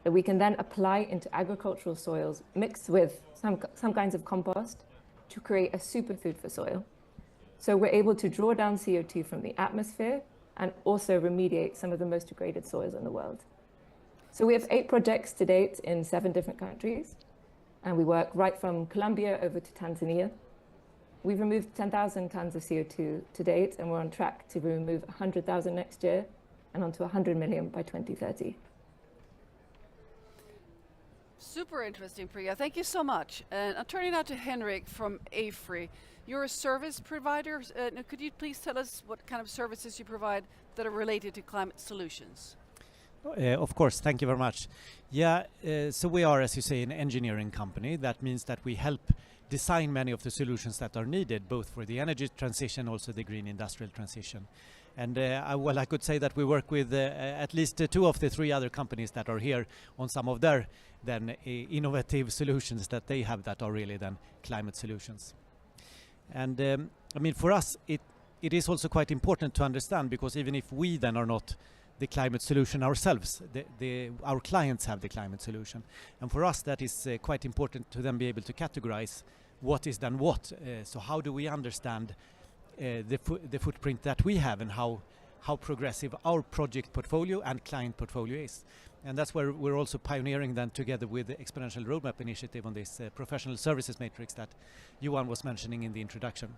that we can then apply into agricultural soils mixed with some kinds of compost to create a superfood for soil. So we're able to draw down CO2 from the atmosphere and also remediate some of the most degraded soils in the world. So we have 8 projects to date in 7 different countries, and we work right from Colombia over to Tanzania. We've removed 10,000 tons of CO2 to date, and we're on track to remove 100,000 next year and onto 100 million by 2030. Super interesting, Priya. Thank you so much. And I'm turning now to Henrik from AFRY. You're a service provider. Could you please tell us what kind of services you provide that are related to climate solutions? Of course, thank you very much. Yeah, so we are, as you say, an engineering company. That means that we help design many of the solutions that are needed, both for the energy transition, also the green industrial transition. And I could say that we work with at least 2 of the 3 other companies that are here on some of their then innovative solutions that they have that are really then climate solutions. And I mean, for us, it is also quite important to understand, because even if we then are not the climate solution ourselves, our clients have the climate solution. And for us, that is quite important to then be able to categorize what is then what. So how do we understand the footprint that we have, and how progressive our project portfolio and client portfolio is. And that's where we're also pioneering then together with the Exponential Roadmap Initiative on this professional services matrix that Johan was mentioning in the introduction.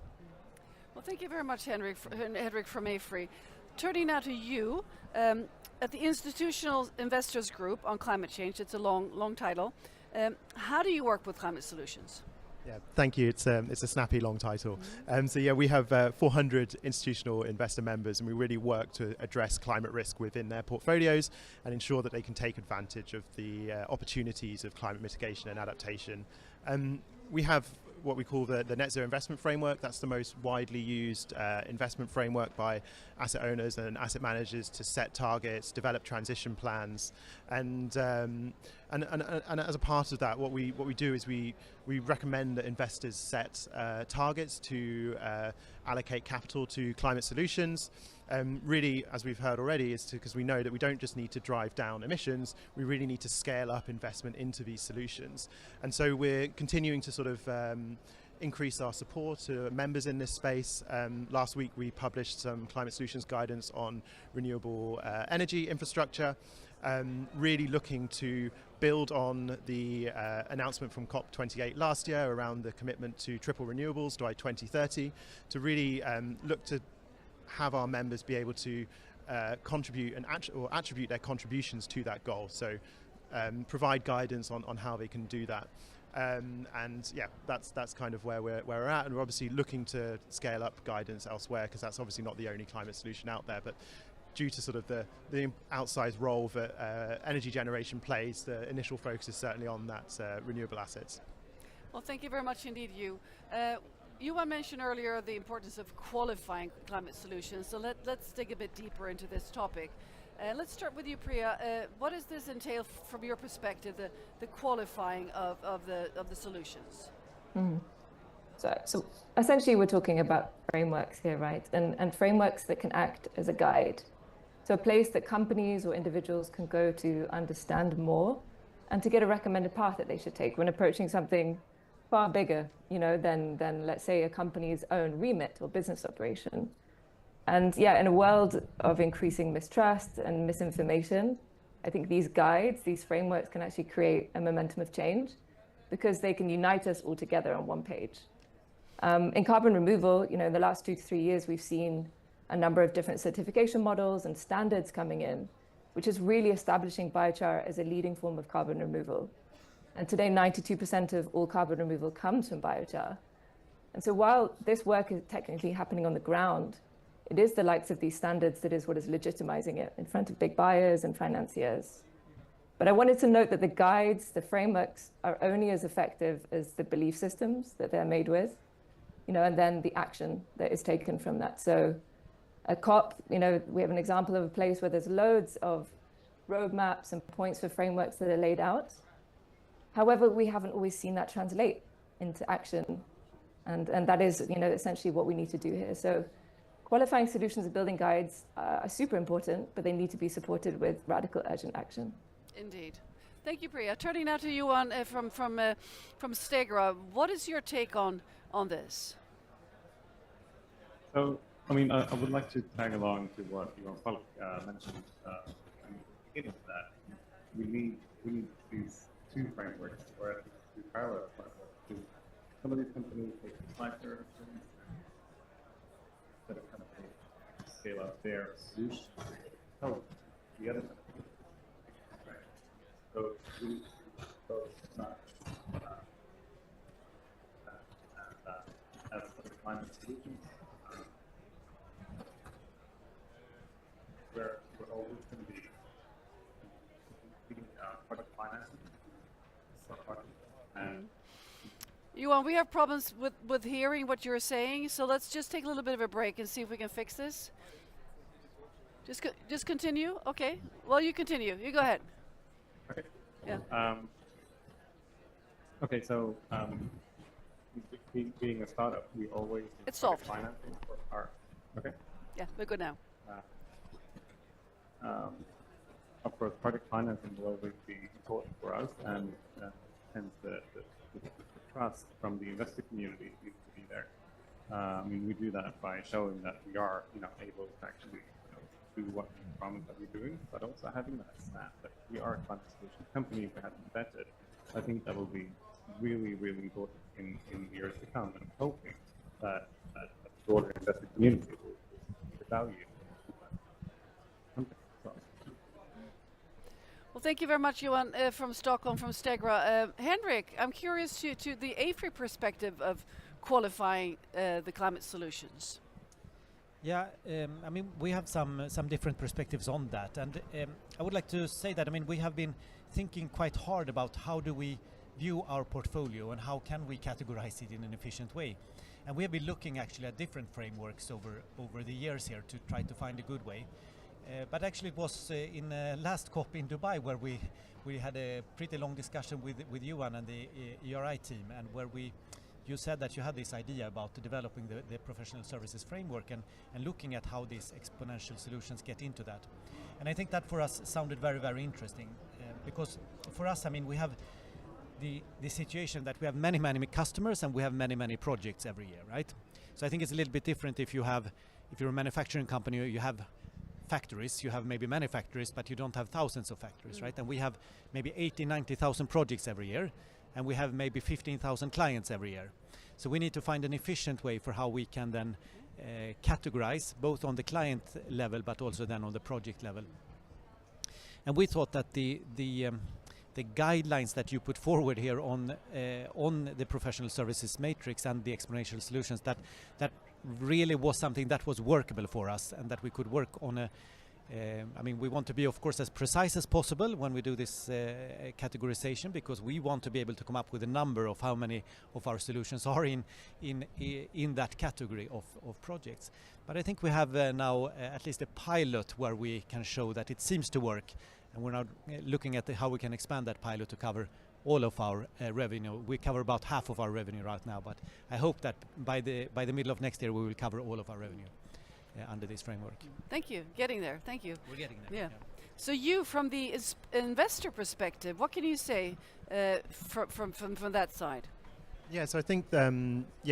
Well, thank you very much, Henrik from AFRY. Turning now to you, at the Institutional Investors Group on Climate Change, it's a long title. How do you work with climate solutions? Yeah, thank you. It's a snappy long title. So yeah, we have 400 institutional investor members, and we really work to address climate risk within their portfolios and ensure that they can take advantage of the opportunities of climate mitigation and adaptation. We have what we call the Net Zero Investment Framework. That's the most widely used investment framework by asset owners and asset managers to set targets, develop transition plans, and as a part of that, what we do is we recommend that investors set targets to allocate capital to climate solutions. Really, as we've heard already, is because we know that we don't just need to drive down emissions, we really need to scale up investment into these solutions. And so we're continuing to sort of increase our support to members in this space. Last week we published some climate solutions guidance on renewable energy infrastructure, really looking to build on the announcement from COP29 last year around the commitment to triple renewables by 2030, to really look to have our members be able to contribute and attribute their contributions to that goal. So provide guidance on how they can do that. And yeah, that's kind of where we're at, and we're obviously looking to scale up guidance elsewhere, because that's obviously not the only climate solution out there, but due to sort of the outsized role that energy generation plays, the initial focus is certainly on that renewable assets. Well, thank you very much indeed, you. Johan mentioned earlier the importance of qualifying climate solutions, so let's dig a bit deeper into this topic. Let's start with you, Priya. What does this entail from your perspective, the qualifying of the solutions? Mm-hmm. So essentially we're talking about frameworks here, right? And frameworks that can act as a guide. So a place that companies or individuals can go to understand more and to get a recommended path that they should take when approaching something far bigger, than let's say a company's own remit or business operation. And yeah, in a world of increasing mistrust and misinformation, I think these guides, these frameworks can actually create a momentum of change, because they can unite us all together on one page. In carbon removal, in the last 2 to 3 years, we've seen a number of different certification models and standards coming in, which is really establishing biochar as a leading form of carbon removal. And today, 92% of all carbon removal comes from biochar. And so while this work is technically happening on the ground, it is the likes of these standards that is what is legitimizing it in front of big buyers and financiers. But I wanted to note that the guides, the frameworks, are only as effective as the belief systems that they're made with, and then the action that is taken from that. So at COP, we have an example of a place where there's loads of roadmaps and points for frameworks that are laid out. However, we haven't always seen that translate into action. And that is, essentially what we need to do here. So qualifying solutions and building guides are super important, but they need to be supported with radical, urgent action. Indeed. Thank you, Priya. Turning now to you on from Stegra. What is your take on this? So, I mean, I would like to tag along to what Johan Falk mentioned in the beginning, that we need these two frameworks, or at least two parallel frameworks. Some of these companies take the slicer instead of companies scale out their solution. So the other companies, right? So we both not as for the climate solutions. We're always going to be project financing. And Johan, we have problems with hearing what you're saying, so let's just take a little bit of a break and see if we can fix this. Just continue? Okay. Well, you continue. You go ahead. okay. Yeah. Okay, so being a startup, we always need It's solved. financing for our. Okay. Yeah, we're good now. Of course, project financing will always be important for us, and hence the trust from the investor community needs to be there. I mean, we do that by showing that we are, able to actually do what we promise that we're doing, but also having that snap that we are a climate solution company. We have invested. I think that will be really, really important in years to come, and I'm hoping that the broader investor community will see the value. Well, thank you very much, Johan, from Stockholm, from Stegra. Henrik, I'm curious to the AFRY perspective of qualifying the climate solutions. Yeah, I mean, we have some different perspectives on that, and I would like to say that, I mean, we have been thinking quite hard about how do we view our portfolio and how can we categorize it in an efficient way. And we have been looking actually at different frameworks over the years here to try to find a good way. But actually it was in last COP in Dubai where we had a pretty long discussion with Johan and the ERI team, and where you said that you had this idea about developing the professional services framework and looking at how these exponential solutions get into that. And I think that for us sounded very, very interesting, because for us, I mean, we have the situation that we have many customers and we have many projects every year, right? So I think it's a little bit different if you're a manufacturing company, you have factories, you have maybe many factories, but you don't have thousands of factories, right? And we have maybe 80,000-90,000 projects every year, and we have maybe 15,000 clients every year. So we need to find an efficient way for how we can then categorize both on the client level, but also then on the project level. And we thought that the guidelines that you put forward here on the professional services matrix and the exponential solutions, that really was something that was workable for us, and that we could work on I mean, we want to be, of course, as precise as possible when we do this categorization, because we want to be able to come up with a number of how many of our solutions are in that category of projects. But I think we have now at least a pilot where we can show that it seems to work, and we're now looking at how we can expand that pilot to cover all of our revenue. We cover about half of our revenue right now, but I hope that by the middle of next year we will cover all of our revenue under this framework. Thank you. Getting there. Thank you. We're getting there. Yeah. So you, from the investor perspective, what can you say from that side? Yeah, so I think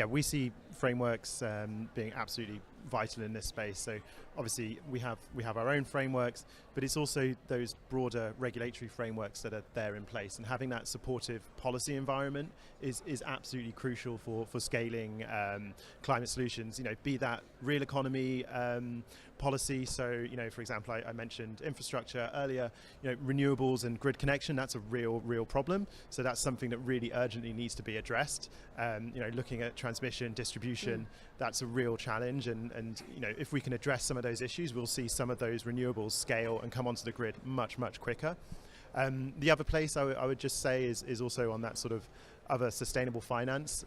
we see frameworks being absolutely vital in this space. So obviously we have our own frameworks, but it's also those broader regulatory frameworks that are there in place, and having that supportive policy environment is absolutely crucial for scaling climate solutions. Be that real economy policy. So for example, I mentioned infrastructure earlier. Renewables and grid connection, that's a real problem. So that's something that really urgently needs to be addressed. Looking at transmission, distribution, that's a real challenge, and if we can address some of those issues, we'll see some of those renewables scale and come onto the grid much quicker. The other place I would just say is also on that sort of other sustainable finance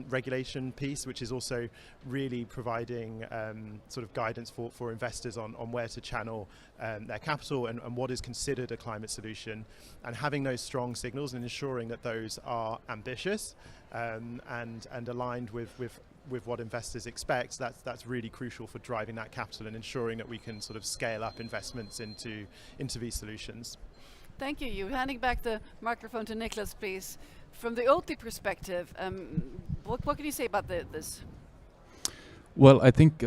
regulation piece, which is also really providing sort of guidance for investors on where to channel their capital and what is considered a climate solution, and having those strong signals and ensuring that those are ambitious and aligned with what investors expect. That's really crucial for driving that capital and ensuring that we can sort of scale up investments into these solutions. Thank you. You handing back the microphone to Nicholas, please. From the Oatly perspective, what can you say about this? Well, I think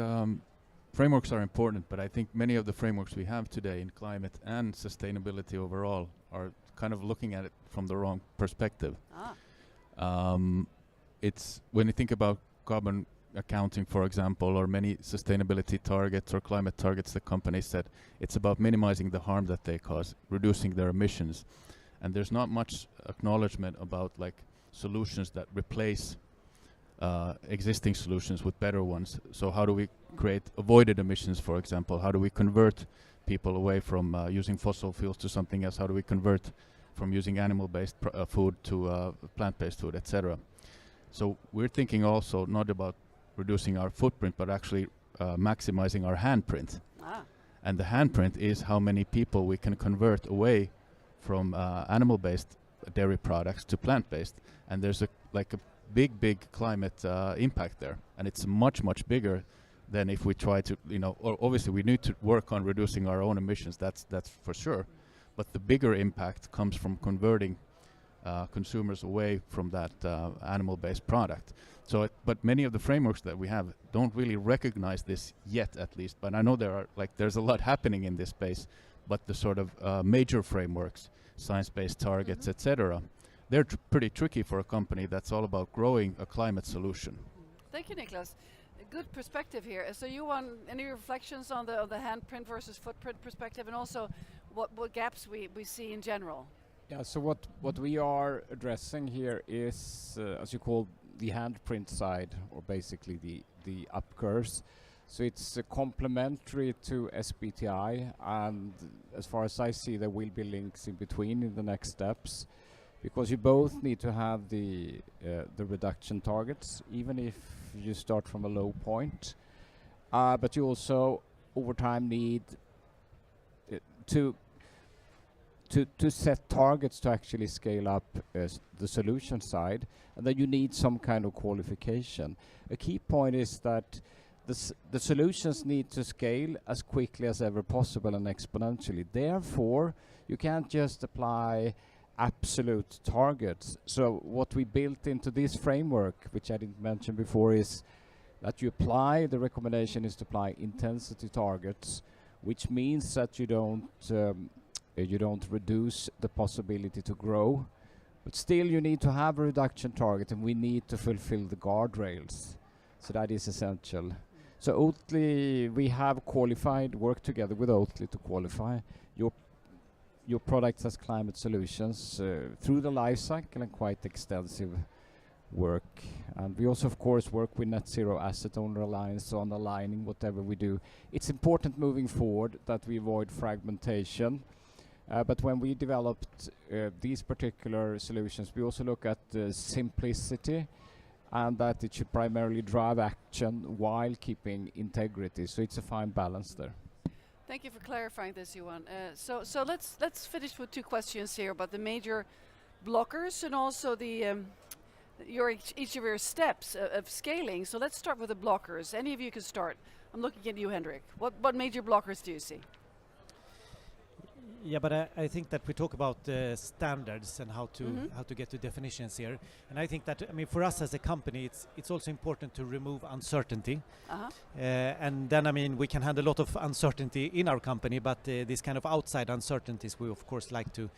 frameworks are important, but I think many of the frameworks we have today in climate and sustainability overall are kind of looking at it from the wrong perspective. It's when you think about carbon accounting, for example, or many sustainability targets or climate targets, the companies said it's about minimizing the harm that they cause, reducing their emissions, and there's not much acknowledgement about like solutions that replace existing solutions with better ones. So how do we create avoided emissions, for example? How do we convert people away from using fossil fuels to something else? How do we convert from using animal-based food to plant-based food, etc.? So we're thinking also not about reducing our footprint, but actually maximizing our handprint. And the handprint is how many people we can convert away from animal-based dairy products to plant-based. And there's a big climate impact there, and it's much bigger than if we try to, or obviously we need to work on reducing our own emissions, that's for sure, but the bigger impact comes from converting consumers away from that animal-based product. So but many of the frameworks that we have don't really recognize this yet, at least, but I know there's a lot happening in this space, but the sort of major frameworks, science-based targets, etc., they're pretty tricky for a company that's all about growing a climate solution. Thank you, Nicholas. A good perspective here. So you want any reflections on the handprint versus footprint perspective, and also what gaps we see in general? Yeah, so what we are addressing here is, as you call, the handprint side, or basically the up curves. So it's complementary to SBTI, and as far as I see, there will be links in between in the next steps, because you both need to have the reduction targets, even if you start from a low point, but you also over time need to set targets to actually scale up the solution side, and then you need some kind of qualification. A key point is that the solutions need to scale as quickly as ever possible and exponentially. Therefore, you can't just apply absolute targets. So what we built into this framework, which I didn't mention before, is that the recommendation is to apply intensity targets, which means that you don't reduce the possibility to grow, but still you need to have a reduction target, and we need to fulfill the guardrails. So that is essential. So Oatly, we have worked together with Oatly to qualify your products as climate solutions through the life cycle, and quite extensive work. And we also, of course, work with Net Zero Asset Owner Alliance on aligning whatever we do. It's important moving forward that we avoid fragmentation. But when we developed these particular solutions, we also look at simplicity, and that it should primarily drive action while keeping integrity. So it's a fine balance there. Thank you for clarifying this, Johan. So let's finish with two questions here about the major blockers and also the each of your steps of scaling. So let's start with the blockers. Any of you can start. I'm looking at you, Henrik. What major blockers do you see? Yeah, but I think that we talk about standards and how to get to definitions here, and I think that for us as a company, it's also important to remove uncertainty, and then we can handle a lot of uncertainty in our company, but this kind of outside uncertainties we of course like to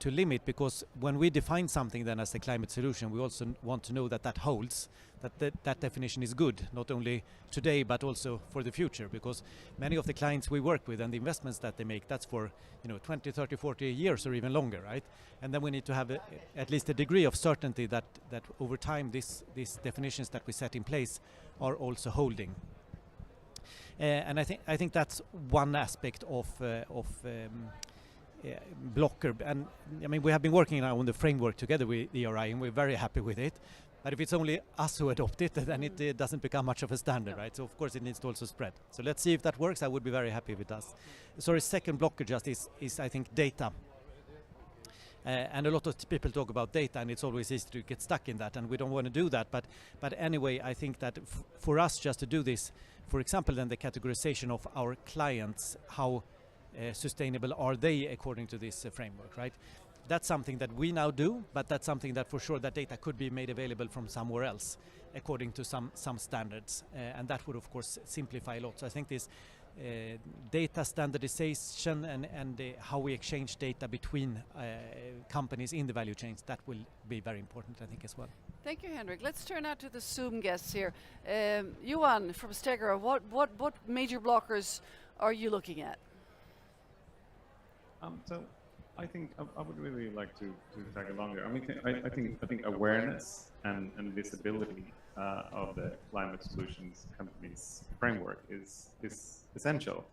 limit, because when we define something then as a climate solution, we also want to know that holds, that definition is good, not only today but also for the future, because many of the clients we work with and the investments that they make, that's for 20, 30, 40 years or even longer, right? And then we need to have at least a degree of certainty that over time these definitions that we set in place are also holding. And I think that's one aspect of blocker. And we have been working now on the framework together with ERI, and we're very happy with it. But if it's only us who adopt it, then it doesn't become much of a standard, right? So of course it needs to also spread. So let's see if that works. I would be very happy if it does. Sorry, second blocker just is I think data. And a lot of people talk about data, and it's always easy to get stuck in that, and we don't want to do that. But anyway, I think that for us just to do this, for example, then the categorization of our clients, how sustainable are they according to this framework, right? That's something that we now do, but that's something that for sure that data could be made available from somewhere else according to some standards, and that would of course simplify a lot. So I think this data standardization and how we exchange data between companies in the value chains, that will be very important, I think, as well. Thank you, Henrik. Let's turn now to the Zoom guests here. Johan from Stegra, what major blockers are you looking at? So I think I would really like to tag along there. I mean, I think awareness and visibility of the climate solutions companies framework is essential,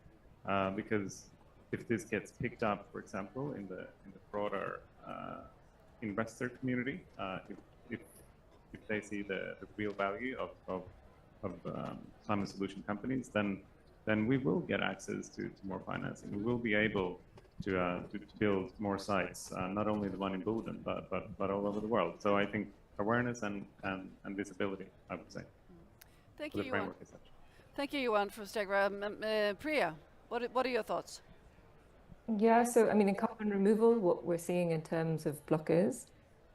because if this gets picked up, for example, in the broader investor community, if they see the real value of climate solution companies, then we will get access to more financing. We will be able to build more sites, not only the one in Boden, but all over the world. So I think awareness and visibility, I would say. Thank you, Johan. Thank you, Johan from Stegra. Priya, what are your thoughts? Yeah, so I mean, in carbon removal, what we're seeing in terms of blockers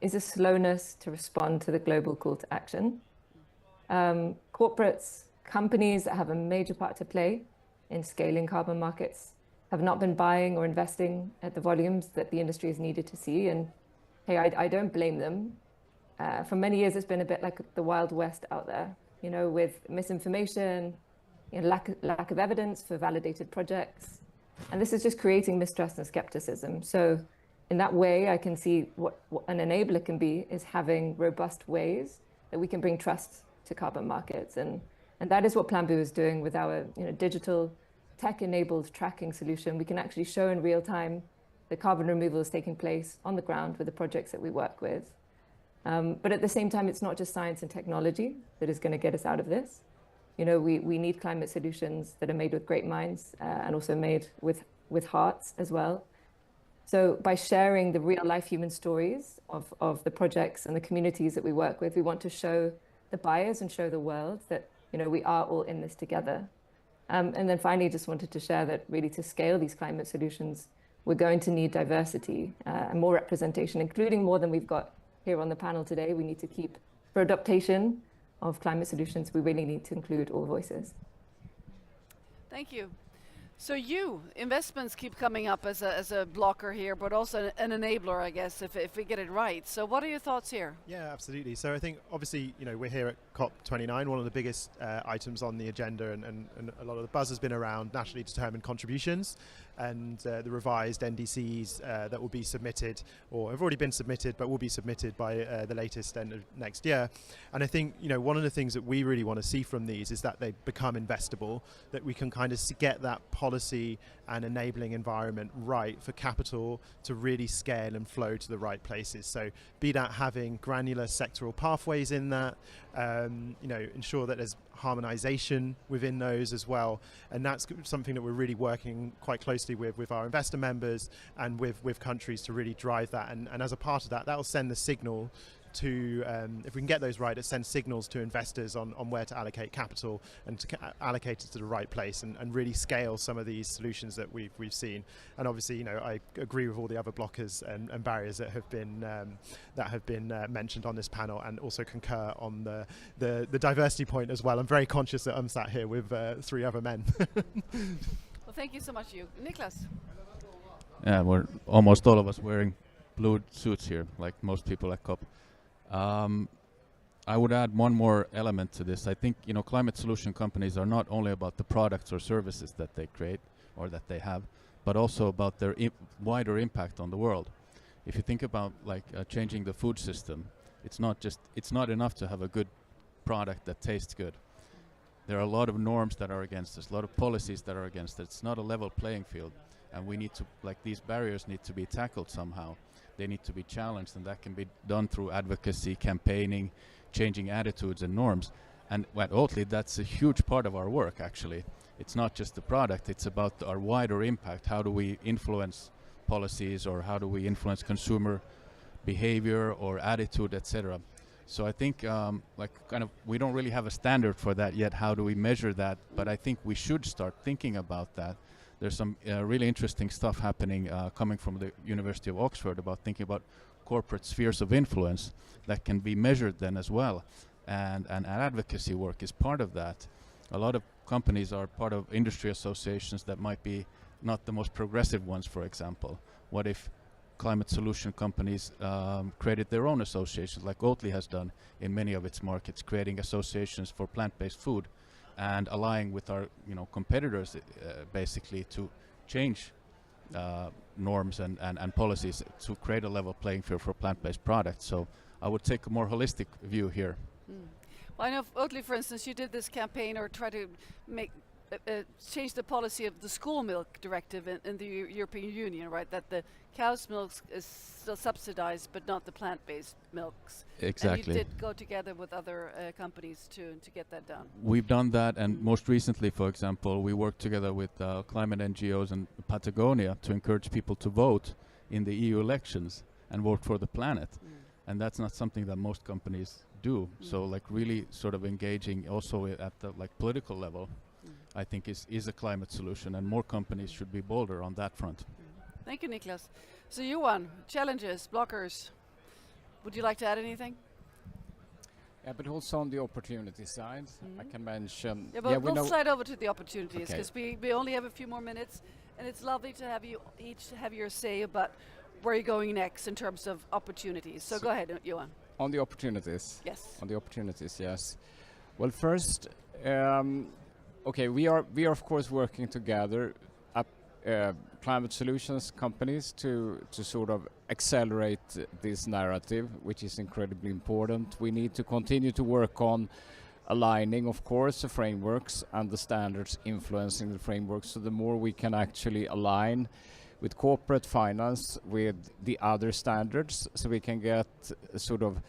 is a slowness to respond to the global call to action. Corporates, companies that have a major part to play in scaling carbon markets have not been buying or investing at the volumes that the industry has needed to see. And hey, I don't blame them. For many years, it's been a bit like the Wild West out there, you know, with misinformation, you know, lack of evidence for validated projects. And this is just creating mistrust and skepticism. So in that way, I can see what an enabler can be is having robust ways that we can bring trust to carbon markets. And that is what Planbu is doing with our digital tech-enabled tracking solution. We can actually show in real time the carbon removal is taking place on the ground with the projects that we work with. But at the same time, it's not just science and technology that is going to get us out of this. You know, we need climate solutions that are made with great minds and also made with hearts as well. So by sharing the real life human stories of the projects and the communities that we work with, we want to show the buyers and show the world that, you know, we are all in this together. And then finally, just wanted to share that really to scale these climate solutions, we're going to need diversity and more representation, including more than we've got here on the panel today. We need to keep, for adaptation of climate solutions, we really need to include all voices. Thank you. So investments keep coming up as a blocker here, but also an enabler, I guess, if we get it right. So what are your thoughts here? Yeah, absolutely. So I think obviously, you know, we're here at COP29, one of the biggest items on the agenda, and a lot of the buzz has been around nationally determined contributions and the revised NDCs that will be submitted, or have already been submitted, but will be submitted by the latest end of next year. And I think, you know, one of the things that we really want to see from these is that they become investable, that we can kind of get that policy and enabling environment right for capital to really scale and flow to the right places. So be that having granular sectoral pathways in that, you know, ensure that there's harmonization within those as well. And that's something that we're really working quite closely with our investor members and with countries to really drive that. And as a part of that, that will send the signal to, if we can get those right, it sends signals to investors on where to allocate capital and to allocate it to the right place and really scale some of these solutions that we've seen. And obviously, you know, I agree with all the other blockers and barriers that have been mentioned on this panel, and also concur on the diversity point as well. I'm very conscious that I'm sat here with 3 other men. Well, thank you so much, you. Niklas. Yeah, we're almost all of us wearing blue suits here, like most people at COP. I would add one more element to this. I think, you know, climate solution companies are not only about the products or services that they create or that they have, but also about their wider impact on the world. If you think about like changing the food system, it's not enough to have a good product that tastes good. There are a lot of norms that are against us, a lot of policies that are against us. It's not a level playing field, and we need to, like, these barriers need to be tackled somehow. They need to be challenged, and that can be done through advocacy, campaigning, changing attitudes and norms. And at Oatly, that's a huge part of our work, actually. It's not just the product, it's about our wider impact. How do we influence policies, or how do we influence consumer behavior or attitude, etc. So I think we don't really have a standard for that yet. How do we measure that? But I think we should start thinking about that There's some really interesting stuff happening coming from the University of Oxford about thinking about corporate spheres of influence that can be measured then as well. And advocacy work is part of that. A lot of companies are part of industry associations that might be not the most progressive ones, for example. What if climate solution companies created their own associations, like Oatly has done in many of its markets, creating associations for plant-based food and allying with our competitors basically to change norms and policies to create a level playing field for plant-based products. So I would take a more holistic view here. Well, I know Oatly, for instance, you did this campaign or try to make change the policy of the school milk directive in the European Union, right? That the cow's milk is still subsidized, but not the plant-based milks. Exactly. And you did go together with other companies to get that done. We've done that, and most recently, for example, we worked together with climate NGOs in Patagonia to encourage people to vote in the EU elections and vote for the planet. And that's not something that most companies do. So like really sort of engaging also at the political level, I think is a climate solution, and more companies should be bolder on that front. Thank you, Niklas. So Johan, challenges, blockers. Would you like to add anything? Yeah, but also on the opportunity side, I can mention. Yeah, but we'll slide over to the opportunities because we only have a few more minutes, and it's lovely to have you each have your say about where you're going next in terms of opportunities. So go ahead, Johan. On the opportunities. Yes. On the opportunities, yes. Well, first, we are of course working together, climate solutions companies to sort of accelerate this narrative, which is incredibly important. We need to continue to work on aligning, of course, the frameworks and the standards influencing the frameworks. So the more we can actually align with corporate finance, with the other standards, so we can get sort of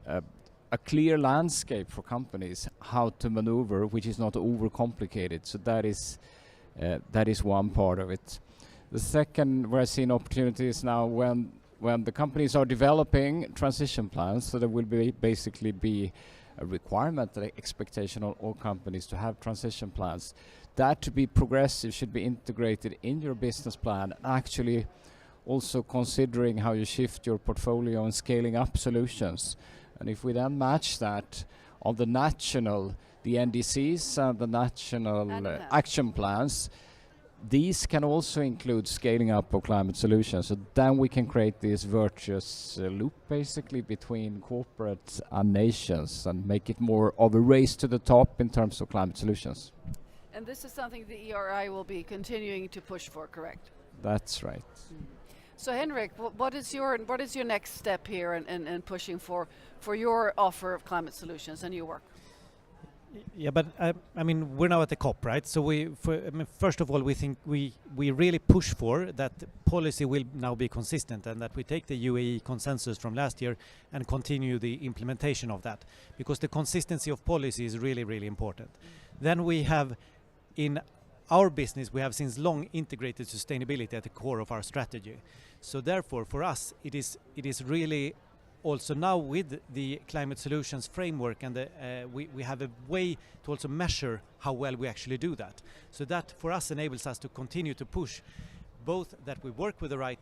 a clear landscape for companies how to maneuver, which is not overcomplicated. So that is one part of it. The second, where I see an opportunity is now when the companies are developing transition plans, so there will basically be a requirement, an expectation on all companies to have transition plans. That to be progressive should be integrated in your business plan, actually also considering how you shift your portfolio and scaling up solutions. And if we then match that on the national, the NDCs and the national action plans, these can also include scaling up of climate solutions. So then we can create this virtuous loop basically between corporates and nations and make it more of a race to the top in terms of climate solutions. And this is something the ERI will be continuing to push for, correct? That's right. So Henrik, what is your next step here in pushing for your offer of climate solutions and your work? Yeah, but I mean, we're now at the COP, right? So first of all, we think we really push for that policy will now be consistent and that we take the UAE consensus from last year and continue the implementation of that, because the consistency of policy is really, really important. Then we have in our business, we have since long integrated sustainability at the core of our strategy. So therefore, for us, it is really also now with the climate solutions framework, and we have a way to also measure how well we actually do that. So that for us enables us to continue to push both that we work with the right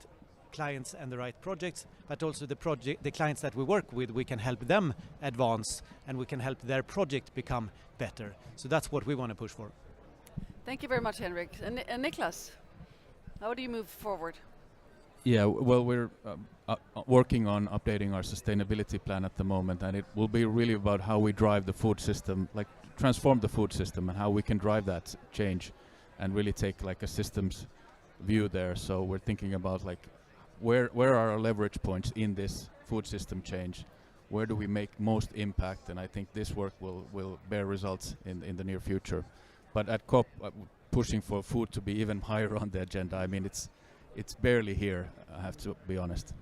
clients and the right projects, but also the clients that we work with, we can help them advance and we can help their project become better. So that's what we want to push for. Thank you very much, Henrik. And Niklas, how do you move forward? Yeah, well, we're working on updating our sustainability plan at the moment, and it will be really about how we drive the food system, like transform the food system and how we can drive that change and really take like a systems view there. So we're thinking about like where are our leverage points in this food system change? Where do we make most impact? And I think this work will bear results in the near future. But at COP, pushing for food to be even higher on the agenda, I mean, it's barely here, I have to be honest.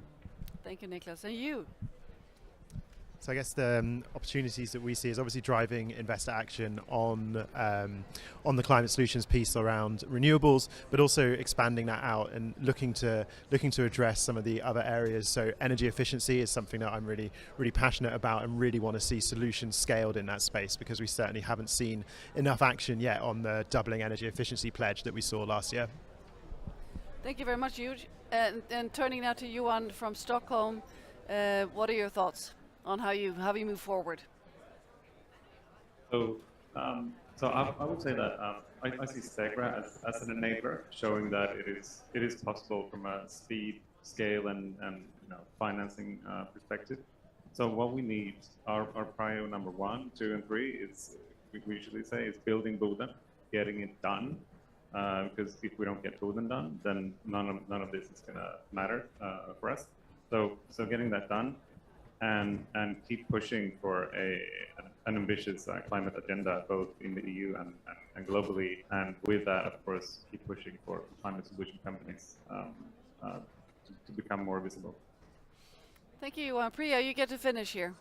Thank you, Niklas. And you? So I guess the opportunities that we see is obviously driving investor action on the climate solutions piece around renewables, but also expanding that out and looking to address some of the other areas. So energy efficiency is something that I'm really passionate about and really want to see solutions scaled in that space, because we certainly haven't seen enough action yet on the doubling energy efficiency pledge that we saw last year. Thank you very much, Huge. And turning now to Johan from Stockholm, what are your thoughts on how you move forward? So, I would say that I see Stegra as an enabler, showing that it is possible from a speed, scale, and financing perspective. So what we need, our priority number 1, 2, and 3 is, we usually say, is building Boden, getting it done. Because if we don't get Boden done, then none of this is going to matter for us. So getting that done, and keep pushing for an ambitious climate agenda, both in the EU and globally. And with that, of course, keep pushing for climate solution companies to become more visible. Thank you, Priya. You get to finish here.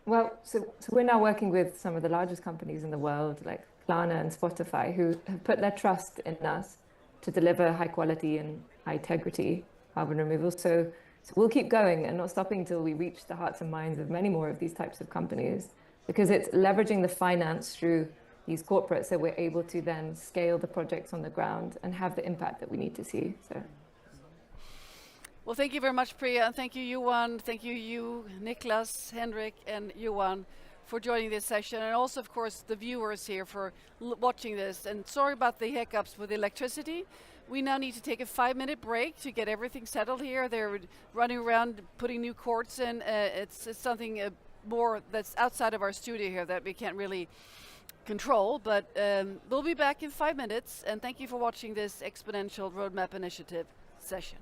Well, so we're now working with some of the largest companies in the world, like Klarna and Spotify, who have put their trust in us to deliver high quality and high integrity carbon removal. So we'll keep going and not stopping until we reach the hearts and minds of many more of these types of companies, because it's leveraging the finance through these corporates that we're able to then scale the projects on the ground and have the impact that we need to see. So. Well, thank you very much, Priya, and thank you, Johan. Thank you, Niklas, Henrik, and Johan, for joining this session, and also, of course, the viewers here for watching this. And sorry about the hiccups with electricity. We now need to take a 5-minute break to get everything settled here. They're running around putting new cords in. It's something more that's outside of our studio here that we can't really control, but we'll be back in 5 minutes, and thank you for watching this Exponential Roadmap Initiative session.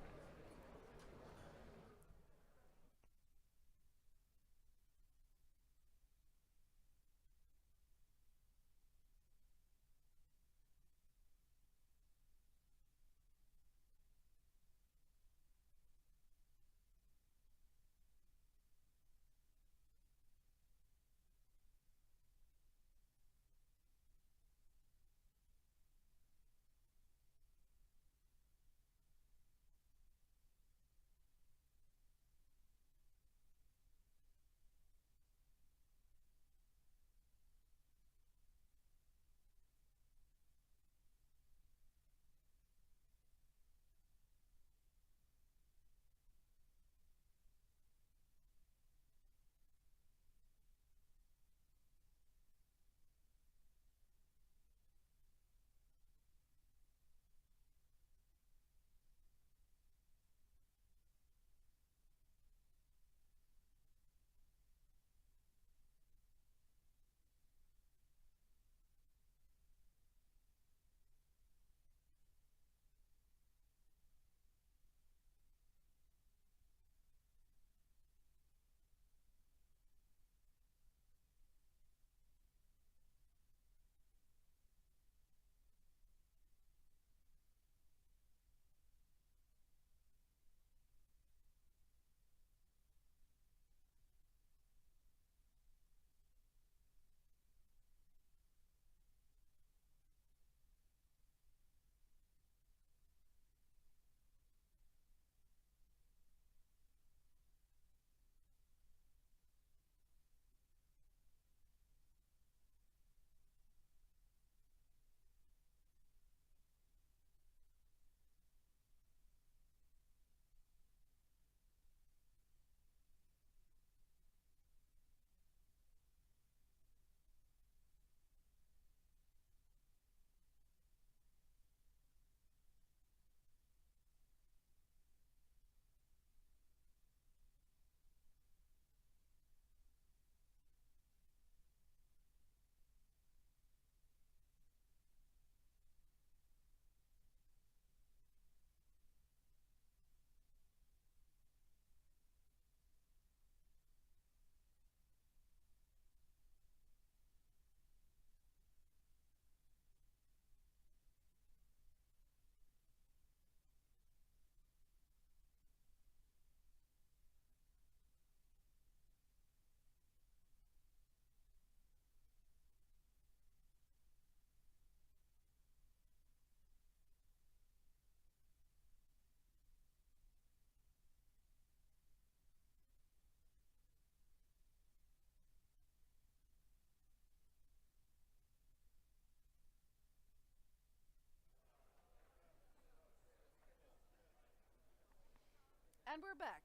And we're back.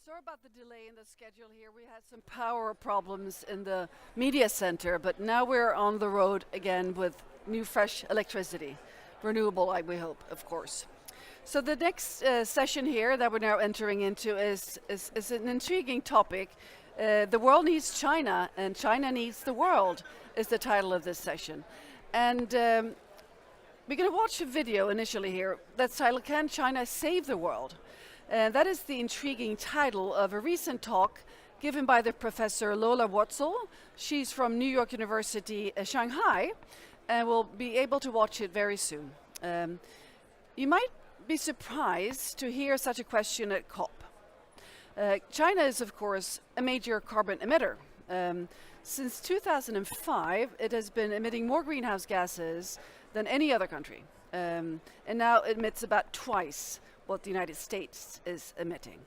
Sorry about the delay in the schedule here. We had some power problems in the media center, but now we're on the road again with new, fresh electricity. Renewable, we hope, of course. So the next session here that we're now entering into is an intriguing topic. The world needs China, and China needs the world, is the title of this session. And we're going to watch a video initially here that's titled, Can China Save the World? And that is the intriguing title of a recent talk given by the professor Lola Wurtzel. She's from New York University, Shanghai, and we'll be able to watch it very soon. You might be surprised to hear such a question at COP. China is, of course, a major carbon emitter. Since 2005, it has been emitting more greenhouse gases than any other country, and now emits about twice what the United States is emitting.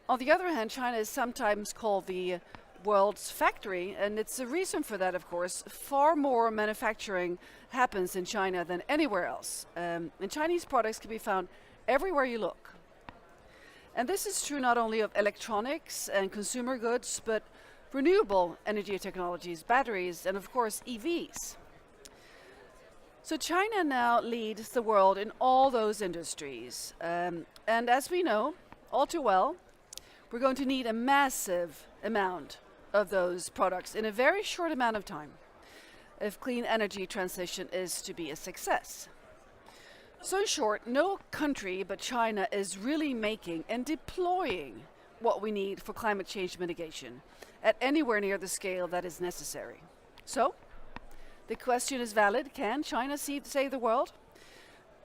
On the other hand, China is sometimes called the world's factory, and it's a reason for that, of course. Far more manufacturing happens in China than anywhere else, and Chinese products can be found everywhere you look. And this is true not only of electronics and consumer goods, but renewable energy technologies, batteries, and of course EVs. So China now leads the world in all those industries. And as we know all too well, we're going to need a massive amount of those products in a very short amount of time if clean energy transition is to be a success. So in short, no country but China is really making and deploying what we need for climate change mitigation at anywhere near the scale that is necessary. So, the question is valid. Can China save the world?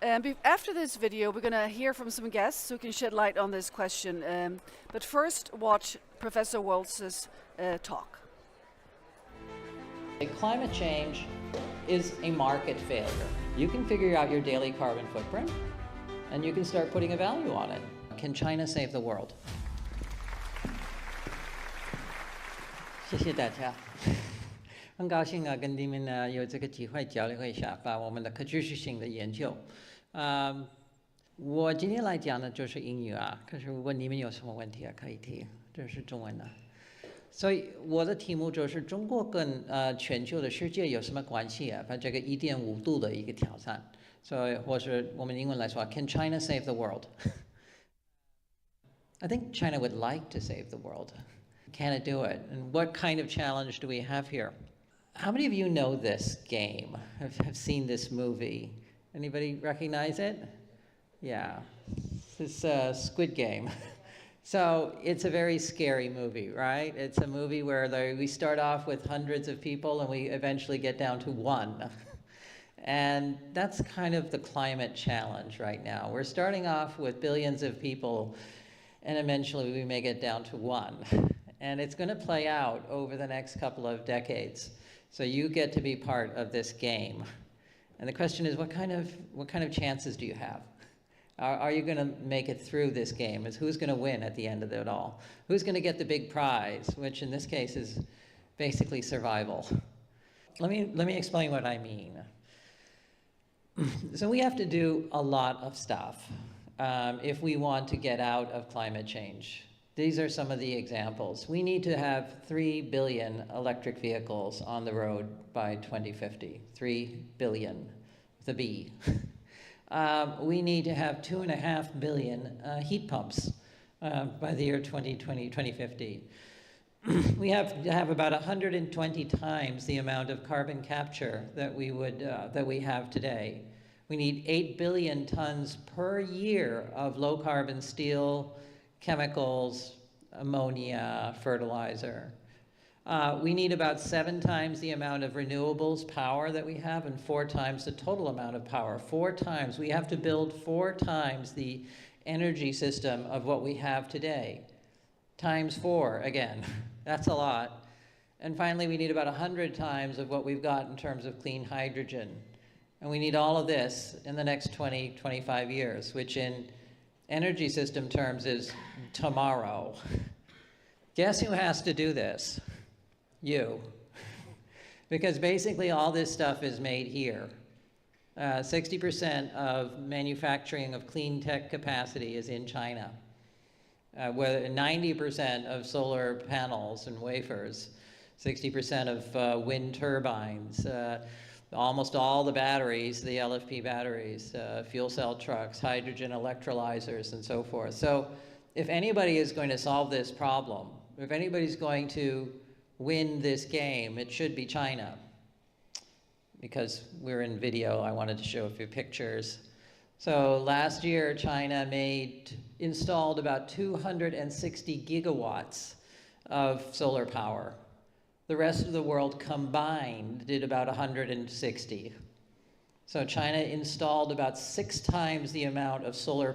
After this video, we're going to hear from some guests who can shed light on this question. But first, watch Professor Wurtzel's talk. Climate change is a market failure. You can figure out your daily carbon footprint, and you can start putting a value on it. Can China save the world? 谢谢大家。很高兴啊，跟你们呢有这个机会交流一下，把我们的可持续性的研究。我今天来讲的就是英语啊，可是如果你们有什么问题啊，可以提，这是中文的。所以我的题目就是中国跟全球的世界有什么关系啊？把这个1.5度的一个挑战，所以或是我们英文来说 ，Can China save the world? I think China would like to save the world. Can it do it? And what kind of challenge do we have here? How many of you know this game, have seen this movie? Anybody recognize it? Yeah, it's Squid Game. So it's a very scary movie, right? It's a movie where we start off with hundreds of people and we eventually get down to one. And that's kind of the climate challenge right now. We're starting off with billions of people and eventually we may get down to one. And it's going to play out over the next couple of decades. So you get to be part of this game. And the question is, what kind of chances do you have? Are you going to make it through this game? Who's going to win at the end of it all? Who's going to get the big prize, which in this case is basically survival? Let me explain what I mean. So we have to do a lot of stuff if we want to get out of climate change. These are some of the examples. We need to have 3 billion electric vehicles on the road by 2050. 3 billion, with a B. We need to have 2.5 billion heat pumps by the year 2050. We have to have about 120 times the amount of carbon capture that we have today. We need 8 billion tons per year of low carbon steel, chemicals, ammonia, fertilizer. We need about 7 times the amount of renewables power that we have and 4 times the total amount of power. 4 times. We have to build 4 times the energy system of what we have today. Times 4 again. That's a lot. And finally, we need about 100 times of what we've got in terms of clean hydrogen. And we need all of this in the next 20, 25 years, which in energy system terms is tomorrow. Guess who has to do this? You. Because basically all this stuff is made here. 60% of manufacturing of clean tech capacity is in China. where 90% of solar panels and wafers, 60% of wind turbines, almost all the batteries, the LFP batteries, fuel cell trucks, hydrogen electrolyzers, and so forth. So if anybody is going to solve this problem, if anybody's going to win this game, it should be China. Because we're in video, I wanted to show a few pictures. So last year, China installed about 260 gigawatts of solar power. The rest of the world combined did about 160. So China installed about 6 times the amount of solar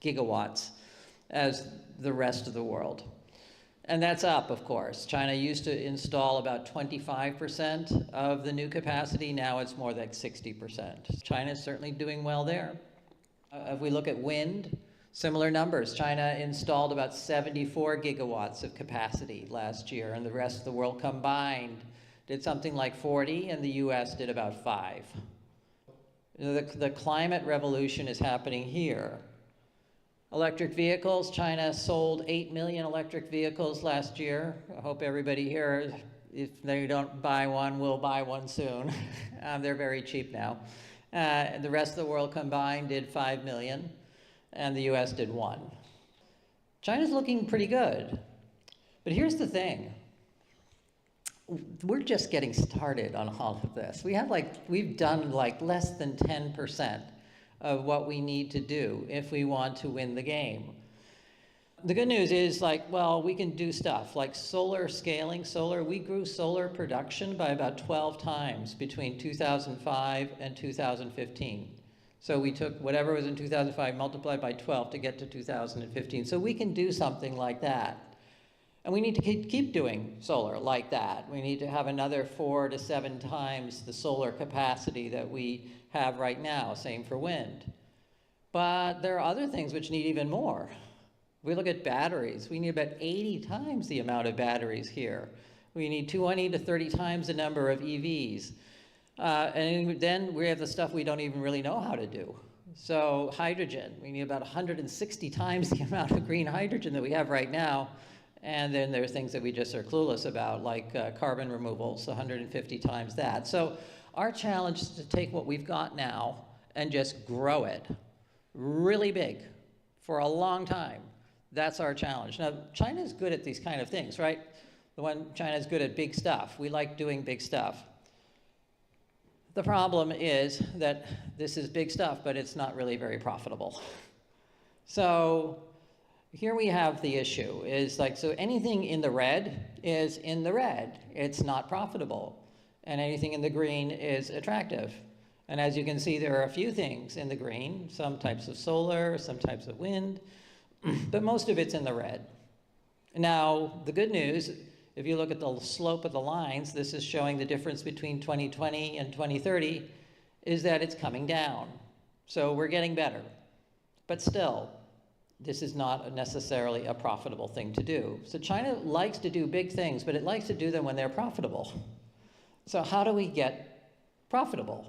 gigawatts as the rest of the world. And that's up, of course. China used to install about 25% of the new capacity. Now it's more like 60%. China is certainly doing well there. If we look at wind, similar numbers. China installed about 74 gigawatts of capacity last year, and the rest of the world combined did something like 40, and the US did about 5. The climate revolution is happening here. Electric vehicles, China sold 8 million electric vehicles last year. I hope everybody here, if they don't buy one, will buy one soon. They're very cheap now. The rest of the world combined did 5 million, and the US did 1. China's looking pretty good. But here's the thing. We're just getting started on all of this. We've done less than 10% of what we need to do if we want to win the game. The good news is, we can do stuff like solar scaling. We grew solar production by about 12 times between 2005 and 2015. So we took whatever was in 2005, multiplied by 12 to get to 2015. So we can do something like that. And we need to keep doing solar like that. We need to have another 4 to 7 times the solar capacity that we have right now, same for wind. But there are other things which need even more. If we look at batteries, we need about 80 times the amount of batteries here. We need 20 to 30 times the number of EVs. And then we have the stuff we don't even really know how to do. So hydrogen, we need about 160 times the amount of green hydrogen that we have right now. And then there are things that we just are clueless about, like carbon removals, 150 times that. So our challenge is to take what we've got now and just grow it really big for a long time. That's our challenge. Now, China's good at these kind of things, right? China's good at big stuff. We like doing big stuff. The problem is that this is big stuff, but it's not really very profitable. So here we have the issue, so anything in the red is in the red. It's not profitable. And anything in the green is attractive. And as you can see, there are a few things in the green, some types of solar, some types of wind, but most of it's in the red. Now, the good news, if you look at the slope of the lines, this is showing the difference between 2020 and 2030, is that it's coming down. So we're getting better. But still, this is not necessarily a profitable thing to do. So China likes to do big things, but it likes to do them when they're profitable. So how do we get profitable?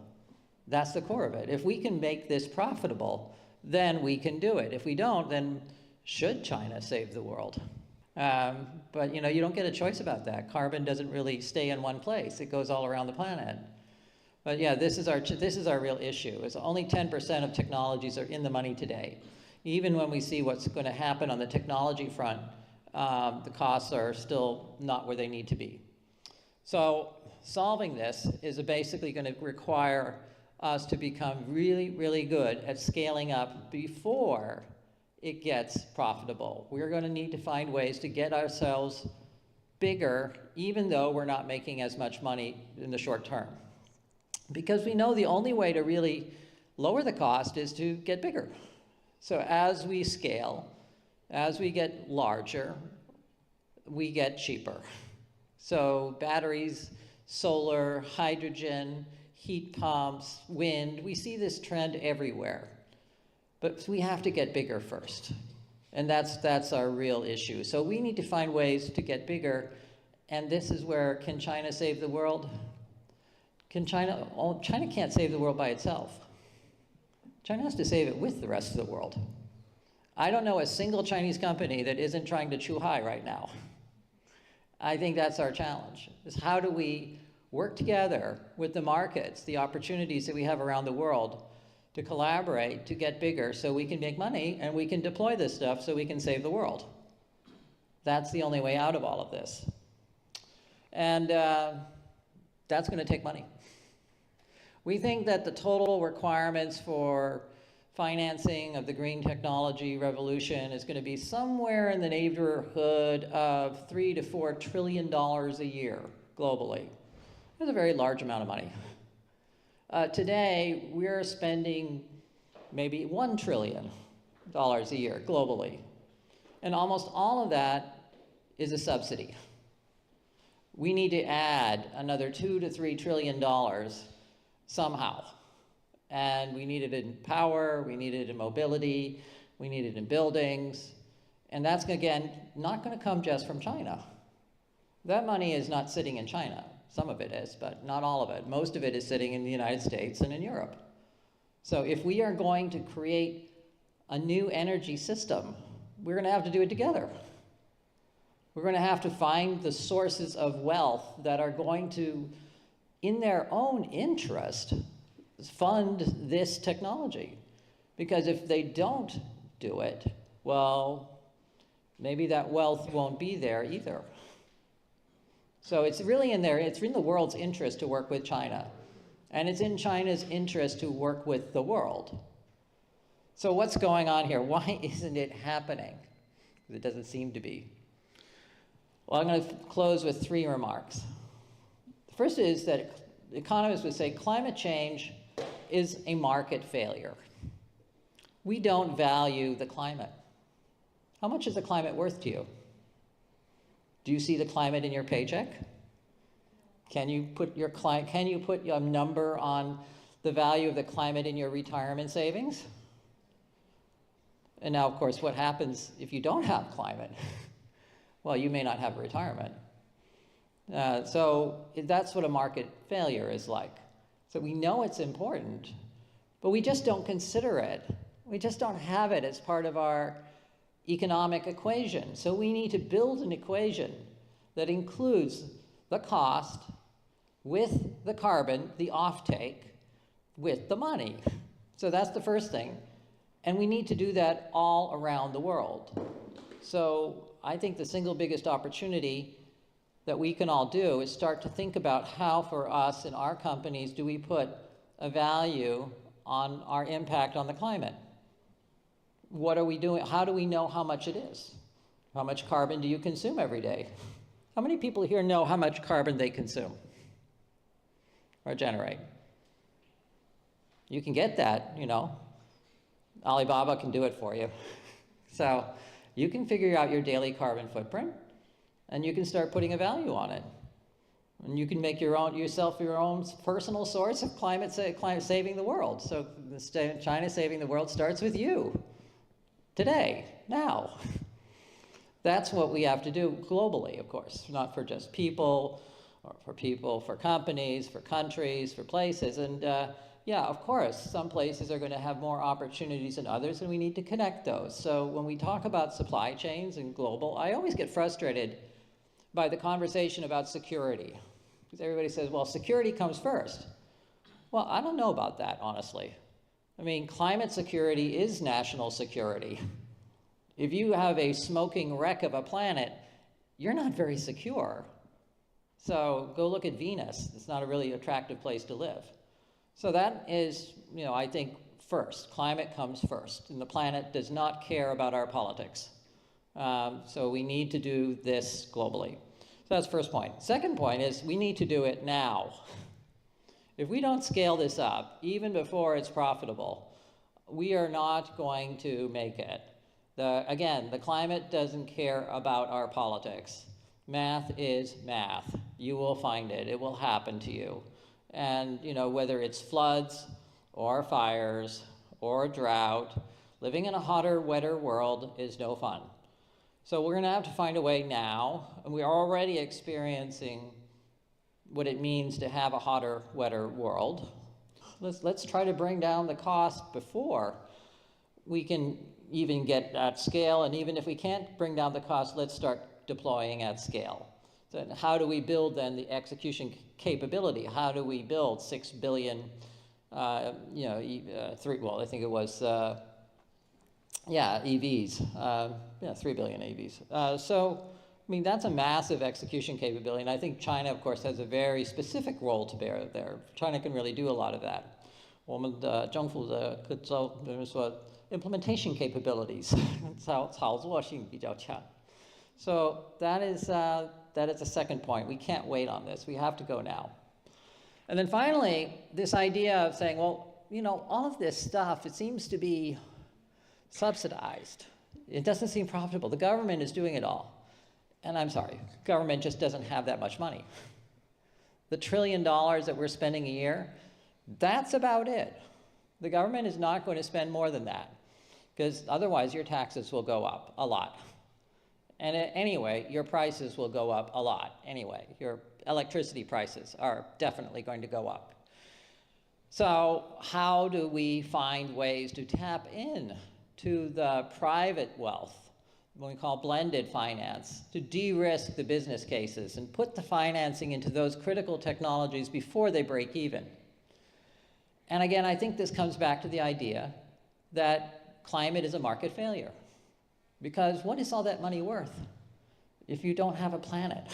That's the core of it. If we can make this profitable, then we can do it. If we don't, then should China save the world? But you don't get a choice about that. Carbon doesn't really stay in one place. It goes all around the planet. But yeah, this is our real issue. Is only 10% of technologies are in the money today. Even when we see what's going to happen on the technology front, the costs are still not where they need to be. So solving this is basically going to require us to become really, really good at scaling up before it gets profitable. We're going to need to find ways to get ourselves bigger, even though we're not making as much money in the short term. Because we know the only way to really lower the cost is to get bigger. So as we scale, as we get larger, we get cheaper. So batteries, solar, hydrogen, heat pumps, wind, we see this trend everywhere. But we have to get bigger first. And that's our real issue. So we need to find ways to get bigger. And this is where, can China save the world? China can't save the world by itself. China has to save it with the rest of the world. I don't know a single Chinese company that isn't trying to chew high right now. I think that's our challenge, is how do we work together with the markets, the opportunities that we have around the world, to collaborate, to get bigger so we can make money and we can deploy this stuff so we can save the world. That's the only way out of all of this. And that's going to take money. We think that the total requirements for financing of the green technology revolution is going to be somewhere in the neighborhood of $3 to $4 trillion a year globally. That's a very large amount of money. Today, we're spending maybe $1 trillion a year globally. And almost all of that is a subsidy. We need to add another $2 to $3 trillion somehow. And we need it in power, we need it in mobility, we need it in buildings. And that's, again, not going to come just from China. That money is not sitting in China. Some of it is, but not all of it. Most of it is sitting in the United States and in Europe. So if we are going to create a new energy system, we're going to have to do it together. We're going to have to find the sources of wealth that are going to, in their own interest, fund this technology. Because if they don't do it, well, maybe that wealth won't be there either. So it's really it's in the world's interest to work with China. And it's in China's interest to work with the world. So what's going on here? Why isn't it happening? Because it doesn't seem to be. Well, I'm going to close with 3 remarks. The first is that economists would say climate change is a market failure. We don't value the climate. How much is the climate worth to you? Do you see the climate in your paycheck? Can you put a number on the value of the climate in your retirement savings? And now, of course, what happens if you don't have climate? Well, you may not have a retirement. So that's what a market failure is like. So we know it's important, but we just don't consider it. We just don't have it as part of our economic equation. So we need to build an equation that includes the cost with the carbon, the offtake, with the money. So that's the first thing. And we need to do that all around the world. So I think the single biggest opportunity that we can all do is start to think about how, for us in our companies, do we put a value on our impact on the climate? What are we doing? How do we know how much it is? How much carbon do you consume every day? How many people here know how much carbon they consume or generate? You can get that, you know. Alibaba can do it for you. So you can figure out your daily carbon footprint, and you can start putting a value on it. And you can make yourself your own personal source of climate saving the world. So China saving the world starts with you. Today, now. That's what we have to do globally, of course, not for just people, for companies, for countries, for places. And yeah, of course, some places are going to have more opportunities than others, and we need to connect those. So when we talk about supply chains and global, I always get frustrated by the conversation about security. Because everybody says, well, security comes first. Well, I don't know about that, honestly. I mean, climate security is national security. If you have a smoking wreck of a planet, you're not very secure. So go look at Venus. It's not a really attractive place to live. So that is, you know, I think first. Climate comes first. And the planet does not care about our politics. So we need to do this globally. So that's the first point. Second point is we need to do it now. If we don't scale this up, even before it's profitable, we are not going to make it. Again, the climate doesn't care about our politics. Math is math. You will find it. It will happen to you. And, you know, whether it's floods or fires or drought, living in a hotter, wetter world is no fun. So we're going to have to find a way now, and we're already experiencing what it means to have a hotter, wetter world. Let's try to bring down the cost before we can even get at scale, and even if we can't bring down the cost, let's start deploying at scale. So how do we build then the execution capability? How do we build 6 billion, I think it was, EVs, 3 billion EVs. So, I mean, that's a massive execution capability, and I think China, of course, has a very specific role to bear there. China can really do a lot of that. 我们的政府的比如说 implementation capabilities 操作性比较强. So that is the second point. We can't wait on this. We have to go now. And then finally, this idea of saying, well, you know, all of this stuff, it seems to be subsidized. It doesn't seem profitable. The government is doing it all. And I'm sorry, government just doesn't have that much money. The $1 trillion that we're spending a year, that's about it. The government is not going to spend more than that, because otherwise your taxes will go up a lot. And anyway, your prices will go up a lot anyway. Your electricity prices are definitely going to go up. So how do we find ways to tap in to the private wealth, what we call blended finance, to de-risk the business cases and put the financing into those critical technologies before they break even? And again, I think this comes back to the idea that climate is a market failure. Because what is all that money worth if you don't have a planet?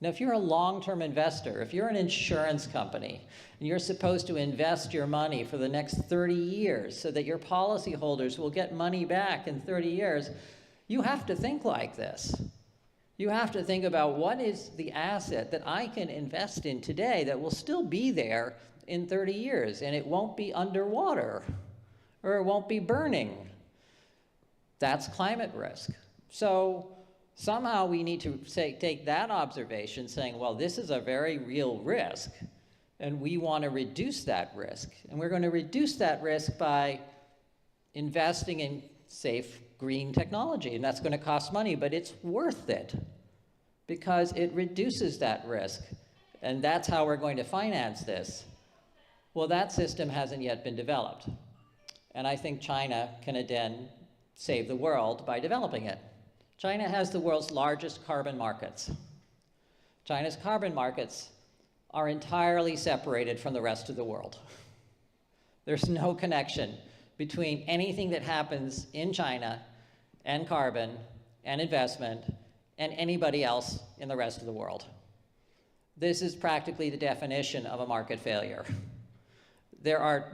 Now, if you're a long-term investor, if you're an insurance company, and you're supposed to invest your money for the next 30 years so that your policyholders will get money back in 30 years, you have to think like this. You have to think about what is the asset that I can invest in today that will still be there in 30 years, and it won't be underwater, or it won't be burning. That's climate risk. So somehow we need to take that observation, saying, well, this is a very real risk, and we want to reduce that risk. And we're going to reduce that risk by investing in safe green technology, and that's going to cost money, but it's worth it because it reduces that risk, and that's how we're going to finance this. Well, that system hasn't yet been developed, and I think China can again save the world by developing it. China has the world's largest carbon markets. China's carbon markets are entirely separated from the rest of the world. There's no connection between anything that happens in China and carbon and investment and anybody else in the rest of the world. This is practically the definition of a market failure. There are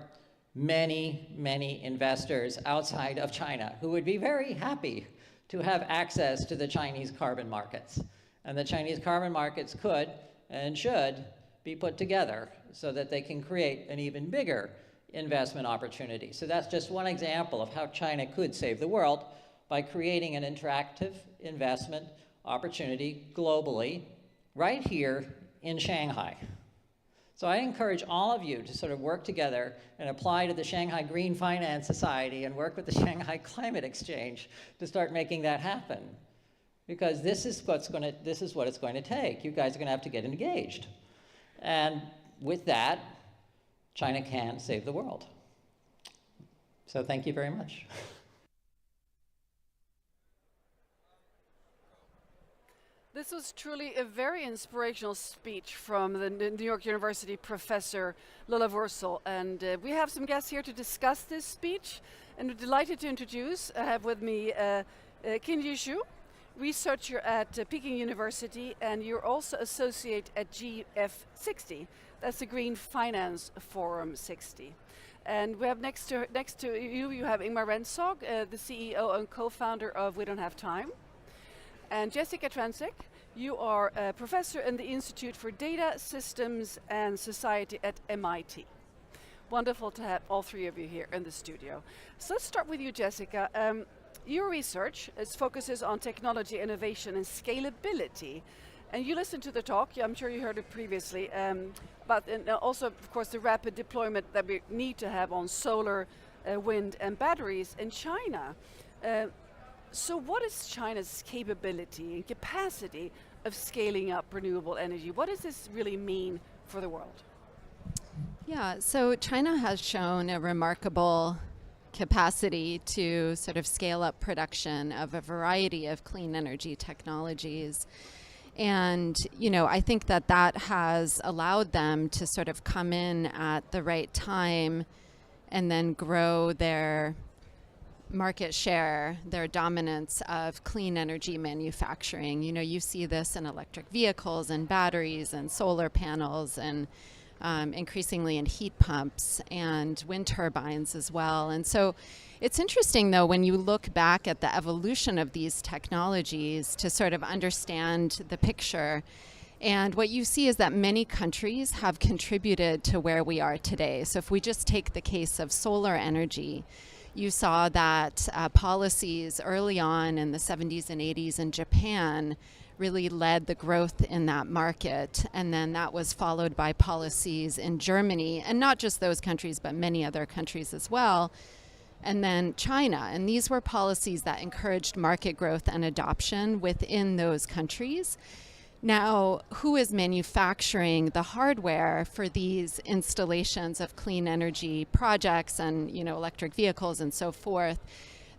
many, many investors outside of China who would be very happy to have access to the Chinese carbon markets. And the Chinese carbon markets could and should be put together so that they can create an even bigger investment opportunity. So that's just one example of how China could save the world by creating an interactive investment opportunity globally, right here in Shanghai. So I encourage all of you to sort of work together and apply to the Shanghai Green Finance Society and work with the Shanghai Climate Exchange to start making that happen. Because this is what it's going to take. You guys are going to have to get engaged. And with that, China can save the world. So thank you very much. This was truly a very inspirational speech from the New York University professor Lola Wursel, and we have some guests here to discuss this speech, and we're delighted to introduce, I have with me Qin Yushu, researcher at Peking University, and you're also associate at GF60, that's the Green Finance Forum 60. And we have next to you, you have Ingmar Renshaug, the CEO and co-founder of We Don't Have Time. And Jessica Transek, you are a professor in the Institute for Data, Systems and Society at MIT. Wonderful to have all three of you here in the studio. So let's start with you, Jessica. Your research focuses on technology, innovation and scalability. And you listened to the talk, I'm sure you heard it previously, but also, of course, the rapid deployment that we need to have on solar, wind and batteries in China. So what is China's capability and capacity of scaling up renewable energy? What does this really mean for the world? Yeah, so China has shown a remarkable capacity to sort of scale up production of a variety of clean energy technologies. And, I think that has allowed them to sort of come in at the right time and then grow their market share, their dominance of clean energy manufacturing. You see this in electric vehicles and batteries and solar panels and increasingly in heat pumps and wind turbines as well. And so it's interesting, though, when you look back at the evolution of these technologies to sort of understand the picture. And what you see is that many countries have contributed to where we are today. So if we just take the case of solar energy, you saw that policies early on in the 70s and 80s in Japan really led the growth in that market. And then that was followed by policies in Germany, and not just those countries, but many other countries as well. And then China. And these were policies that encouraged market growth and adoption within those countries. Now, who is manufacturing the hardware for these installations of clean energy projects and, electric vehicles and so forth?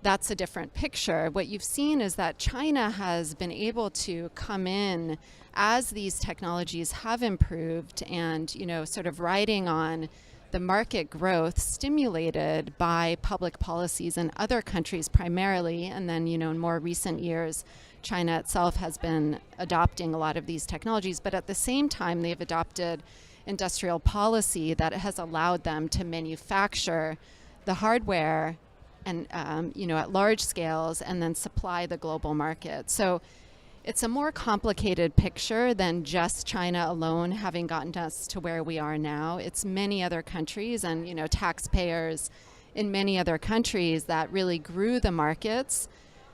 That's a different picture. What you've seen is that China has been able to come in as these technologies have improved and, sort of riding on the market growth stimulated by public policies in other countries primarily, and then, in more recent years, China itself has been adopting a lot of these technologies, but at the same time, they've adopted industrial policy that has allowed them to manufacture the hardware and, at large scales and then supply the global market. So it's a more complicated picture than just China alone having gotten us to where we are now. It's many other countries and, taxpayers in many other countries that really grew the markets.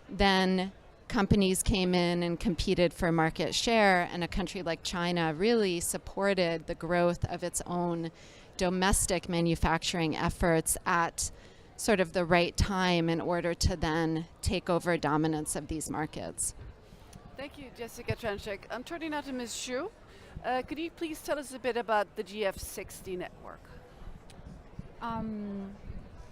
Then companies came in and competed for market share, and a country like China really supported the growth of its own domestic manufacturing efforts at sort of the right time in order to then take over dominance of these markets. Thank you, Jessica Tranchek. I'm turning now to Ms. Xu. Could you please tell us a bit about the GF60 network?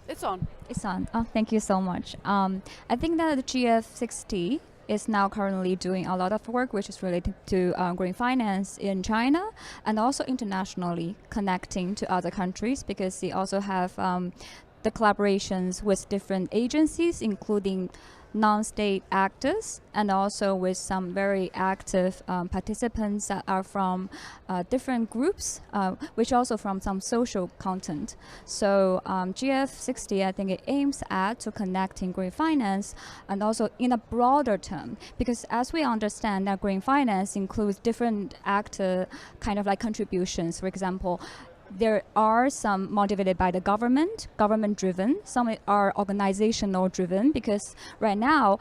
It's on. It's on. Oh, thank you so much. I think that the GF60 is now currently doing a lot of work which is related to green finance in China and also internationally connecting to other countries, because they also have the collaborations with different agencies, including non-state actors, and also with some very active participants that are from different groups, which also from some social content. So GF60, I think it aims at to connecting green finance and also in a broader term, because as we understand that green finance includes different actor kind of like contributions. For example, there are some motivated by the government driven, some are organizational driven, because right now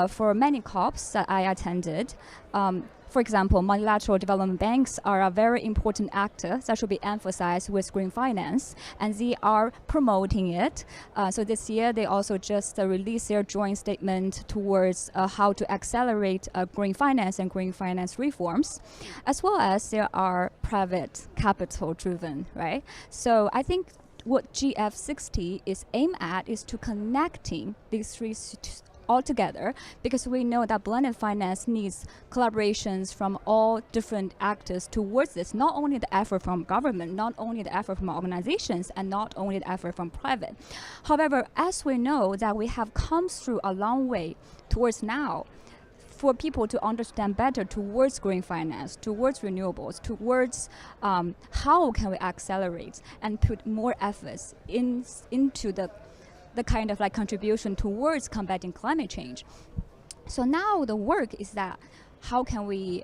for many COPs that I attended, for example, multilateral development banks are a very important actor that should be emphasized with green finance, and they are promoting it. So this year they also just released their joint statement towards how to accelerate green finance and green finance reforms, as well as there are private capital driven, right? So I think what GF60 is aimed at is to connecting these three all together, because we know that blended finance needs collaborations from all different actors towards this, not only the effort from government, not only the effort from organizations, and not only the effort from private. However, as we know that we have come through a long way towards now, for people to understand better towards green finance, towards renewables, towards how can we accelerate and put more efforts into the kind of like contribution towards combating climate change. So now the work is that how can we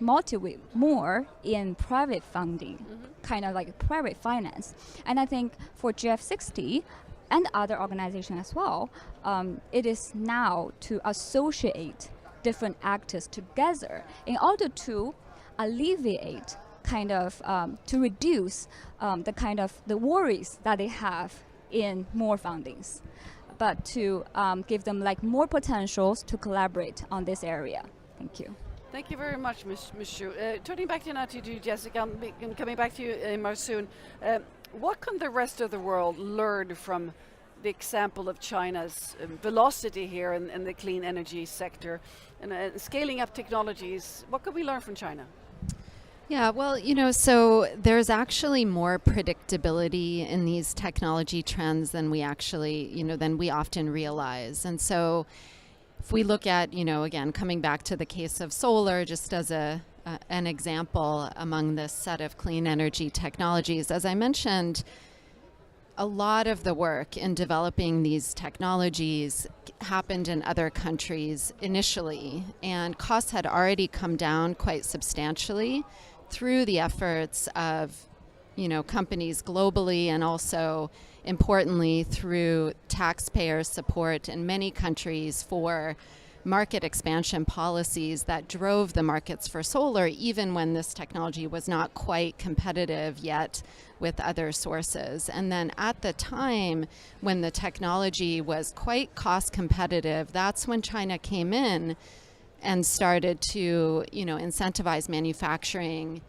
motivate more in private funding, kind of like private finance. And I think for GF60 and other organizations as well, it is now to associate different actors together in order to alleviate kind of, to reduce the kind of the worries that they have in more fundings, but to give them like more potentials to collaborate on this area. Thank you. Thank you very much, Ms. Xu. Turning back to you, Jessica, and coming back to you, Marsoon. What can the rest of the world learn from the example of China's velocity here in the clean energy sector and scaling up technologies. What can we learn from China? Yeah, well, so there's actually more predictability in these technology trends than we actually, than we often realize. And so if we look at, again, coming back to the case of solar, just as an example among this set of clean energy technologies, as I mentioned, a lot of the work in developing these technologies happened in other countries initially, and costs had already come down quite substantially through the efforts of, companies globally, and also importantly through taxpayer support in many countries for market expansion policies that drove the markets for solar, even when this technology was not quite competitive yet with other sources. And then at the time when the technology was quite cost competitive, that's when China came in and started to, incentivize manufacturing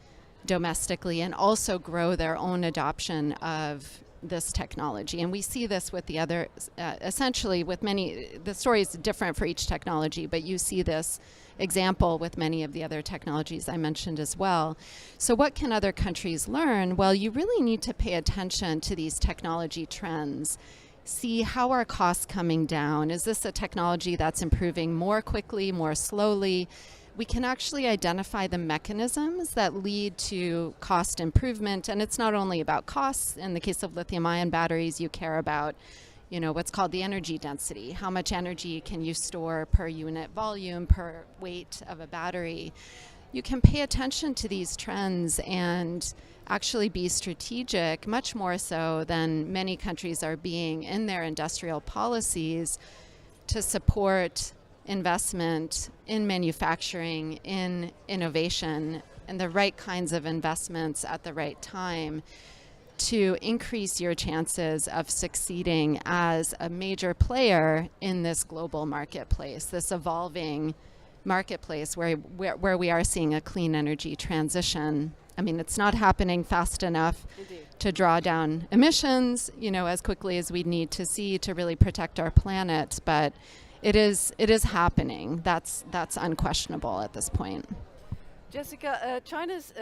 domestically and also grow their own adoption of this technology. And we see this with the other, essentially with many, the story is different for each technology, but you see this example with many of the other technologies I mentioned as well. So what can other countries learn? Well, you really need to pay attention to these technology trends. See, how are costs coming down? Is this a technology that's improving more quickly, more slowly? We can actually identify the mechanisms that lead to cost improvement. And it's not only about costs. In the case of lithium-ion batteries, you care about, what's called the energy density. How much energy can you store per unit volume, per weight of a battery? You can pay attention to these trends and actually be strategic, much more so than many countries are being in their industrial policies, to support investment in manufacturing, in innovation, and the right kinds of investments at the right time to increase your chances of succeeding as a major player in this global marketplace, this evolving marketplace where we are seeing a clean energy transition. I mean, it's not happening fast enough to draw down emissions, as quickly as we need to see to really protect our planet, but it is happening. That's unquestionable at this point. Jessica, China's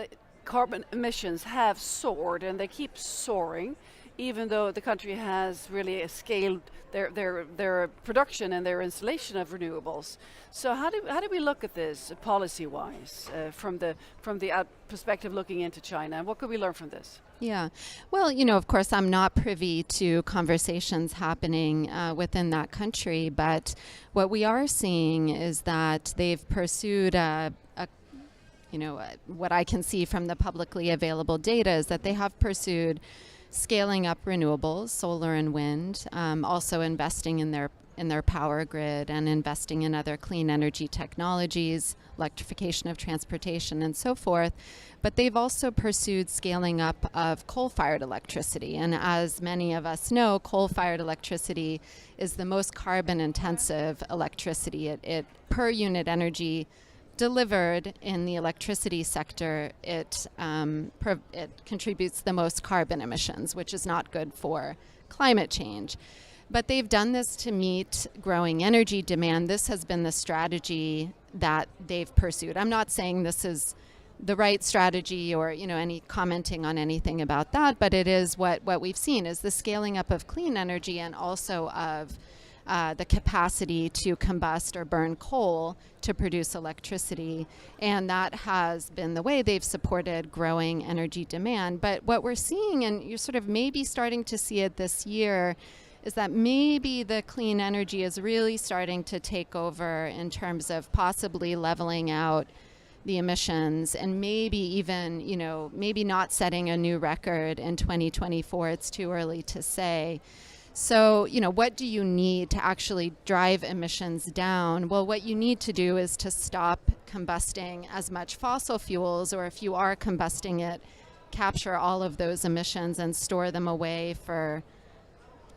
carbon emissions have soared, and they keep soaring, even though the country has really scaled their production and their installation of renewables. So how do we look at this policy-wise from the perspective looking into China, and what could we learn from this? Yeah. Well, of course, I'm not privy to conversations happening within that country, but what we are seeing is that they've pursued what I can see from the publicly available data is that they have pursued scaling up renewables, solar and wind, also investing in their power grid and investing in other clean energy technologies, electrification of transportation and so forth. But they've also pursued scaling up of coal-fired electricity. And as many of us know, coal-fired electricity is the most carbon-intensive electricity. It per unit energy delivered in the electricity sector, it contributes the most carbon emissions, which is not good for climate change. But they've done this to meet growing energy demand. This has been the strategy that they've pursued. I'm not saying this is the right strategy or any commenting on anything about that, but it is what we've seen is the scaling up of clean energy and also of the capacity to combust or burn coal to produce electricity. And that has been the way they've supported growing energy demand. But what we're seeing, and you're sort of maybe starting to see it this year, is that maybe the clean energy is really starting to take over in terms of possibly leveling out the emissions and maybe even, maybe not setting a new record in 2024. It's too early to say. So, what do you need to actually drive emissions down? Well, what you need to do is to stop combusting as much fossil fuels, or if you are combusting it, capture all of those emissions and store them away for,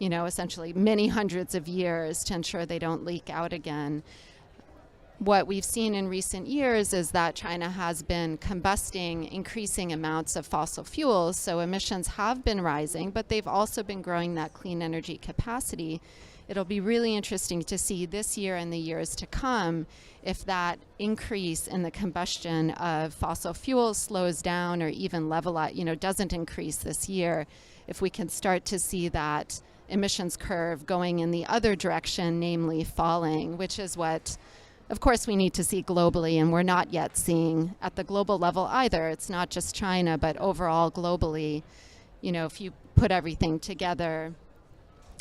essentially many hundreds of years to ensure they don't leak out again. what we've seen in recent years is that China has been combusting increasing amounts of fossil fuels, so emissions have been rising, but they've also been growing that clean energy capacity. It'll be really interesting to see this year and the years to come if that increase in the combustion of fossil fuels slows down or even level out, doesn't increase this year, if we can start to see that emissions curve going in the other direction, namely falling, which is what, of course, we need to see globally, and we're not yet seeing at the global level either. It's not just China, but overall globally, if you put everything together,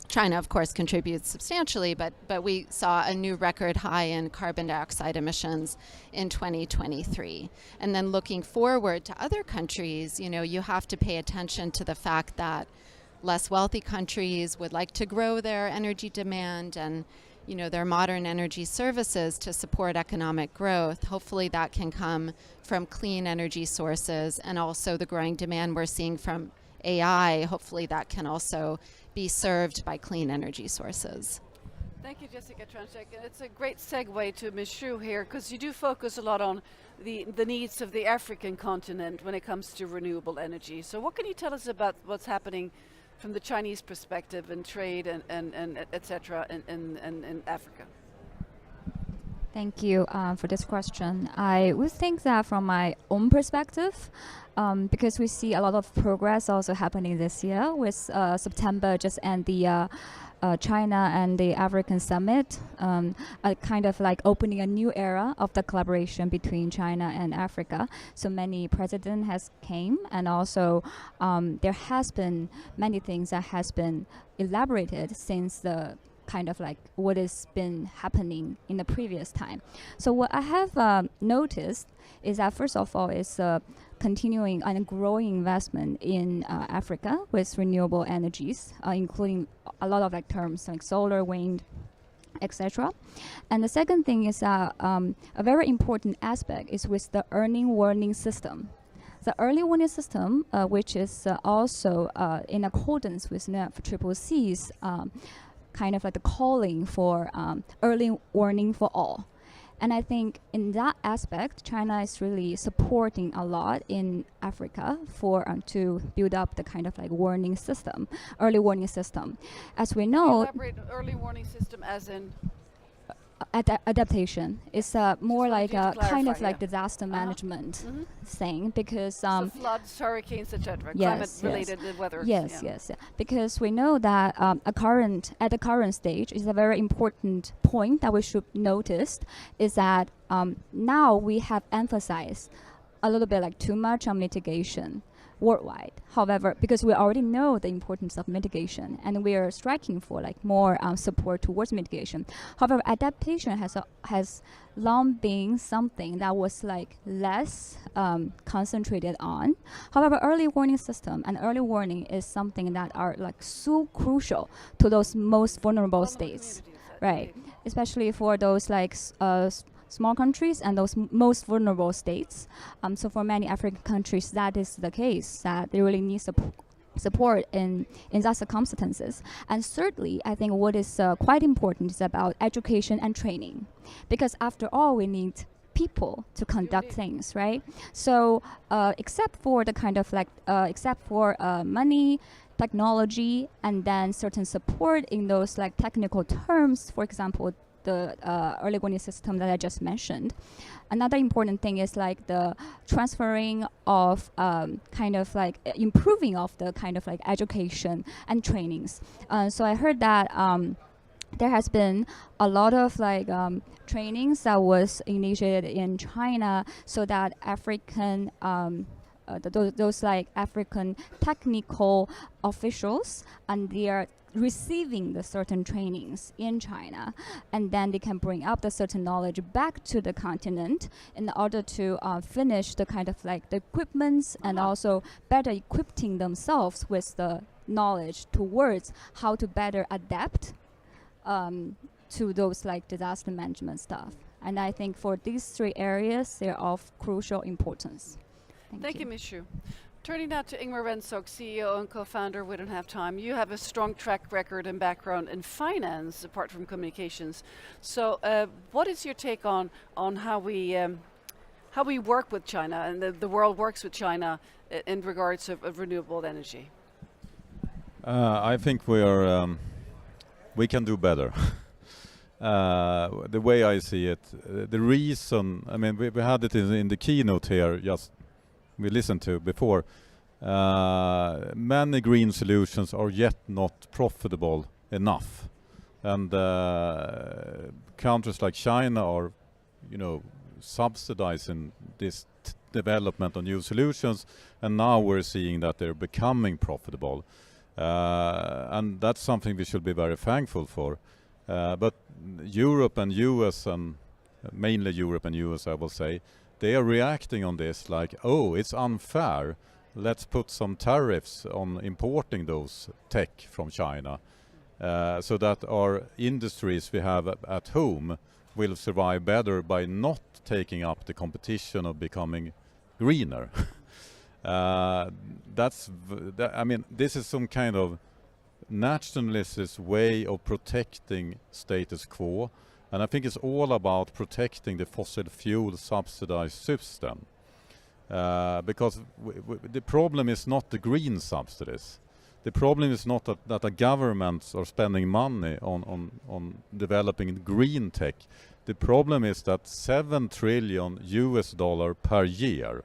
China, of course, contributes substantially, but we saw a new record high in carbon dioxide emissions in 2023. And then looking forward to other countries, you have to pay attention to the fact that less wealthy countries would like to grow their energy demand and their modern energy services to support economic growth. Hopefully that can come from clean energy sources, and also the growing demand we're seeing from AI. Hopefully that can also be served by clean energy sources. Thank you, Jessica Tranchek. It's a great segue to Ms. Xu here, because you do focus a lot on the needs of the African continent when it comes to renewable energy. So what can you tell us about what's happening from the Chinese perspective in trade and et cetera in Africa? Thank you for this question. I would think that from my own perspective, because we see a lot of progress also happening this year with September just and the China and the African Summit, kind of like opening a new era of the collaboration between China and Africa. So many presidents has came, and also there has been many things that has been elaborated since the kind of like what has been happening in the previous time. So what I have noticed is that first of all is continuing and growing investment in Africa with renewable energies, including a lot of like terms like solar, wind, etc. And the second thing is a very important aspect is with the early warning system. The early warning system, which is also in accordance with NFCCC's kind of like the calling for early warning for all. And I think in that aspect, China is really supporting a lot in Africa for to build up the kind of like warning system, early warning system. As we know, elaborate early warning system as in adaptation is more like a kind of like yeah. disaster management thing, because so floods, hurricanes, etc. Yes, climate-related weather. Yes, yes, yeah. Because we know that at the current stage is a very important point that we should notice is that now we have emphasized a little bit like too much on mitigation worldwide. However, because we already know the importance of mitigation and we are striking for like more support towards mitigation. However, adaptation has long been something that was like less concentrated on. However, early warning system and early warning is something that are like so crucial to those most vulnerable states, right? Especially for those like small countries and those most vulnerable states. So for many African countries, that is the case, that they really need support in that circumstances. And thirdly, I think what is quite important is about education and training, because after all, we need people to conduct things, right? So except for the kind of like, except for money, technology, and then certain support in those like technical terms, for example, the early warning system that I just mentioned. Another important thing is like the transferring of kind of like improving of the kind of like education and trainings. So I heard that there has been a lot of like trainings that was initiated in China so that African those like African technical officials and their receiving the certain trainings in China, and then they can bring up the certain knowledge back to the continent in order to finish the kind of like the equipments and also better equipping themselves with the knowledge towards how to better adapt to those like disaster management stuff. And I think for these three areas, they're of crucial importance. Thank you, Ms. Xu. Turning now to Ingmar Renskog, CEO and co-founder, We Don't Have Time. You have a strong track record and background in finance, apart from communications. So what is your take on how we work with China and the world works with China in regards of renewable energy? I think we can do better. The way I see it, the reason, I mean, we had it in the keynote here, just we listened to before. Many green solutions are yet not profitable enough, and countries like China are, subsidizing this development of new solutions, and now we're seeing that they're becoming profitable, and that's something we should be very thankful for. But Europe and US, and mainly Europe and US, I will say, they are reacting on this like, oh, it's unfair. Let's put some tariffs on importing those tech from China, so that our industries we have at home will survive better by not taking up the competition of becoming greener. I mean, this is some kind of nationalist way of protecting status quo, and I think it's all about protecting the fossil fuel subsidized system, because the problem is not the green subsidies. The problem is not that the governments are spending money on developing green tech. The problem is that $7 trillion per year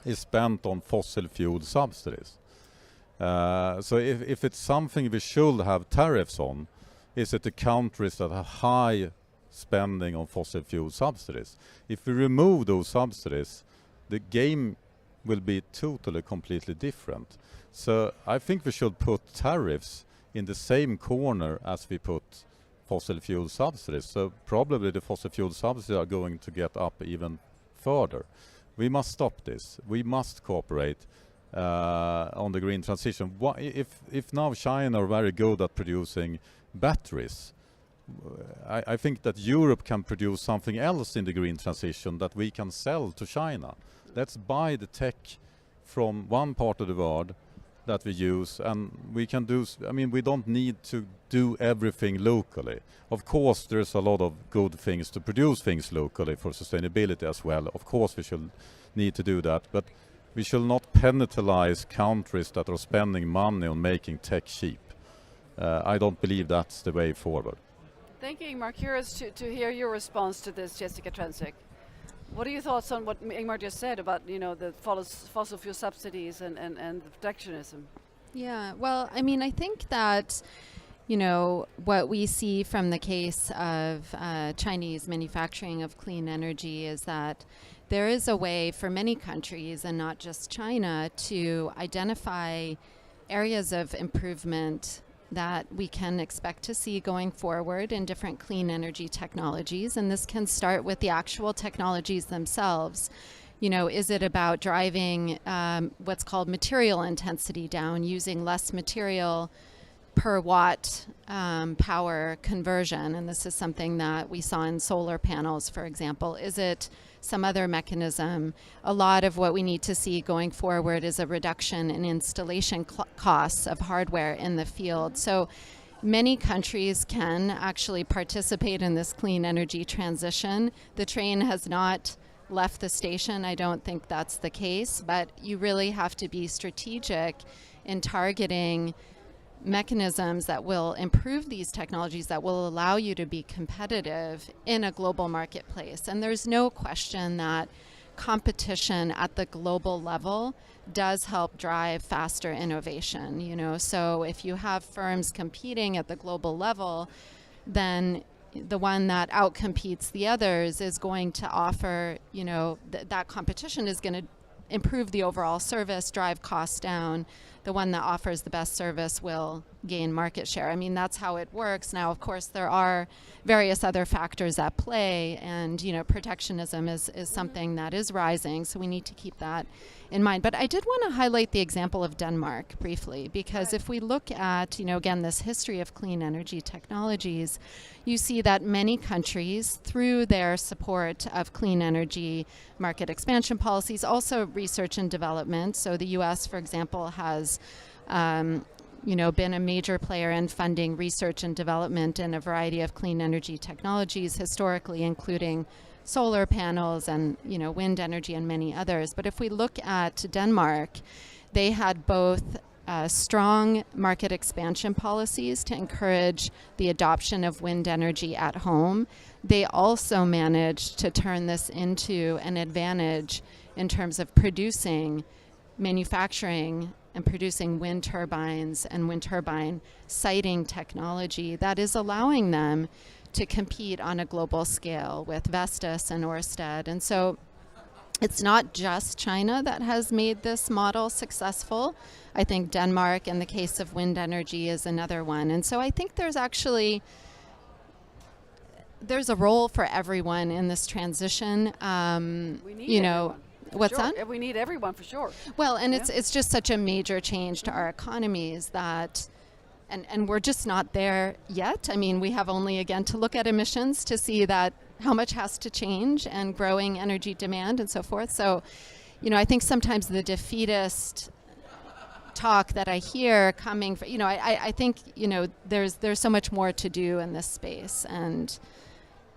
is spent on fossil fuel subsidies. So if it's something we should have tariffs on, is it the countries that have high spending on fossil fuel subsidies? If we remove those subsidies, the game will be totally, completely different. So I think we should put tariffs in the same corner as we put fossil fuel subsidies. So probably the fossil fuel subsidies are going to get up even further. We must stop this. We must cooperate on the green transition. If now China are very good at producing batteries, I think that Europe can produce something else in the green transition that we can sell to China. Let's buy the tech from one part of the world that we use, and we can do, I mean, we don't need to do everything locally. Of course, there's a lot of good things to produce things locally for sustainability as well. Of course, we should need to do that, but we shall not penalize countries that are spending money on making tech cheap. I don't believe that's the way forward. Thank you, Ingmar. Curious to hear your response to this, Jessica Trensick. What are your thoughts on what Ingmar just said about, the fossil fuel subsidies and the protectionism? Yeah, well, I mean, I think that, what we see from the case of Chinese manufacturing of clean energy is that there is a way for many countries, and not just China, to identify areas of improvement that we can expect to see going forward in different clean energy technologies. And this can start with the actual technologies themselves. Is it about driving what's called material intensity down, using less material per watt power conversion? And this is something that we saw in solar panels, for example. Is it some other mechanism? A lot of what we need to see going forward is a reduction in installation costs of hardware in the field. So many countries can actually participate in this clean energy transition. The train has not left the station. I don't think that's the case, but you really have to be strategic in targeting mechanisms that will improve these technologies, that will allow you to be competitive in a global marketplace. And there's no question that competition at the global level does help drive faster innovation. So if you have firms competing at the global level, then the one that outcompetes the others is going to offer, that competition is going to improve the overall service, drive costs down. The one that offers the best service will gain market share. I mean, that's how it works. Now, of course, there are various other factors at play, and protectionism is something that is rising, so we need to keep that in mind. But I did want to highlight the example of Denmark briefly, because if we look at, again, this history of clean energy technologies, you see that many countries, through their support of clean energy market expansion policies, also research and development. So the US, for example, has been a major player in funding research and development in a variety of clean energy technologies historically, including solar panels and wind energy and many others. But if we look at Denmark, they had both strong market expansion policies to encourage the adoption of wind energy at home. They also managed to turn this into an advantage in terms of manufacturing and producing wind turbines and wind turbine siting technology that is allowing them to compete on a global scale with Vestas and Ørsted. And so it's not just China that has made this model successful. I think Denmark, in the case of wind energy, is another one. And so I think there's a role for everyone in this transition. We need everyone. What's sure. that? We need everyone for sure. Well, and it's just such a major change to our economies that, and we're just not there yet. I mean, we have only, again, to look at emissions to see that how much has to change, and growing energy demand and so forth. So, I think sometimes the defeatist talk that I hear coming from, I think, there's so much more to do in this space. And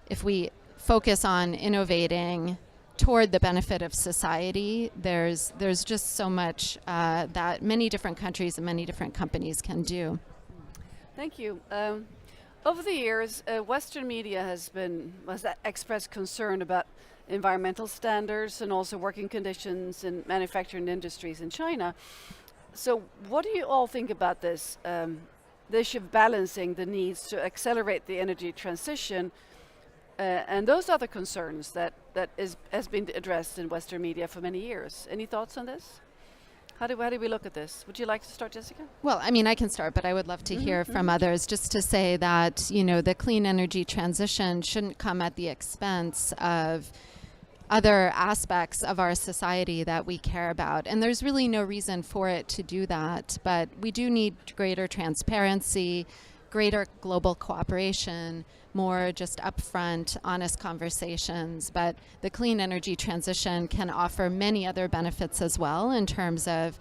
if we focus on innovating toward the benefit of society, there's just so much that many different countries and many different companies can do. Thank you. Over the years, Western media has expressed concern about environmental standards and also working conditions in manufacturing industries in China. So what do you all think about this? The issue of balancing the needs to accelerate the energy transition and those other concerns that has been addressed in Western media for many years. Any thoughts on this? How do we look at this? Would you like to start, Jessica? Well, I mean, I can start, but I would love to hear from others, just to say that, the clean energy transition shouldn't come at the expense of other aspects of our society that we care about. And there's really no reason for it to do that, but we do need greater transparency, greater global cooperation, more just upfront, honest conversations. But the clean energy transition can offer many other benefits as well, in terms of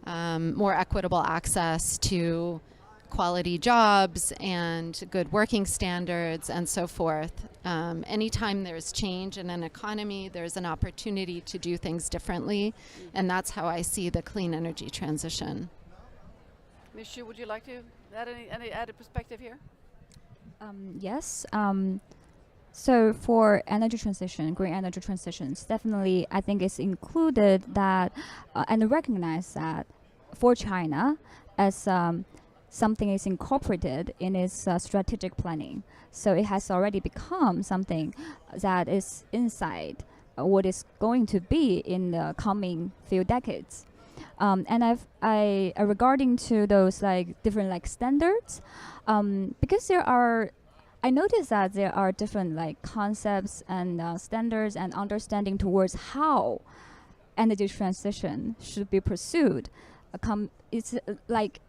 more equitable access to quality jobs and good working standards and so forth. Anytime there's change in an economy, there's an opportunity to do things differently. And that's how I see the clean energy transition. Ms. Xu, would you like to add any added perspective here? Yes. So for energy transition, green energy transitions, definitely I think it's included that and recognize that for China as something is incorporated in its strategic planning. So it has already become something that is inside what is going to be in the coming few decades. And regarding to those different standards, because I noticed that there are different concepts and standards and understanding towards how energy transition should be pursued. It's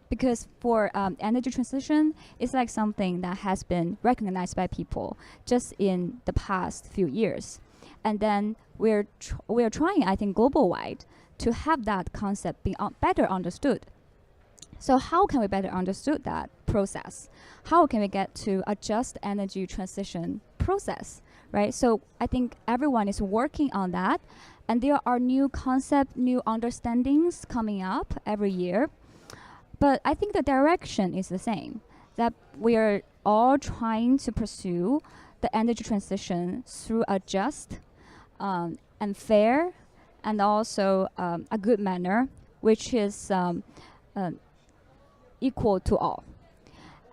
because for energy transition, it's something that has been recognized by people just in the past few years, and then we're trying, I think, global-wide to have that concept be better understood. So how can we better understood that process? How can we get to a just energy transition process, right? So I think everyone is working on that, and there are new concepts, new understandings coming up every year. But I think the direction is the same, that we are all trying to pursue the energy transition through a just and fair and also a good manner, which is equal to all.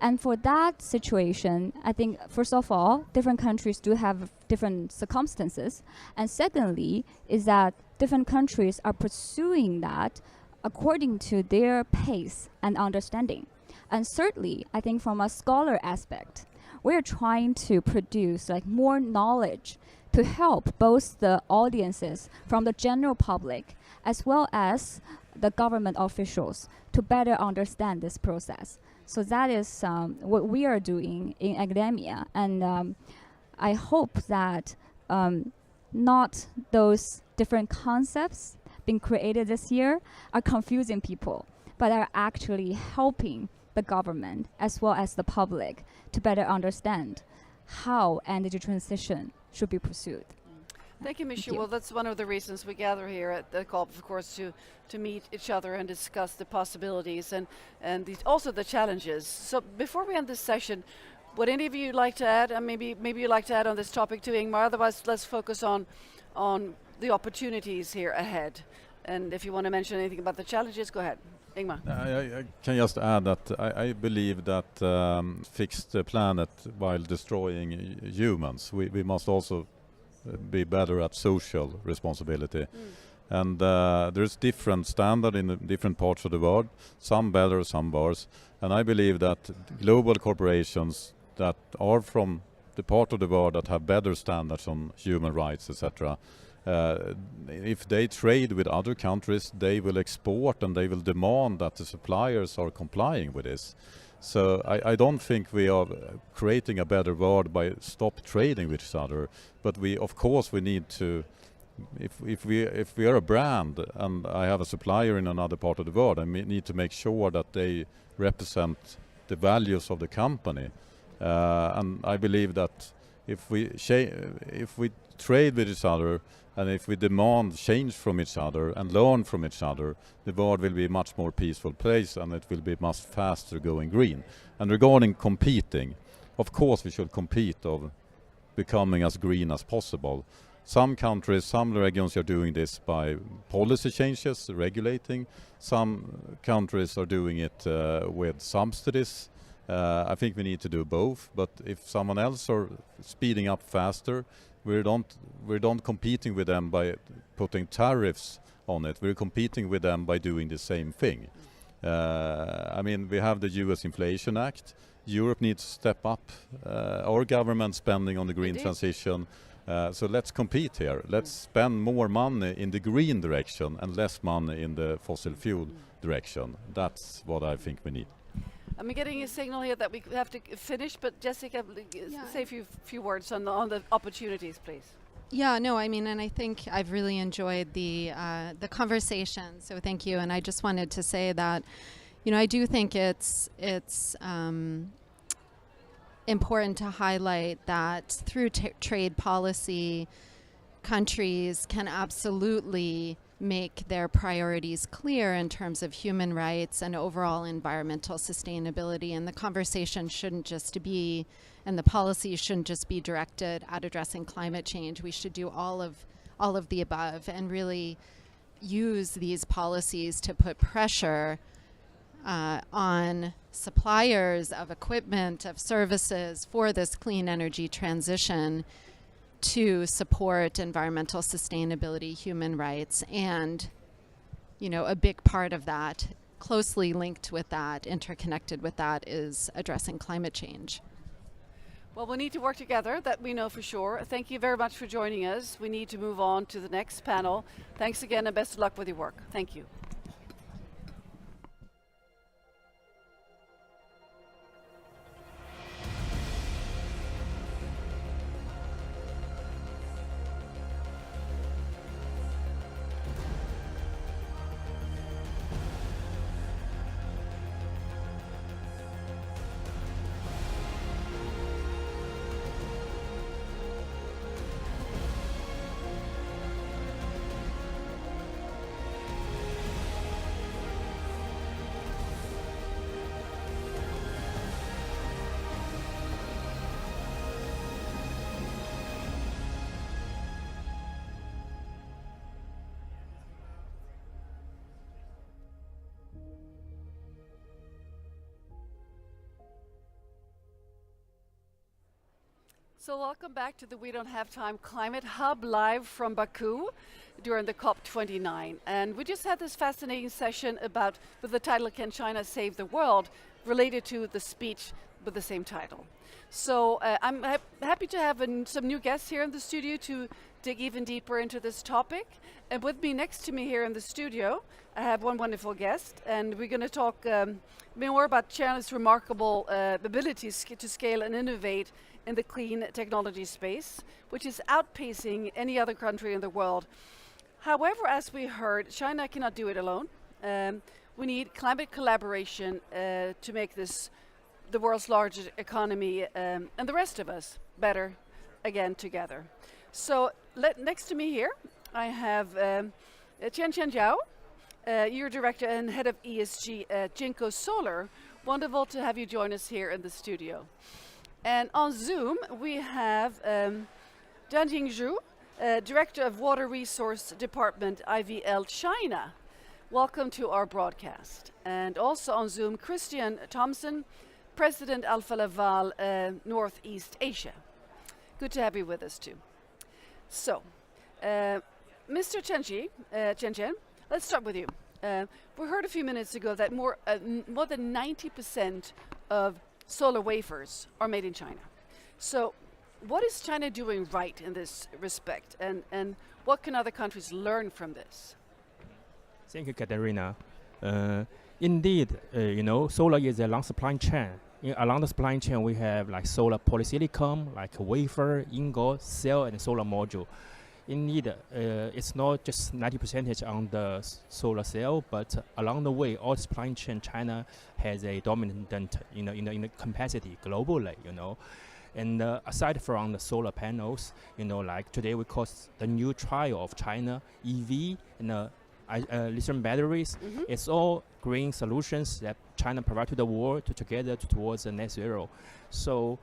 And for that situation, I think, first of all, different countries do have different circumstances. And secondly, is that different countries are pursuing that according to their pace and understanding. And thirdly, I think from a scholar aspect, we're trying to produce like more knowledge to help both the audiences from the general public as well as the government officials to better understand this process. So that is what we are doing in academia. And I hope that not those different concepts being created this year are confusing people, but are actually helping the government as well as the public to better understand how energy transition should be pursued. Thank you, Misha. Well, that's one of the reasons we gather here at the COP, of course, to meet each other and discuss the possibilities and also the challenges. So before we end this session, would any of you like to add, and maybe you'd like to add on this topic too, Ingmar? Otherwise, let's focus on the opportunities here ahead. And if you want to mention anything about the challenges, go ahead. Ingmar. I can just add that I believe that fix the planet while destroying humans. We must also be better at social responsibility. And there's different standard in the different parts of the world, some better, some worse. And I believe that global corporations that are from the part of the world that have better standards on human rights, etc., if they trade with other countries, they will export and they will demand that the suppliers are complying with this. So I don't think we are creating a better world by stop trading with each other, but of course we need to, if we are a brand and I have a supplier in another part of the world, I need to make sure that they represent the values of the company. And I believe that if we trade with each other and if we demand change from each other and learn from each other, the world will be a much more peaceful place and it will be much faster going green. And regarding competing, of course we should compete of becoming as green as possible. Some countries, some regions are doing this by policy changes, regulating. Some countries are doing it with subsidies. I think we need to do both, but if someone else are speeding up faster, we're not competing with them by putting tariffs on it. We're competing with them by doing the same thing. I mean, we have the US Inflation Act. Europe needs to step up our government spending on the green transition. So let's compete here. Let's spend more money in the green direction and less money in the fossil fuel direction. That's what I think we need. I'm getting a signal here that we have to finish, but Jessica, say a few words on the opportunities, please. Yeah, no, I mean, and I think I've really enjoyed the conversation, so thank you. And I just wanted to say that, you know, I do think it's important to highlight that through trade policy, countries can absolutely make their priorities clear in terms of human rights and overall environmental sustainability. And the conversation shouldn't just be, and the policy shouldn't just be directed at addressing climate change. We should do all of the above and really use these policies to put pressure on suppliers of equipment, of services for this clean energy transition to support environmental sustainability, human rights, and, you know, a big part of that, closely linked with that, interconnected with that, is addressing climate change. Well, we need to work together, that we know for sure. Thank you very much for joining us. We need to move on to the next panel. Thanks again and best of luck with your work. Thank you. So welcome back to the We Don't Have Time Climate Hub, live from Baku during the COP29. And we just had this fascinating session about, with the title, Can China Save the World? related to the speech with the same title. So I'm happy to have some new guests here in the studio to dig even deeper into this topic. And with me, next to me here in the studio, I have one wonderful guest, and we're going to talk more about China's remarkable abilities to scale and innovate in the clean technology space, which is outpacing any other country in the world. However, as we heard, China cannot do it alone. We need climate collaboration to make this the world's largest economy and the rest of us better again together. So next to me here, I have Chen Zhao. You're director and head of ESG at Jinko Solar. Wonderful to have you join us here in the studio. And on Zoom, we have Danjing Zhu, director of Water Resource Department, IVL China. Welcome to our broadcast. And also on Zoom, Christian Thompson, President Alfa Laval, Northeast Asia. Good to have you with us too. So, Mr. Chen, let's start with you. We heard a few minutes ago that more than 90% of solar wafers are made in China. So, what is China doing right in this respect, and what can other countries learn from this? Thank you, Katerina. Indeed, solar is a long supply chain. Along the supply chain, we have like solar polysilicon, like wafer, ingot, cell, and solar module. Indeed, it's not just 90% on the solar cell, but along the way, all the supply chain, China has a dominant, in the capacity globally. And aside from the solar panels, like today we call the new trial of China, EV and lithium batteries. Mm-hmm. It's all green solutions that China provide to the world together towards the net zero. So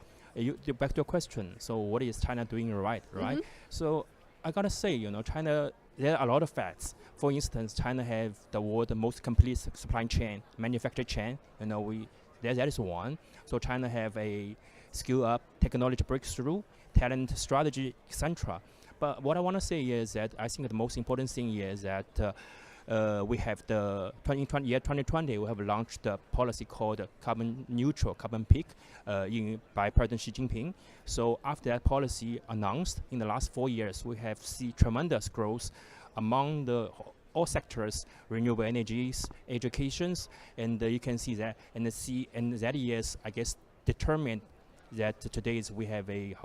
back to your question. So what is China doing right? Mm-hmm. So I gotta say, China, there are a lot of facts. For instance, China have the world's most complete supply chain, manufacturing chain. That is one. So China have a skill up, technology breakthrough, talent strategy, etc. But what I want to say is that I think the most important thing is that we have year 2020, we have launched a policy called carbon neutral, carbon peak by President Xi Jinping. So after that policy announced in the last 4 years, we have seen tremendous growth among all sectors, renewable energies, educations, and you can see that, and that is, I guess, determined that today we have a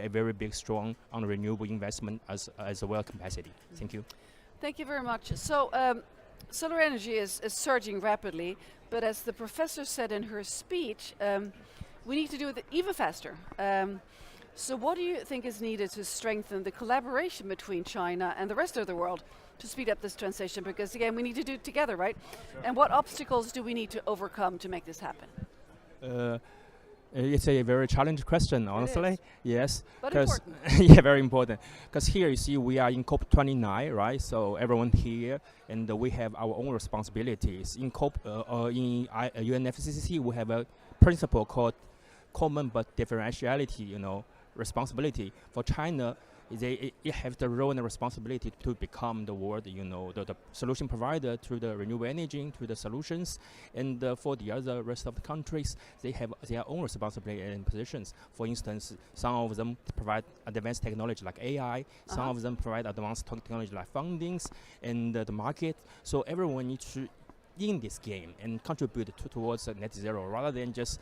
very big, strong on renewable investment as well capacity. Thank you. Thank you very much. So solar energy is surging rapidly, but as the professor said in her speech, we need to do it even faster. So what do you think is needed to strengthen the collaboration between China and the rest of the world to speed up this transition? Because again, we need to do it together, right? Sure. And what obstacles do we need to overcome to make this happen? It's a very challenging question, honestly. Yes, but important. Yeah, very important. Because here you see we are in COP29, right? So everyone here, and we have our own responsibilities. In UNFCCC, we have a principle called common but differentiality. Responsibility for China. It has the role and the responsibility to become the world, the solution provider to the renewable energy, to the solutions. And for the other rest of the countries, they have their own responsibility and positions. For instance, some of them provide advanced technology like AI. Some of them provide advanced technology like fundings and the market. So everyone needs to in this game and contribute towards net zero rather than just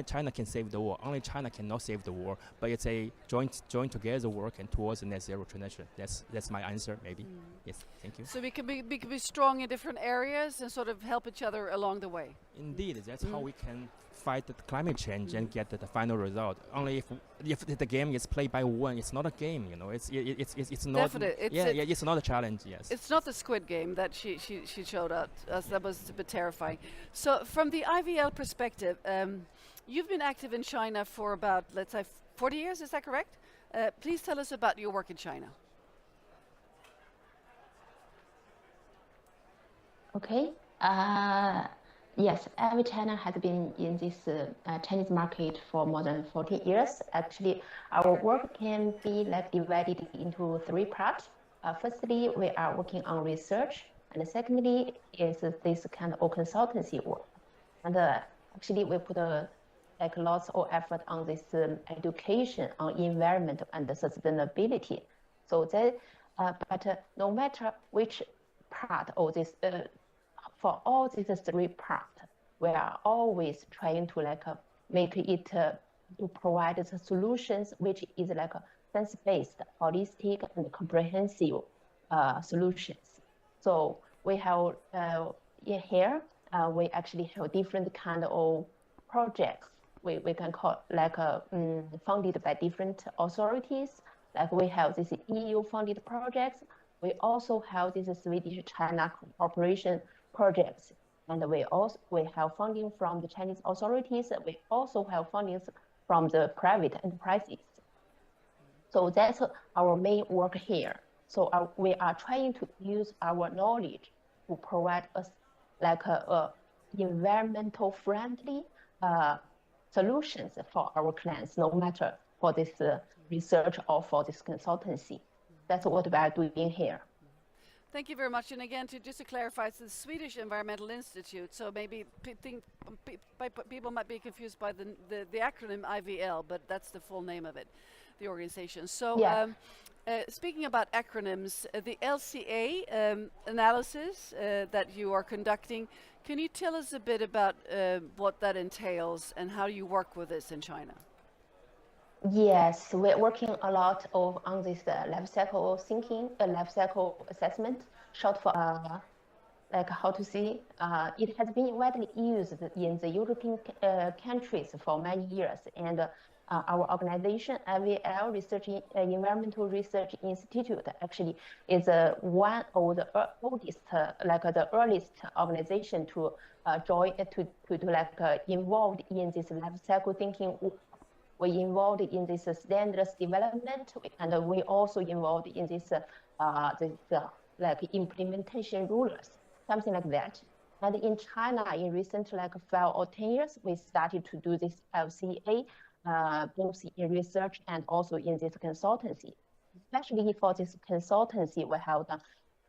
China can save the world. Only China cannot save the world, but it's a joint together work and towards the net zero transition. That's my answer, maybe. Yes, thank you. So we can be strong in different areas and sort of help each other along the way. Indeed, that's how we can fight the climate change and get the final result. Only if the game is played by one, it's not a game. It's not. Definitely. It's not a challenge. Yes. It's not the Squid Game that she showed us. That was a bit terrifying. So from the IVL perspective, you've been active in China for about, let's say, 40 years. Is that correct? Please tell us about your work in China. Okay. Yes, China has been in this Chinese market for more than 40 years. Actually, our work can be divided into three parts. Firstly, we are working on research, and secondly is this kind of consultancy work. And actually, we put like lots of effort on this education on environment and sustainability. So that, but no matter which part of this, for all these three parts, we are always trying to like make it to provide the solutions which is like sense-based, holistic, and comprehensive solutions. So we have in here we actually have different kind of projects. We can call like funded by different authorities. Like we have this EU funded projects. We also have this Swedish-China cooperation projects. And we have funding from the Chinese authorities. We also have funding from the private enterprises. So that's our main work here. So we are trying to use our knowledge to provide us like a environmental friendly solutions for our clients, no matter for this research or for this consultancy. That's what we are doing here. Thank you very much. And again, just to clarify, it's the Swedish Environmental Institute. So maybe people might be confused by the acronym IVL, but that's the full name of it, the organization. So yeah. Speaking about acronyms, the LCA analysis that you are conducting, can you tell us a bit about what that entails and how you work with this in China? Yes, we're working a lot on this life cycle thinking, life cycle assessment, short for like how to say. It has been widely used in the European countries for many years, and our organization, IVL Research Environmental Research Institute, actually is one of the oldest, like the earliest organization to join to like involved in this life cycle thinking. We involved in this standards development, and we also involved in this like implementation rules, something like that. And in China, in recent like 5 or 10 years, we started to do this LCA, both in research and also in this consultancy. Especially for this consultancy,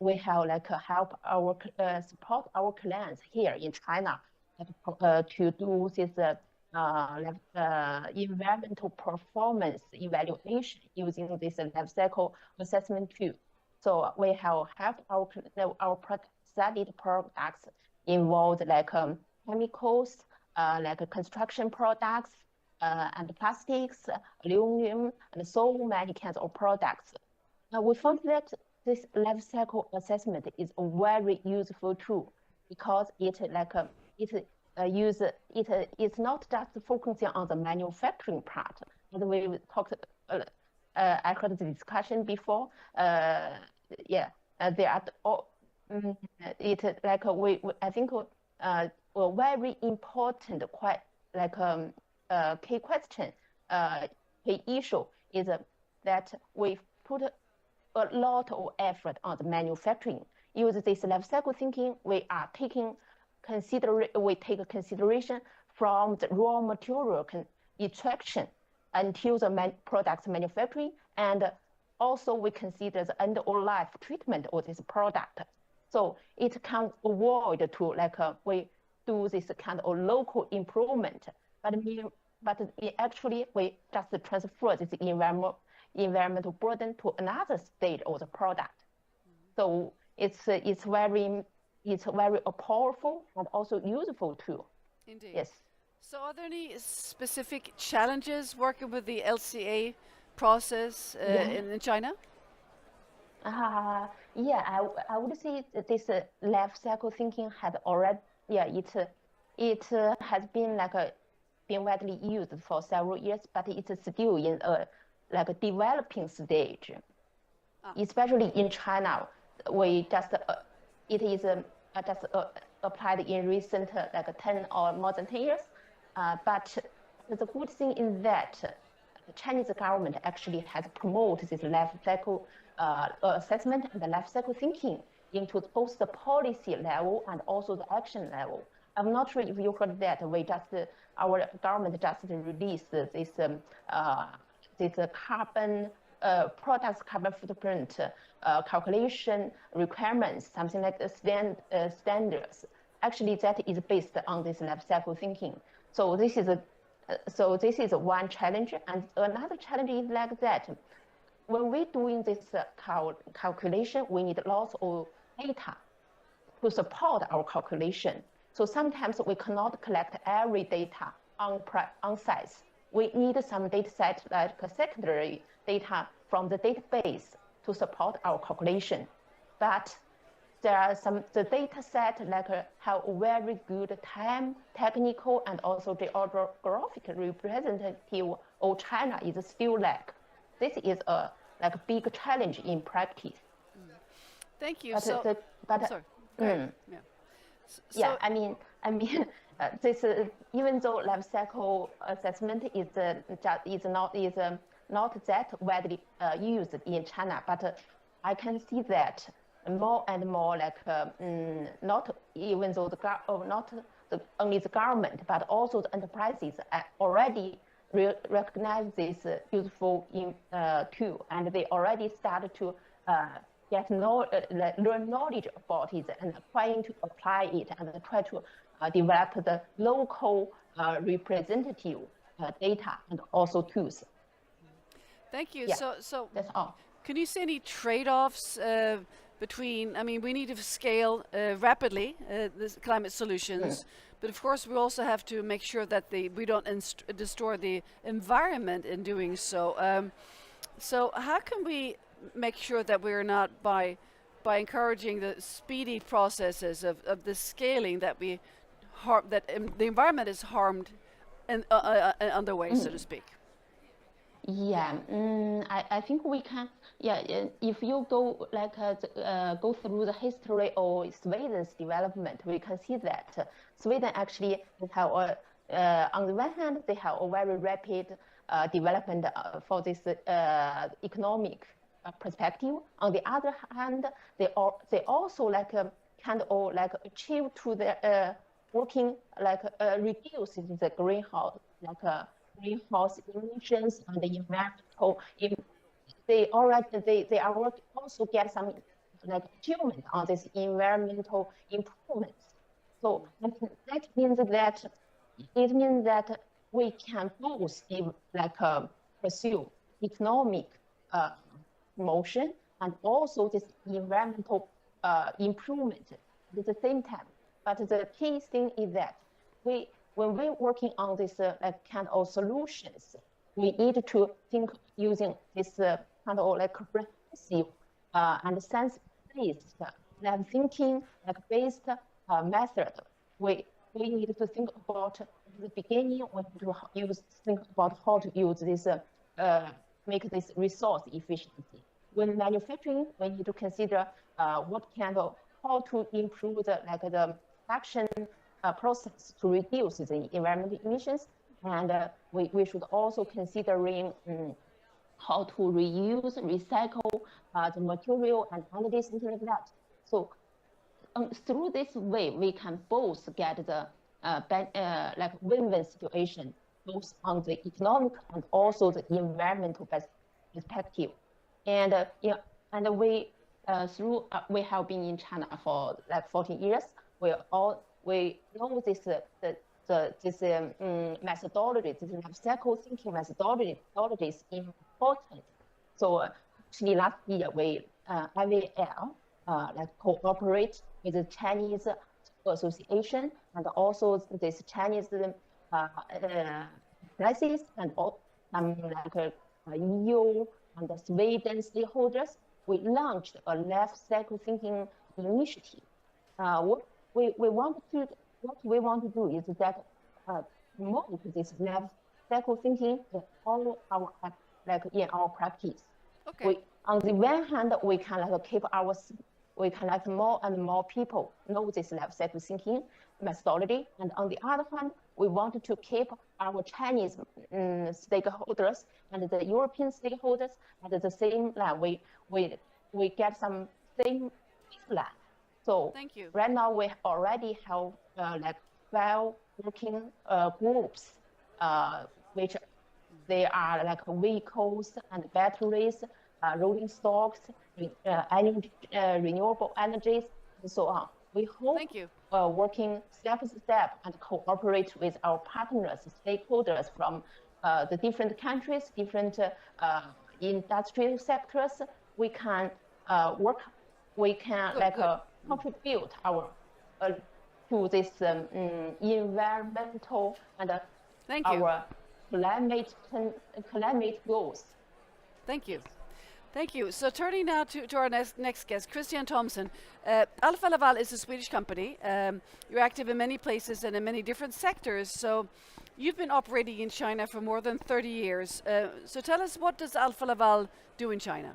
we have like help our support our clients here in China to do this. Environmental performance evaluation using this life cycle assessment tool. So we have helped our studied products involved like chemicals, like construction products, and plastics, aluminum, and so many kinds of products. We found that this life cycle assessment is a very useful tool because it's not just focusing on the manufacturing part. As we talked, I heard the discussion before. There are all. I think a very important, quite like key question, key issue is that we put a lot of effort on the manufacturing. Use this life cycle thinking. We take consideration from the raw material extraction until the product's manufacturing, and also we consider the end of life treatment of this product. So it can avoid to like we do this kind of local improvement, but actually we just transfer this environmental burden to another stage of the product. So it's very powerful and also useful tool. Indeed. Yes. So are there any specific challenges working with the LCA process in China? I would say that this life cycle thinking had already, it has been been widely used for several years, but it's still in a developing stage. Especially in China, we just it is just applied in recent 10 or more than 10 years. But the good thing is that the Chinese government actually has promoted this life cycle assessment and the life cycle thinking into both the policy level and also the action level. I'm not sure if you heard that our government just released this carbon products carbon footprint calculation requirements, something like the standards. actually that is based on this life cycle thinking. So this is one challenge, and another challenge is like that. When we're doing this calculation, we need lots of data to support our calculation. So sometimes we cannot collect every data on size. We need some data set like secondary data from the database to support our calculation. But there are the data set like have very good time, technical, and also geographic representative of China is still lack. This is a big challenge in practice. Thank you. But sorry. Yeah. Yeah, I mean, this even though life cycle assessment is not that widely used in China, but I can see that more and more not even though only the government, but also the enterprises already recognize this useful tool, and they already started to learn knowledge about it and trying to apply it and try to develop the local representative data and also tools. Thank you. Yeah, so that's all. Can you see any trade-offs between, I mean, we need to scale rapidly this climate solutions, but of course we also have to make sure that we don't destroy the environment in doing so. So how can we make sure that we're not, by encouraging the speedy processes of the scaling, that the environment is harmed on the way, so to speak? Yeah, I think we can. Yeah, if you go go through the history of Sweden's development, we can see that Sweden actually have on the one hand they have a very rapid development for this economic perspective. On the other hand, they also kind of achieve to the working reducing the greenhouse emissions and the environmental. They are working also get some achievement on this environmental improvements. So that means that we can both pursue economic motion and also this environmental improvement at the same time. But the key thing is that when we're working on this kind of solutions, we need to think using this kind of comprehensive and science-based thinking based method. We need to think about the beginning. We need to think about how to use this, make this resource efficiency. When manufacturing, we need to consider how to improve the production process to reduce the environmental emissions, and we should also considering how to reuse, recycle the material and energy, something like that. So through this way, we can both get the win-win situation, both on the economic and also the environmental perspective. And we have been in China for 14 years. We know this methodology, this life cycle thinking methodology is important. So actually last year we IVL cooperate with the Chinese Association and also this Chinese crisis and some EU and the Sweden stakeholders. We launched a life cycle thinking initiative. What we want to do is that promote this life cycle thinking in all our in our practice. Okay. On the one hand, we can we can let more and more people know this life cycle thinking methodology, and on the other hand, we want to keep our Chinese stakeholders and the European stakeholders at the same line. We get some same line. So thank you. Right now we already have 12 working groups, which they are vehicles and batteries, rolling stocks, renewable energies, and so on. We hope working step by step and cooperate with our partners, stakeholders from the different countries, different industrial sectors. We can contribute our to this environmental and our climate goals. Thank you. Thank you. So turning now to our next guest, Christian Thomsen. Alfa Laval is a Swedish company. You're active in many places and in many different sectors. So you've been operating in China for more than 30 years. So tell us, what does Alfa Laval do in China?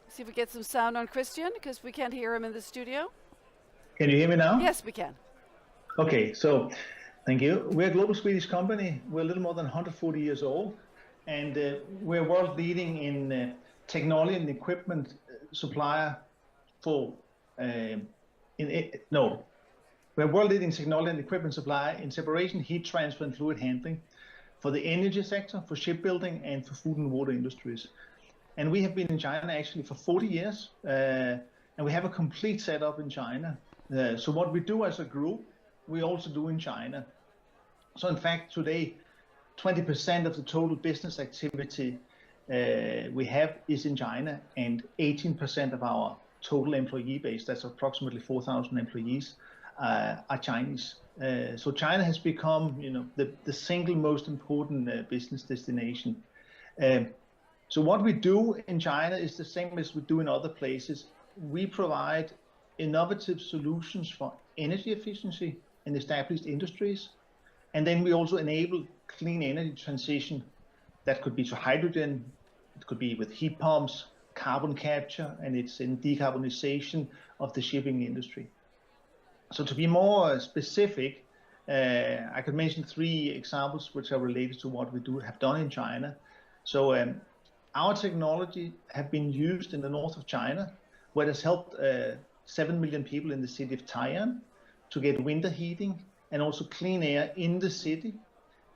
See if we get some sound on Christian, because we can't hear him in the studio. Can you hear me now? Yes, we can. Okay, so thank you. We're a global Swedish company. We're a little more than 140 years old, and we're world leading in technology and equipment supplier for we're world leading technology and equipment supplier in separation, heat transfer, and fluid handling for the energy sector, for shipbuilding, and for food and water industries. And we have been in China actually for 40 years, and we have a complete setup in China. So what we do as a group, we also do in China. So in fact, today, 20% of the total business activity we have is in China, and 18% of our total employee base, that's approximately 4,000 employees, are Chinese. So China has become, the single most important business destination. So what we do in China is the same as we do in other places. We provide innovative solutions for energy efficiency in established industries. And then we also enable clean energy transition. That could be to hydrogen, it could be with heat pumps, carbon capture, and it's in decarbonization of the shipping industry. So to be more specific, I could mention 3 examples which are related to what we have done in China. So our technology have been used in the north of China, where it has helped 7 million people in the city of Tai'an to get winter heating and also clean air in the city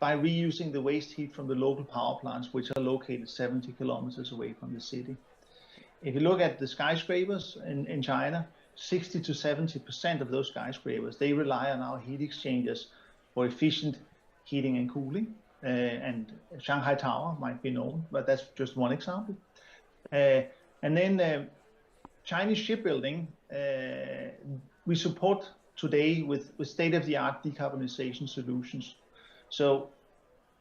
by reusing the waste heat from the local power plants, which are located 70 kilometers away from the city. If you look at the skyscrapers in China, 60 to 70% of those skyscrapers, they rely on our heat exchangers for efficient heating and cooling. And Shanghai Tower might be known, but that's just one example. And then Chinese shipbuilding, we support today with state-of-the-art decarbonization solutions. So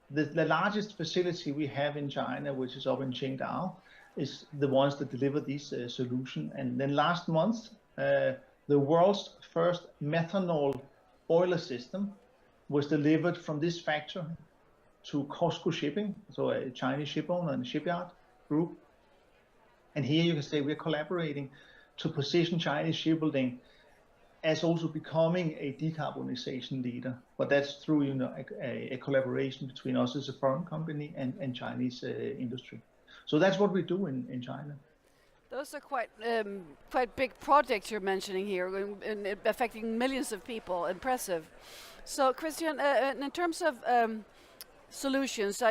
the largest facility we have in China, which is up in Qingdao, is the ones that deliver these solutions. And then last month, the world's first methanol boiler system was delivered from this factory to COSCO Shipping, so a Chinese ship owner and shipyard group. And here you can say we're collaborating to position Chinese shipbuilding as also becoming a decarbonization leader. But that's through a collaboration between us as a foreign company and Chinese industry. So that's what we do in China. Those are quite big projects you're mentioning here, and affecting millions of people. Impressive. So Christian, in terms of solutions,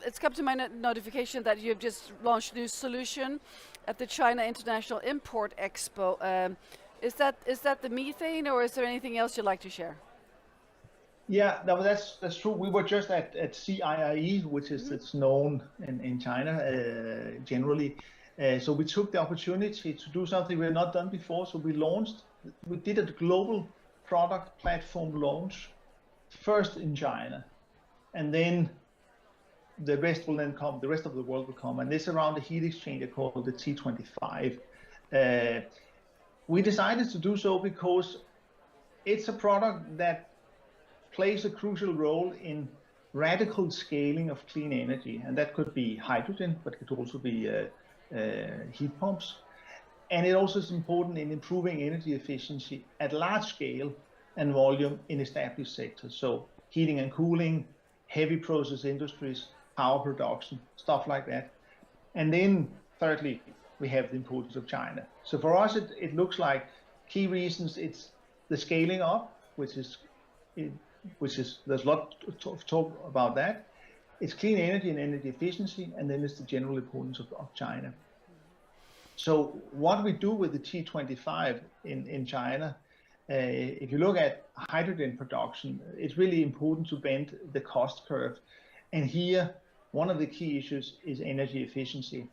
it's come to my notification that you've just launched a new solution at the China International Import Expo. Is that the methane, or is there anything else you'd like to share? Yeah, no, that's true. We were just at CIIE, which is it's known in China generally. So we took the opportunity to do something we had not done before. So we did a global product platform launch first in China, and then the rest will then come. The rest of the world will come, and this around the heat exchanger called the T25. We decided to do so because it's a product that plays a crucial role in radical scaling of clean energy, and that could be hydrogen, but it could also be heat pumps. And it also is important in improving energy efficiency at large scale and volume in established sectors. So heating and cooling, heavy process industries, power production, stuff like that. And then thirdly, we have the importance of China. So for us, it looks like key reasons. It's the scaling up, which is there's a lot of talk about that. It's clean energy and energy efficiency, and then it's the general importance of China. So what we do with the T25 in China, if you look at hydrogen production, it's really important to bend the cost curve. And here, one of the key issues is energy efficiency.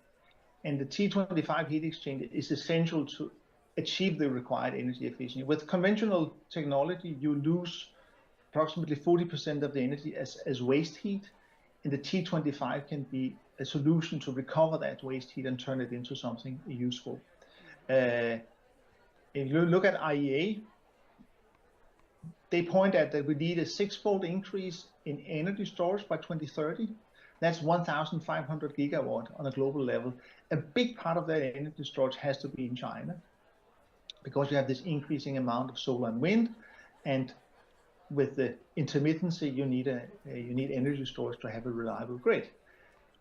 And the T25 heat exchanger is essential to achieve the required energy efficiency. With conventional technology, you lose approximately 40% of the energy as waste heat, and the T25 can be a solution to recover that waste heat and turn it into something useful. If you look at IEA, they point out that we need a 6-fold increase in energy storage by 2030. That's 1,500 gigawatt on a global level. A big part of that energy storage has to be in China, because you have this increasing amount of solar and wind, and with the intermittency, you need energy storage to have a reliable grid.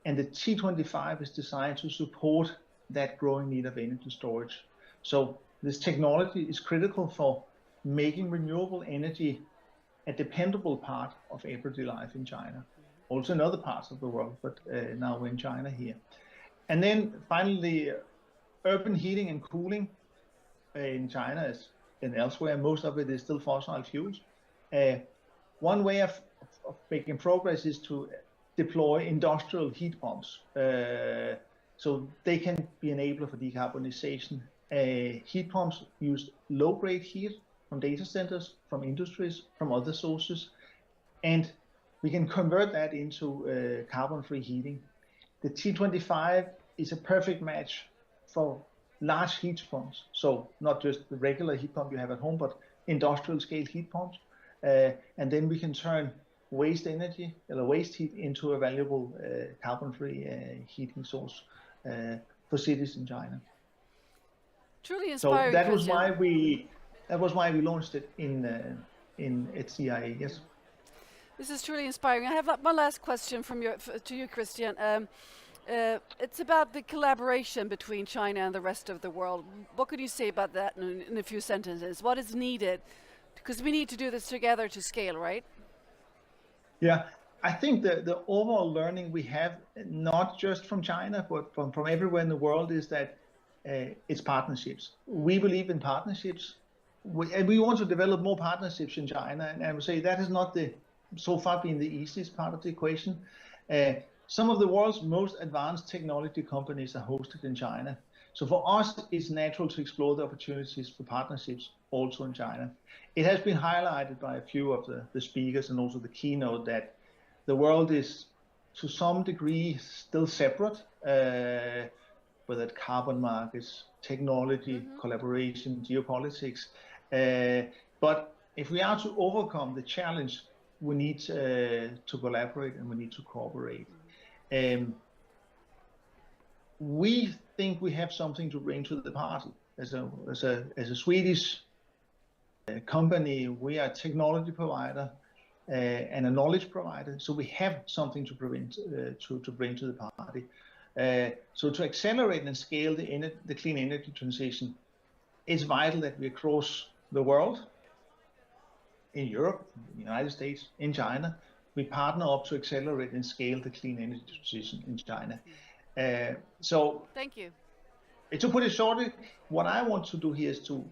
And the T25 is designed to support that growing need of energy storage. So this technology is critical for making renewable energy a dependable part of everyday life in China. Also in other parts of the world, but now we're in China here. And then finally, urban heating and cooling in China and elsewhere, most of it is still fossil fuels. One way of making progress is to deploy industrial heat pumps, so they can be an enabler for decarbonization. Heat pumps use low-grade heat from data centers, from industries, from other sources, and we can convert that into carbon-free heating. The T25 is a perfect match for large heat pumps, so not just the regular heat pump you have at home, but industrial scale heat pumps. And then we can turn waste energy or waste heat into a valuable carbon-free heating source for cities in China. Truly inspiring. So that was why we launched it at CIA. Yes. This is truly inspiring. I have one last question to you, Christian. It's about the collaboration between China and the rest of the world. What could you say about that in a few sentences? What is needed? Because we need to do this together to scale, right? Yeah, I think the overall learning we have, not just from China, but from everywhere in the world, is that it's partnerships. We believe in partnerships, and we want to develop more partnerships in China. And I would say that has not so far been the easiest part of the equation. Some of the world's most advanced technology companies are hosted in China. So for us, it's natural to explore the opportunities for partnerships also in China. It has been highlighted by a few of the speakers and also the keynote that the world is to some degree still separate, whether it's carbon markets, technology, collaboration, geopolitics. But if we are to overcome the challenge, we need to collaborate and we need to cooperate. We think we have something to bring to the party. As a Swedish company, we are a technology provider and a knowledge provider, so we have something to bring to the party. So to accelerate and scale the clean energy transition, it's vital that we across the world, in Europe, in the United States, in China, we partner up to accelerate and scale the clean energy transition in China. So thank you. To put it shortly, what I want to do here is to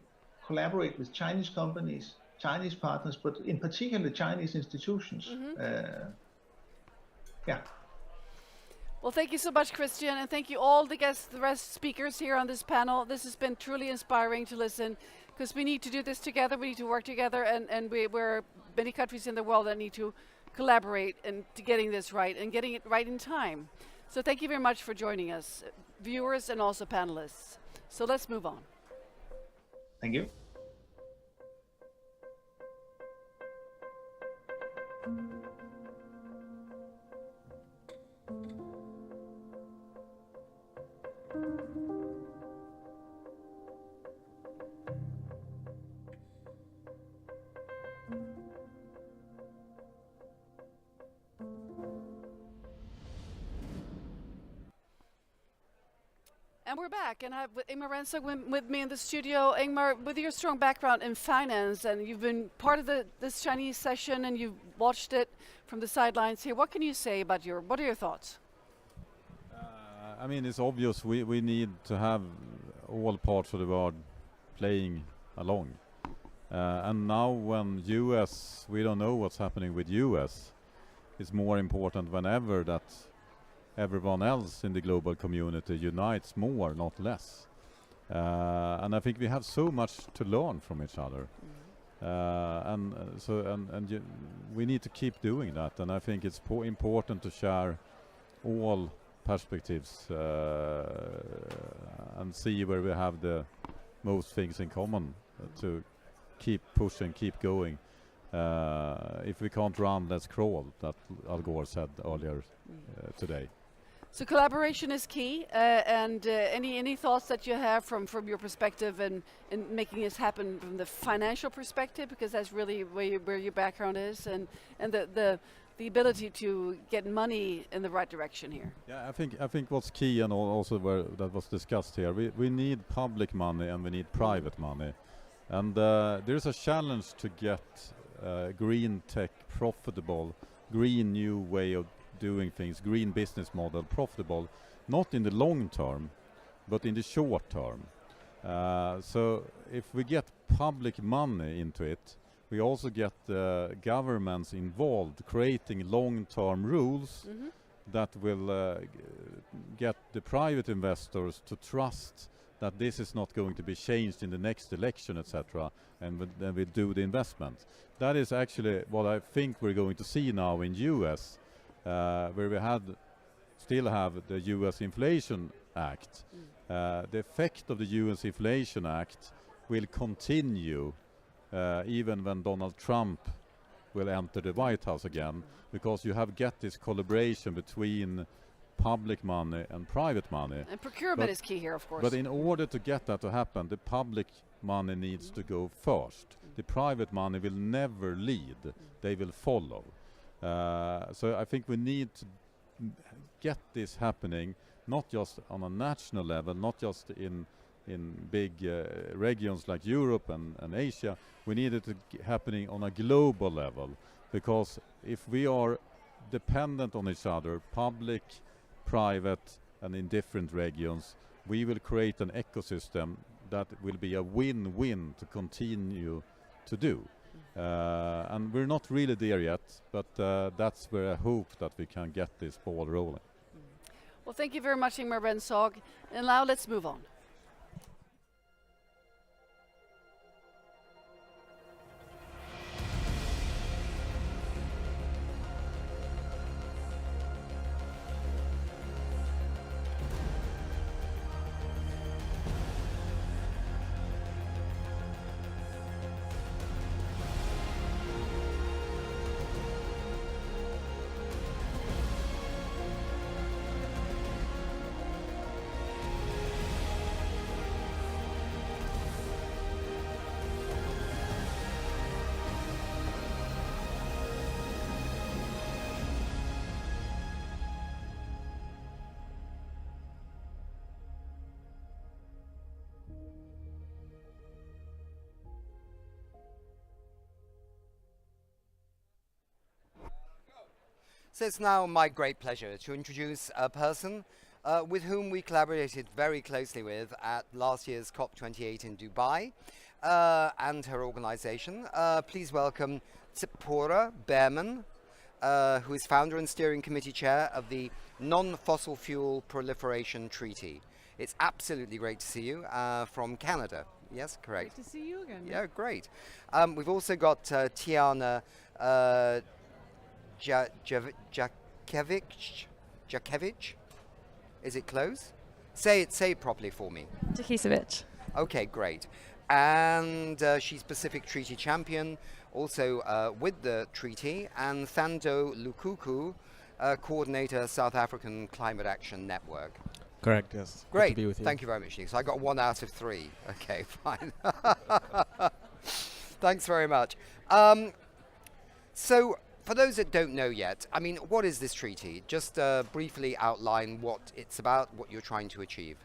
collaborate with Chinese companies, Chinese partners, but in particular Chinese institutions. Yeah. Well, thank you so much, Christian, and thank you all the guests, the rest speakers here on this panel. This has been truly inspiring to listen, because we need to do this together. We need to work together, and we're many countries in the world that need to collaborate and to getting this right and getting it right in time. So thank you very much for joining us, viewers and also panelists. So let's move on. Thank you. And we're back, and I have Ingmar Rentzhog with me in the studio. Ingmar, with your strong background in finance, and you've been part of this Chinese session, and you've watched it from the sidelines here. What can you say about what are your thoughts? I mean, it's obvious we need to have all parts of the world playing along. And now when US, we don't know what's happening with US, it's more important than ever that everyone else in the global community unites more, not less. And I think we have so much to learn from each other. We need to keep doing that, and I think it's important to share all perspectives and see where we have the most things in common to keep pushing, keep going. If we can't run, let's crawl, that Al Gore said earlier today. So collaboration is key, and any thoughts that you have from your perspective in making this happen from the financial perspective, because that's really where your background is, and the ability to get money in the right direction here. Yeah, I think what's key, and also where that was discussed here, we need public money and we need private money, and there's a challenge to get green tech profitable, green new way of doing things, green business model profitable, not in the long term, but in the short term. So if we get public money into it, we also get governments involved, creating long-term rules that will get the private investors to trust that this is not going to be changed in the next election, etc., and then we do the investment. That is actually what I think we're going to see now in US, where we still have the US Inflation Act. The effect of the US Inflation Act will continue even when Donald Trump will enter the White House again, because you get this collaboration between public money and private money. And procurement is key here, of course. But in order to get that to happen, the public money needs to go first. The private money will never lead, they will follow. So I think we need to get this happening, not just on a national level, not just in big regions like Europe and Asia. We need it to happening on a global level, because if we are dependent on each other, public, private, and in different regions, we will create an ecosystem that will be a win-win to continue to do. And we're not really there yet, but that's where I hope that we can get this ball rolling. Well, thank you very much, Ingmar Bensog. And now let's move on. So it's now my great pleasure to introduce a person with whom we collaborated very closely with at last year's COP28 in Dubai and her organization. Please welcome Tzipora Behrman, who is founder and steering committee chair of the Non-Fossil Fuel Proliferation Treaty. It's absolutely great to see you from Canada. Yes, correct. Great to see you again. Yeah, great. We've also got Tiana Jakevich. Is it close? Say it properly for me. Jakisevich. Okay, great. And she's Pacific Treaty champion, also with the treaty, and Thando Lukuku, coordinator, South African Climate Action Network. Correct, yes. Great. Good to be with you. Thank you very much, Nick. So I got 1 out of 3. Okay, fine. Thanks very much. So, for those that don't know yet, I mean, what is this treaty? Just briefly outline what it's about, what you're trying to achieve.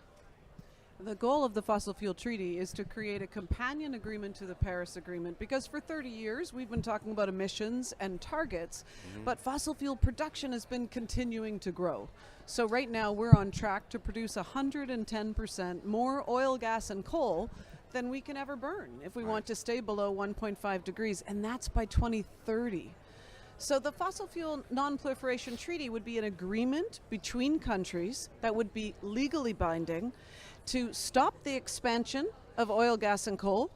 The goal of the Fossil Fuel Treaty is to create a companion agreement to the Paris Agreement, because for 30 years we've been talking about emissions and targets, but fossil fuel production has been continuing to grow. So right now we're on track to produce 110% more oil, gas, and coal than we can ever burn if we want to stay below 1.5 degrees, and that's by 2030. So the Fossil Fuel Non-Proliferation Treaty would be an agreement between countries that would be legally binding to stop the expansion of oil, gas, and coal,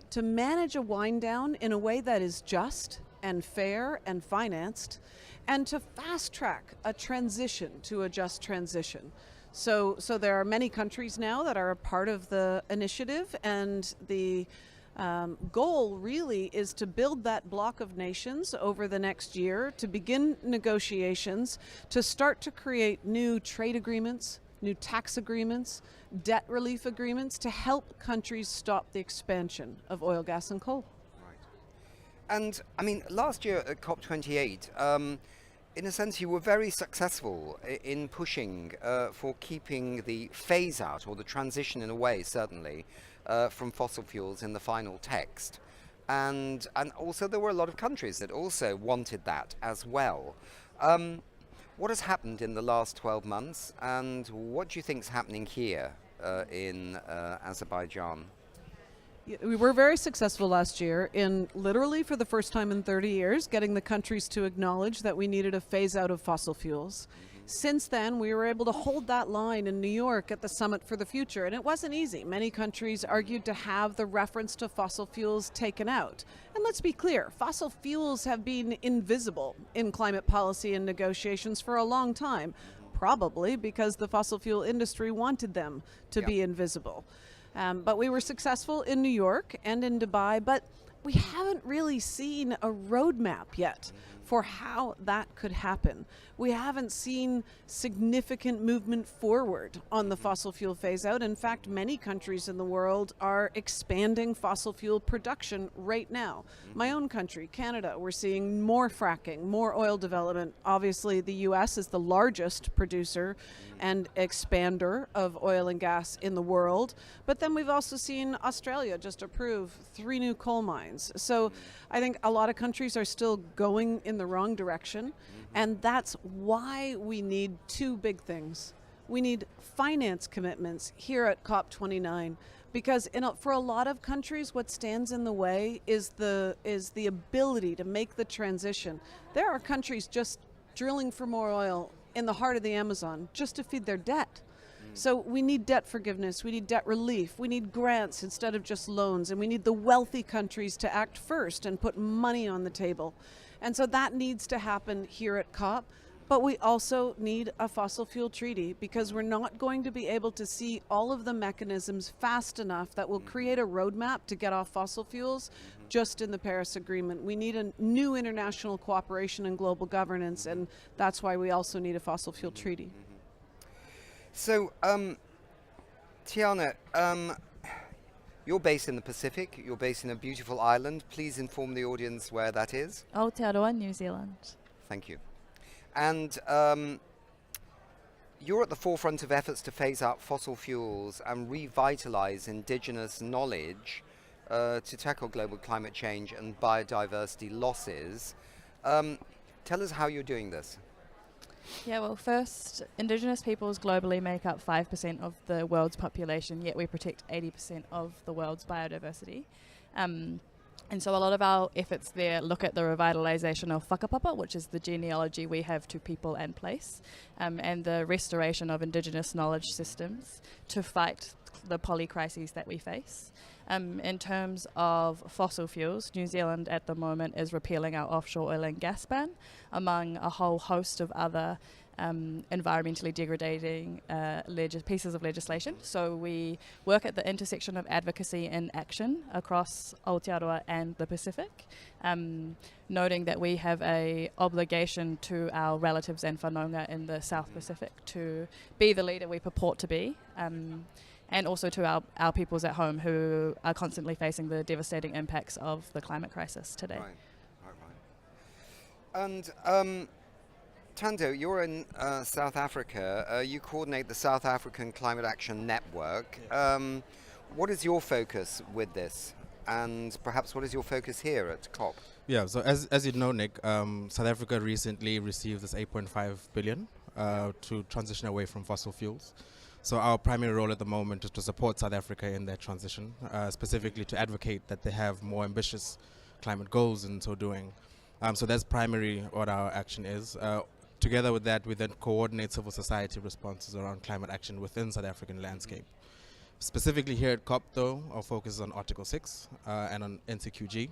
to manage a wind down in a way that is just and fair and financed, and to fast track a transition to a just transition. So there are many countries now that are a part of the initiative, and the goal really is to build that block of nations over the next year, to begin negotiations, to start to create new trade agreements, new tax agreements, debt relief agreements, to help countries stop the expansion of oil, gas, and coal. And I mean, last year at COP28, in a sense, you were very successful in pushing for keeping the phase out, or the transition in a way, certainly, from fossil fuels in the final text. And also there were a lot of countries that also wanted that as well. What has happened in the last 12 months, and what do you think is happening here in Azerbaijan? We were very successful last year in, literally for the first time in 30 years, getting the countries to acknowledge that we needed a phase out of fossil fuels. Since then, we were able to hold that line in New York at the Summit for the Future, and it wasn't easy. Many countries argued to have the reference to fossil fuels taken out. And let's be clear, fossil fuels have been invisible in climate policy and negotiations for a long time, probably because the fossil fuel industry wanted them to be invisible. But we were successful in New York and in Dubai, but we haven't really seen a roadmap yet for how that could happen. We haven't seen significant movement forward on the fossil fuel phase out. In fact, many countries in the world are expanding fossil fuel production right now. My own country, Canada, we're seeing more fracking, more oil development. Obviously, the US is the largest producer and expander of oil and gas in the world. But then we've also seen Australia just approve 3 new coal mines. So I think a lot of countries are still going in the wrong direction. And that's why we need 2 big things. We need finance commitments here at COP29, because for a lot of countries, what stands in the way is the ability to make the transition. There are countries just drilling for more oil in the heart of the Amazon just to feed their debt. So we need debt forgiveness, we need debt relief, we need grants instead of just loans, and we need the wealthy countries to act first and put money on the table. And so that needs to happen here at COP. But we also need a fossil fuel treaty, because we're not going to be able to see all of the mechanisms fast enough that will create a roadmap to get off fossil fuels just in the Paris Agreement. We need a new international cooperation and global governance, and that's why we also need a fossil fuel treaty. So, Tiana, you're based in the Pacific, you're based in a beautiful island. Please inform the audience where that is. Aotearoa, New Zealand. Thank you. And you're at the forefront of efforts to phase out fossil fuels and revitalize indigenous knowledge to tackle global climate change and biodiversity losses. Tell us how you're doing this. Yeah, well, first, Indigenous peoples globally make up 5% of the world's population, yet we protect 80% of the world's biodiversity. And so a lot of our efforts there look at the revitalization of whakapapa, which is the genealogy we have to people and place, and the restoration of Indigenous knowledge systems to fight the polycrises that we face. In terms of fossil fuels, New Zealand at the moment is repealing our offshore oil and gas ban, among a whole host of other environmentally degrading pieces of legislation. So we work at the intersection of advocacy and action across Aotearoa and the Pacific, noting that we have a obligation to our relatives and whanaunga in the South Pacific to be the leader we purport to be, and also to our peoples at home who are constantly facing the devastating impacts of the climate crisis today. Right. And Tando, you're in South Africa. You coordinate the South African Climate Action Network. What is your focus with this? And perhaps what is your focus here at COP? Yeah, so as you know, Nick, South Africa recently received this 8.5 billion to transition away from fossil fuels. So our primary role at the moment is to support South Africa in their transition, specifically to advocate that they have more ambitious climate goals in so doing. So that's primarily what our action is. Together with that, we then coordinate civil society responses around climate action within South African landscape. Specifically here at COP, though, our focus is on Article 6 and on NCQG.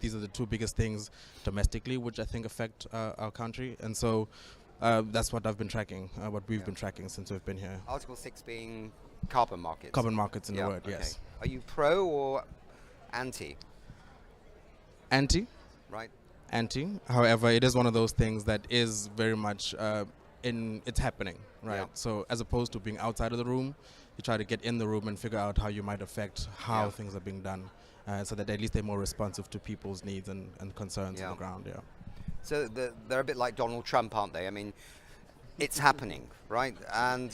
These are the two biggest things domestically which I think affect our country. And so that's what I've been tracking, what we've been tracking since we've been here. Article 6 being carbon markets. Carbon markets in the word, yes. Are you pro or anti? Anti. Right. Anti. However, it is one of those things that is very much it's happening, right? Yeah. So as opposed to being outside of the room, you try to get in the room and figure out how you might affect how things are being done, so that at least they're more responsive to people's needs and concerns on the ground. Yeah. So they're a bit like Donald Trump, aren't they? I mean, it's happening, right? And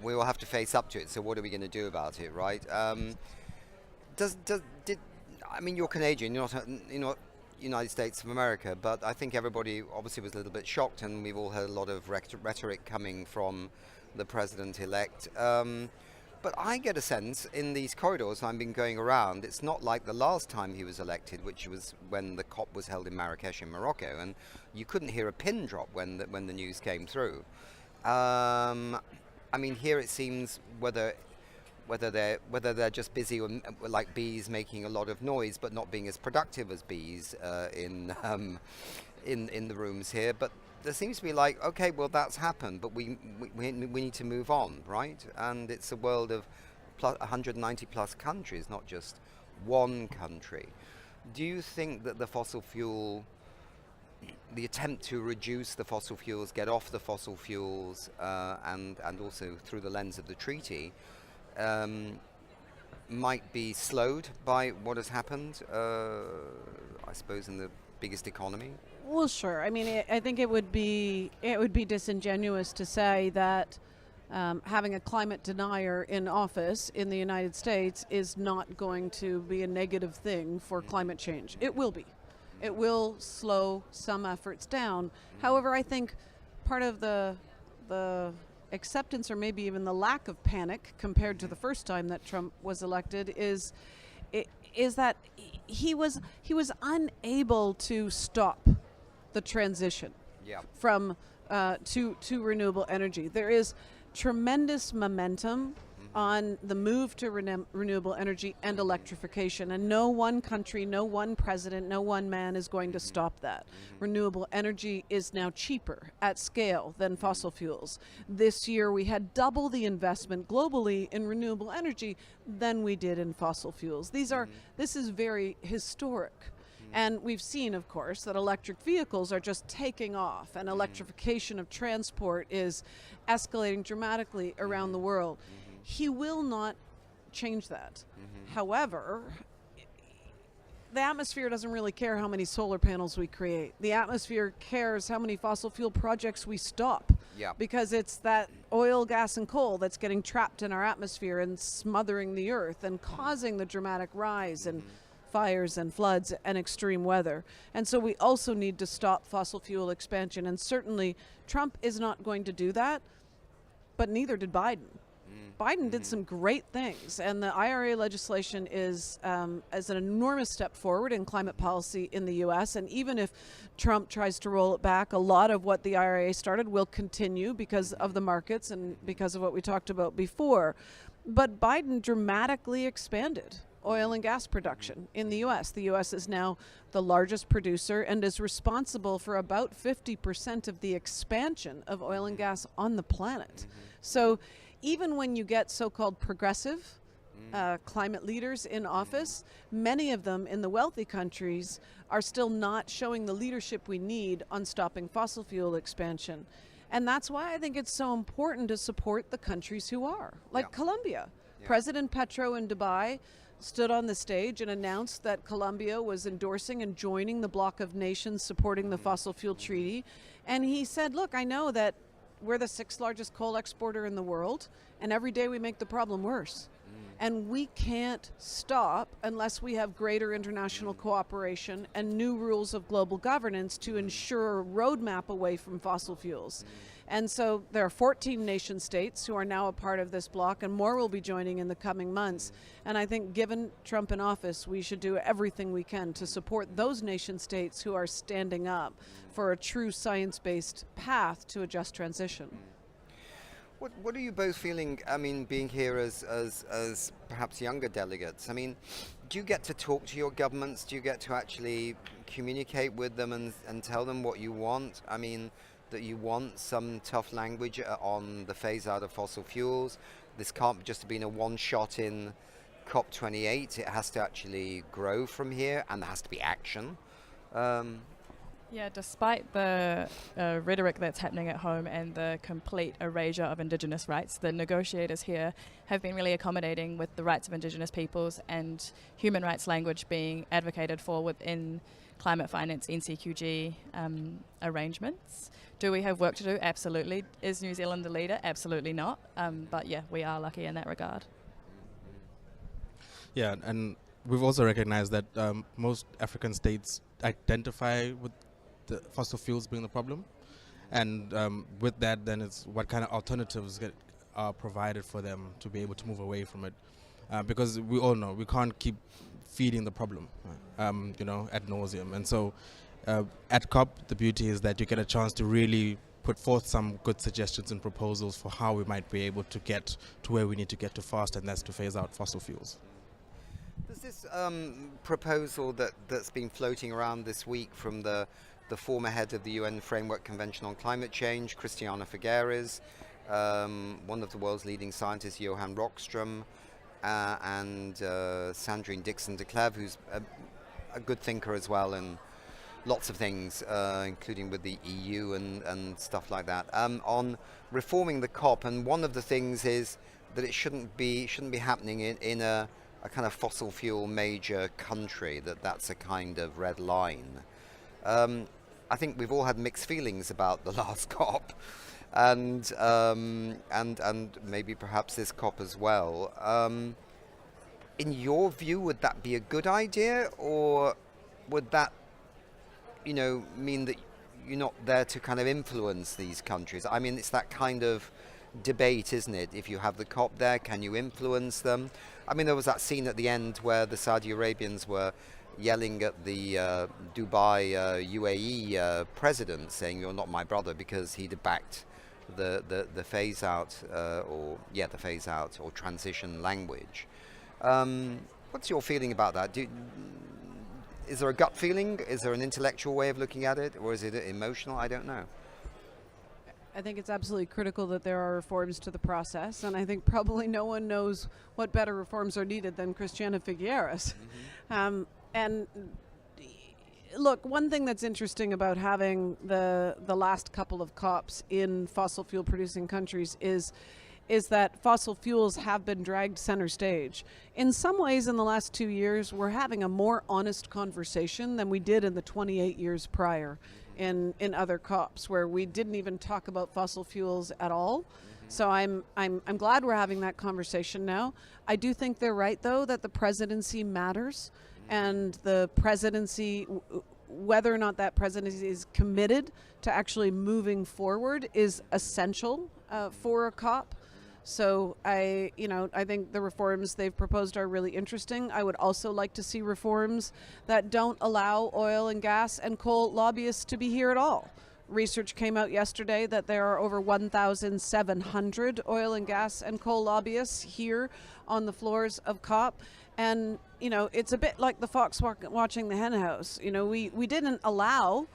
we will have to face up to it. So what are we going to do about it, right? I mean, you're Canadian, you're not United States of America, but I think everybody obviously was a little bit shocked, and we've all heard a lot of rhetoric coming from the president-elect. But I get a sense in these corridors I've been going around, it's not like the last time he was elected, which was when the COP was held in Marrakesh in Morocco, and you couldn't hear a pin drop when the news came through. I mean, here it seems whether they're just busy like bees making a lot of noise, but not being as productive as bees in the rooms here. But there seems to be like, okay, well that's happened, but we need to move on, right? And it's a world of 190 plus countries, not just one country. Do you think that the attempt to reduce the fossil fuels, get off the fossil fuels, and also through the lens of the treaty, might be slowed by what has happened, I suppose, in the biggest economy? Well, sure. I mean, I think it would be disingenuous to say that having a climate denier in office in the United States is not going to be a negative thing for climate change. It will be. It will slow some efforts down. However, I think part of the acceptance, or maybe even the lack of panic compared to the first time that Trump was elected, is that he was unable to stop the transition from to renewable energy. There is tremendous momentum on the move to renewable energy and electrification, and no one country, no one president, no one man is going to stop that. Renewable energy is now cheaper at scale than fossil fuels. This year we had double the investment globally in renewable energy than we did in fossil fuels. This is very historic. And we've seen, of course, that electric vehicles are just taking off, and electrification of transport is escalating dramatically around the world. He will not change that. However, the atmosphere doesn't really care how many solar panels we create. The atmosphere cares how many fossil fuel projects we stop. Because it's that oil, gas, and coal that's getting trapped in our atmosphere and smothering the earth and causing the dramatic rise in fires and floods and extreme weather. And so we also need to stop fossil fuel expansion. And certainly Trump is not going to do that, but neither did Biden. Biden did some great things, and the IRA legislation is an enormous step forward in climate policy in the U.S. And even if Trump tries to roll it back, a lot of what the IRA started will continue because of the markets and because of what we talked about before. But Biden dramatically expanded oil and gas production in the U.S. The U.S. is now the largest producer and is responsible for about 50% of the expansion of oil and gas on the planet. So even when you get so-called progressive climate leaders in office, many of them in the wealthy countries are still not showing the leadership we need on stopping fossil fuel expansion. And that's why I think it's so important to support the countries who are, like Colombia. President Petro in Dubai stood on the stage and announced that Colombia was endorsing and joining the bloc of nations supporting the fossil fuel treaty. And he said, look, I know that we're the 6th largest coal exporter in the world, and every day we make the problem worse. And we can't stop unless we have greater international cooperation and new rules of global governance to ensure a roadmap away from fossil fuels. And so there are 14 nation states who are now a part of this bloc, and more will be joining in the coming months. And I think given Trump in office, we should do everything we can to support those nation states who are standing up for a true science-based path to a just transition. What are you both feeling, I mean, being here as perhaps younger delegates? I mean, do you get to talk to your governments? Do you get to actually communicate with them and tell them what you want? I mean, that you want some tough language on the phase out of fossil fuels. This can't just have been a one-shot in COP28. It has to actually grow from here, and there has to be action. Yeah, despite the rhetoric that's happening at home and the complete erasure of Indigenous rights, the negotiators here have been really accommodating with the rights of Indigenous peoples and human rights language being advocated for within climate finance NCQG arrangements. Do we have work to do? Absolutely. Is New Zealand the leader? Absolutely not. But yeah, we are lucky in that regard. Yeah, and we've also recognized that most African states identify with the fossil fuels being the problem, and with that, then it's what kind of alternatives are provided for them to be able to move away from it, because we all know we can't keep feeding the problem, ad nauseum. And so at COP, the beauty is that you get a chance to really put forth some good suggestions and proposals for how we might be able to get to where we need to get to fast, and that's to phase out fossil fuels. There's this proposal that's been floating around this week from the former head of the UN Framework Convention on Climate Change, Christiana Figueres, one of the world's leading scientists, Johan Rockström, and Sandrine Dixon de Cleve, who's a good thinker as well in lots of things, including with the EU and stuff like that, on reforming the COP. And one of the things is that it shouldn't be happening in a kind of fossil fuel major country, that's a kind of red line. I think we've all had mixed feelings about the last COP, and maybe perhaps this COP as well. In your view, would that be a good idea, or would that, mean that you're not there to kind of influence these countries? I mean, it's that kind of debate, isn't it? If you have the COP there, can you influence them? I mean, there was that scene at the end where the Saudi Arabians were yelling at the Dubai UAE president, saying "You're not my brother," because he'd backed the phase out the phase out or transition language. What's your feeling about that? Is there a gut feeling? Is there an intellectual way of looking at it, or is it emotional? I don't know. I think it's absolutely critical that there are reforms to the process, and I think probably no one knows what better reforms are needed than Christiana Figueres. And look, one thing that's interesting about having the last couple of COPs in fossil fuel producing countries is that fossil fuels have been dragged center stage. In some ways, in the last 2 years, we're having a more honest conversation than we did in the 28 years prior in other COPs, where we didn't even talk about fossil fuels at all. So I'm glad we're having that conversation now. I do think they're right, though, that the presidency matters, and the presidency, whether or not that presidency is committed to actually moving forward, is essential for a COP. So I think the reforms they've proposed are really interesting. I would also like to see reforms that don't allow oil and gas and coal lobbyists to be here at all. Research came out yesterday that there are over 1,700 oil and gas and coal lobbyists here on the floors of COP. And, it's a bit like the fox watching the hen house. We didn't allow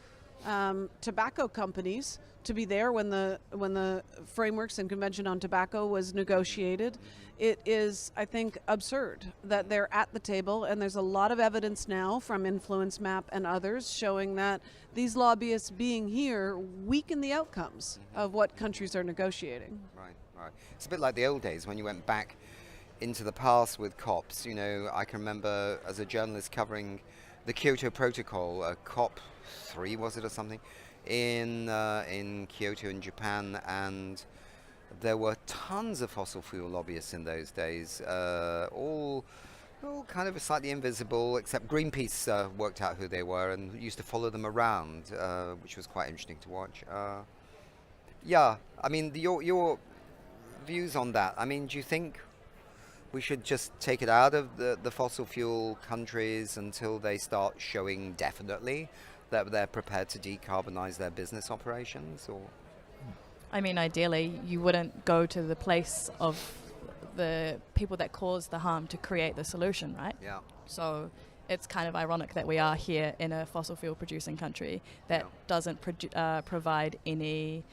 tobacco companies to be there when the frameworks and convention on tobacco was negotiated. It is, I think, absurd that they're at the table, and there's a lot of evidence now from Influence Map and others showing that these lobbyists being here weaken the outcomes of what countries are negotiating. Right. It's a bit like the old days when you went back into the past with COPs. I can remember as a journalist covering the Kyoto Protocol, COP 3 was it or something, in Kyoto in Japan, and there were tons of fossil fuel lobbyists in those days, all kind of slightly invisible, except Greenpeace worked out who they were and used to follow them around, which was quite interesting to watch. Yeah, I mean, your views on that. I mean, do you think we should just take it out of the fossil fuel countries until they start showing definitely that they're prepared to decarbonize their business operations? Or I mean, ideally, you wouldn't go to the place of the people that cause the harm to create the solution, right? Yeah. So it's kind of ironic that we are here in a fossil fuel producing country that doesn't provide any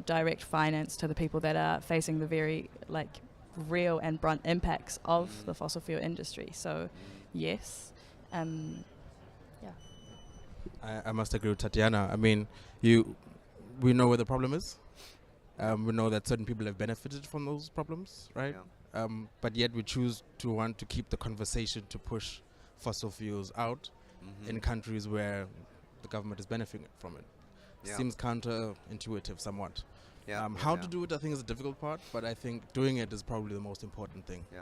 direct finance to the people that are facing the very real and blunt impacts of the fossil fuel industry. So yes, I must agree with Tatiana. I mean, we know where the problem is. We know that certain people have benefited from those problems, right? Yeah. But yet we choose to want to keep the conversation to push fossil fuels out in countries where the government is benefiting from it. Yeah. Seems counterintuitive somewhat. Yeah. How to do it, I think, is a difficult part, but I think doing it is probably the most important thing. Yeah.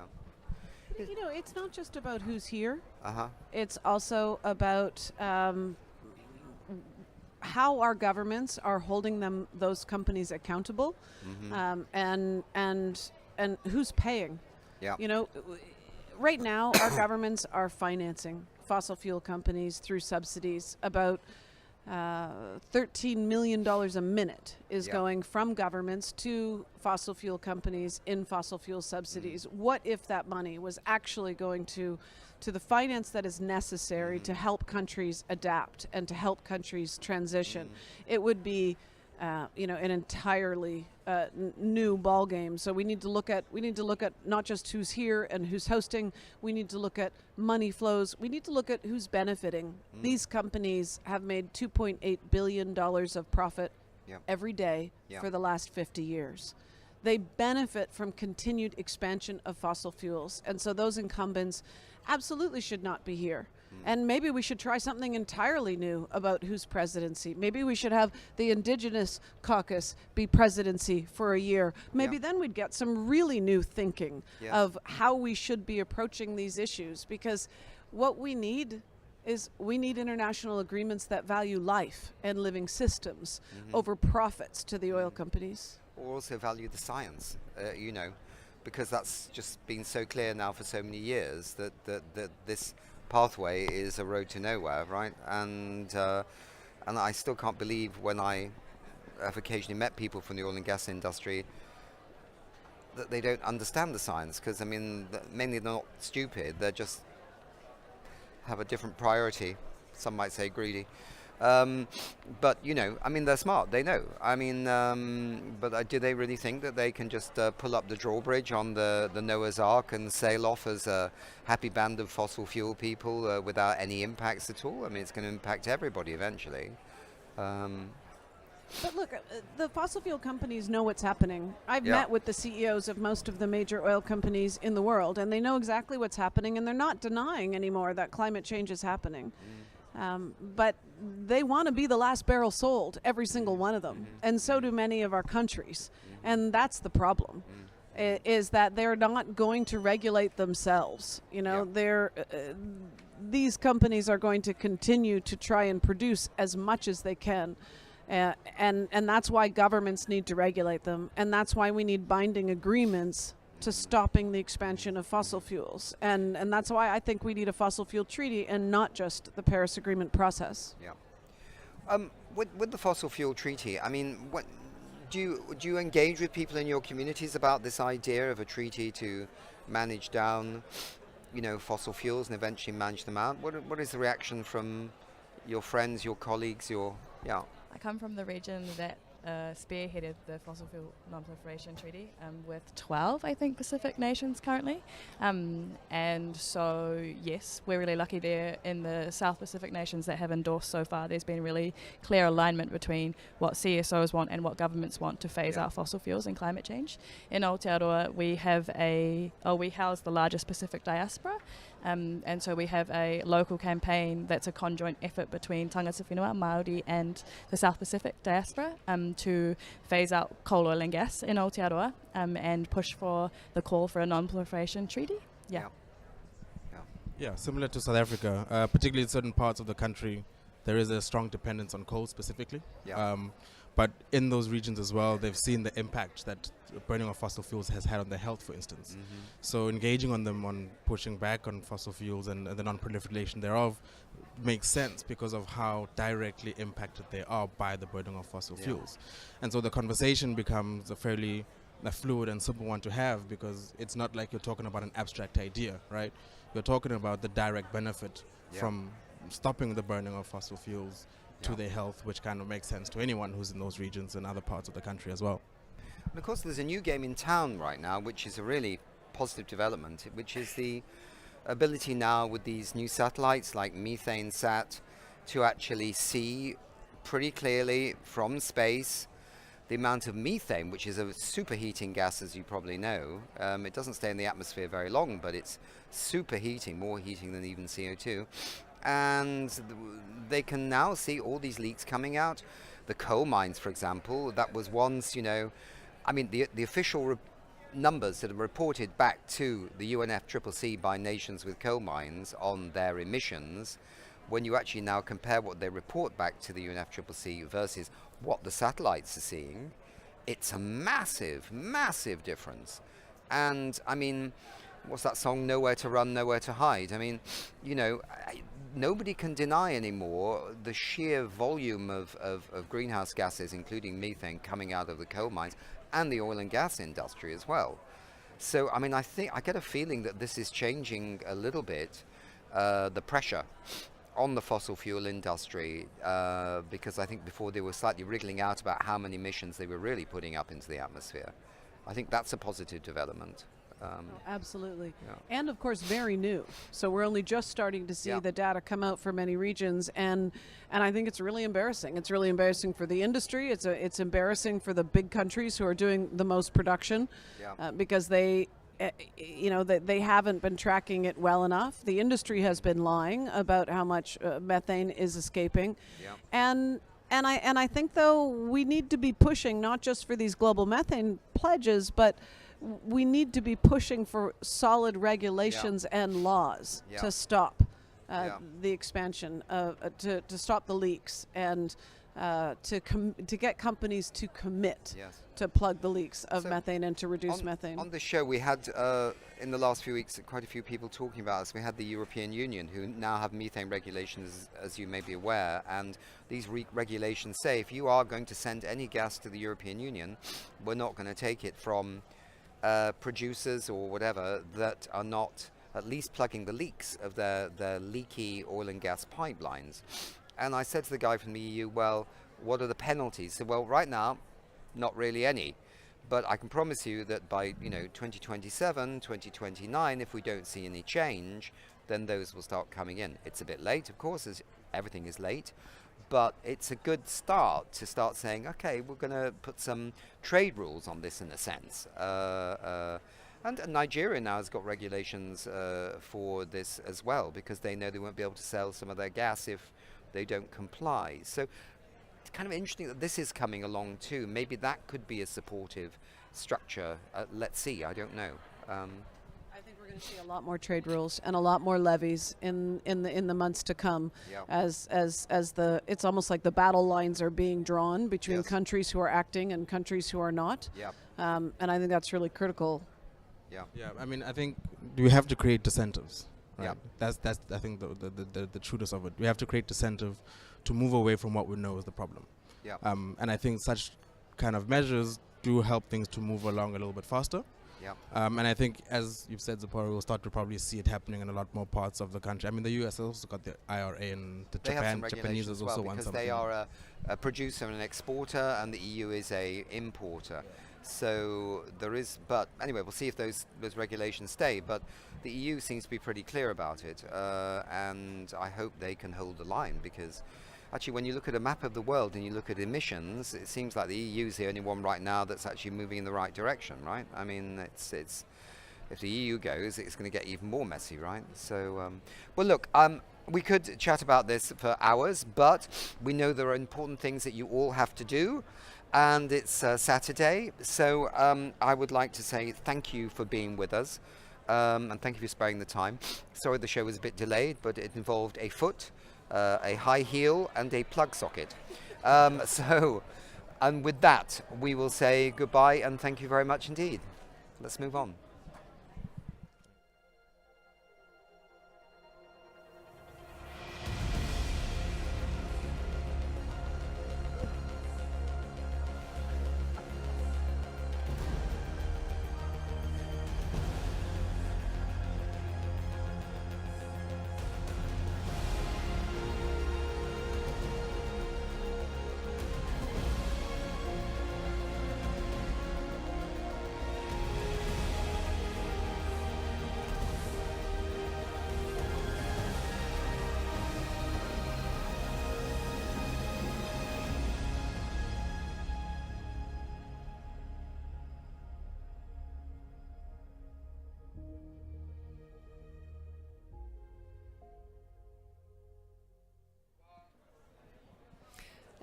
You know, it's not just about who's here. Uh-huh. It's also about how our governments are holding those companies accountable, and who's paying. Yeah. You know, right now our governments are financing fossil fuel companies through subsidies. About $13 million a minute is going from governments to fossil fuel companies in fossil fuel subsidies. What if that money was actually going to the finance that is necessary to help countries adapt and to help countries transition? It would be an entirely new ball game. So we need to look at not just who's here and who's hosting. We need to look at money flows. We need to look at who's benefiting. These companies have made $2.8 billion of profit every day for the last 50 years. They benefit from continued expansion of fossil fuels, and so those incumbents absolutely should not be here. And maybe we should try something entirely new about who's presidency. Maybe we should have the Indigenous Caucus be presidency for a year. Maybe then we'd get some really new thinking of how we should be approaching these issues, because what we need is international agreements that value life and living systems over profits to the oil companies. Or also value the science, because that's just been so clear now for so many years that this pathway is a road to nowhere, right? And I still can't believe, when I have occasionally met people from the oil and gas industry, that they don't understand the science, because I mean, mainly they're not stupid, they just have a different priority. Some might say greedy. But I mean, they're smart, they know. I mean, but do they really think that they can just pull up the drawbridge on the Noah's Ark and sail off as a happy band of fossil fuel people without any impacts at all? I mean, it's going to impact everybody eventually. But look, the fossil fuel companies know what's happening. I've met with the CEOs of most of the major oil companies in the world, and they know exactly what's happening, and they're not denying anymore that climate change is happening. But they want to be the last barrel sold, every single one of them, and so do many of our countries. And that's the problem, is that they're not going to regulate themselves. These companies are going to continue to try and produce as much as they can. And that's why governments need to regulate them, and that's why we need binding agreements to stopping the expansion of fossil fuels. And that's why I think we need a fossil fuel treaty and not just the Paris Agreement process. Yeah. With the fossil fuel treaty, I mean, what do you engage with people in your communities about this idea of a treaty to manage down, fossil fuels and eventually manage them out? What is the reaction from your friends, your colleagues, I come from the region that spearheaded the Fossil Fuel Non-Proliferation Treaty with 12, I think, Pacific nations currently. And so, yes, we're really lucky there in the South Pacific nations that have endorsed so far. There's been really clear alignment between what CSOs want and what governments want to phase out fossil fuels and climate change. In Aotearoa, we house the largest Pacific diaspora. And so we have a local campaign that's a conjoint effort between Tangata Whenua, Māori and the South Pacific diaspora to phase out coal, oil and gas in Aotearoa and push for the call for a non-proliferation treaty. Yeah, similar to South Africa, particularly in certain parts of the country, there is a strong dependence on coal specifically. But in those regions as well, they've seen the impact that burning of fossil fuels has had on their health, for instance. So engaging on them on pushing back on fossil fuels and the non-proliferation thereof makes sense because of how directly impacted they are by the burning of fossil fuels. And so the conversation becomes a fairly fluid and simple one to have, because it's not like you're talking about an abstract idea, right? You're talking about the direct benefit from stopping the burning of fossil fuels to their health, which kind of makes sense to anyone who's in those regions and other parts of the country as well. And of course, there's a new game in town right now, which is a really positive development, which is the ability now with these new satellites like Methane Sat to actually see pretty clearly from space the amount of methane, which is a superheating gas, as you probably know. It doesn't stay in the atmosphere very long, but it's superheating, more heating than even CO2. And they can now see all these leaks coming out. The coal mines, for example, that was once, you know, I mean, the official numbers that are reported back to the UNFCCC by nations with coal mines on their emissions, when you actually now compare what they report back to the UNFCCC versus what the satellites are seeing, it's a massive, massive difference. And I mean, what's that song, Nowhere to Run, Nowhere to Hide? I mean, you know, nobody can deny anymore the sheer volume of greenhouse gases, including methane, coming out of the coal mines and the oil and gas industry as well. So, I mean, I get a feeling that this is changing a little bit the pressure on the fossil fuel industry, because I think before they were slightly wriggling out about how many emissions they were really putting up into the atmosphere. I think that's a positive development. Absolutely. And of course, very new. So we're only just starting to see the data come out for many regions, and I think it's really embarrassing. It's really embarrassing for the industry. It's embarrassing for the big countries who are doing the most production, because they haven't been tracking it well enough. The industry has been lying about how much methane is escaping, and I think though we need to be pushing not just for these global methane pledges, but we need to be pushing for solid regulations and laws to stop the expansion, to stop the leaks, and to get companies to commit to plug the leaks of methane and to reduce methane. On the show, we had in the last few weeks quite a few people talking about this. We had the European Union, who now have methane regulations, as you may be aware, and these regulations say if you are going to send any gas to the European Union, we're not going to take it from producers or whatever that are not at least plugging the leaks of their leaky oil and gas pipelines. And I said to the guy from the EU, well, what are the penalties? So, well, right now, not really any. But I can promise you that by 2027, 2029, if we don't see any change, then those will start coming in. It's a bit late, of course, as everything is late. But it's a good start to start saying, okay, we're going to put some trade rules on this in a sense. And Nigeria now has got regulations for this as well, because they know they won't be able to sell some of their gas if they don't comply. So it's kind of interesting that this is coming along too. Maybe that could be a supportive structure. Let's see, I don't know. I think we're going to see a lot more trade rules and a lot more levies in the months to come, as it's almost like the battle lines are being drawn between countries who are acting and countries who are not. And I think that's really critical. I mean, I think we have to create incentives. Right? That's I think the trueness of it. We have to create incentive to move away from what we know is the problem. And I think such kind of measures do help things to move along a little bit faster. And I think, as you've said, Zipporah, we'll start to probably see it happening in a lot more parts of the country. I mean, the US has also got the IRA, and the Japanese has also won something. Because they are a producer and an exporter, and the EU is a importer. So there is, but anyway, we'll see if those regulations stay. But the EU seems to be pretty clear about it, and I hope they can hold the line, because actually when you look at a map of the world and you look at emissions, it seems like the EU is the only one right now that's actually moving in the right direction, right? I mean, it's if the EU goes, it's going to get even more messy, right? So, well, look, we could chat about this for hours, but we know there are important things that you all have to do, and it's Saturday. So I would like to say thank you for being with us, and thank you for sparing the time. Sorry the show was a bit delayed, but it involved a foot, a high heel, and a plug socket. And with that, we will say goodbye and thank you very much indeed. Let's move on.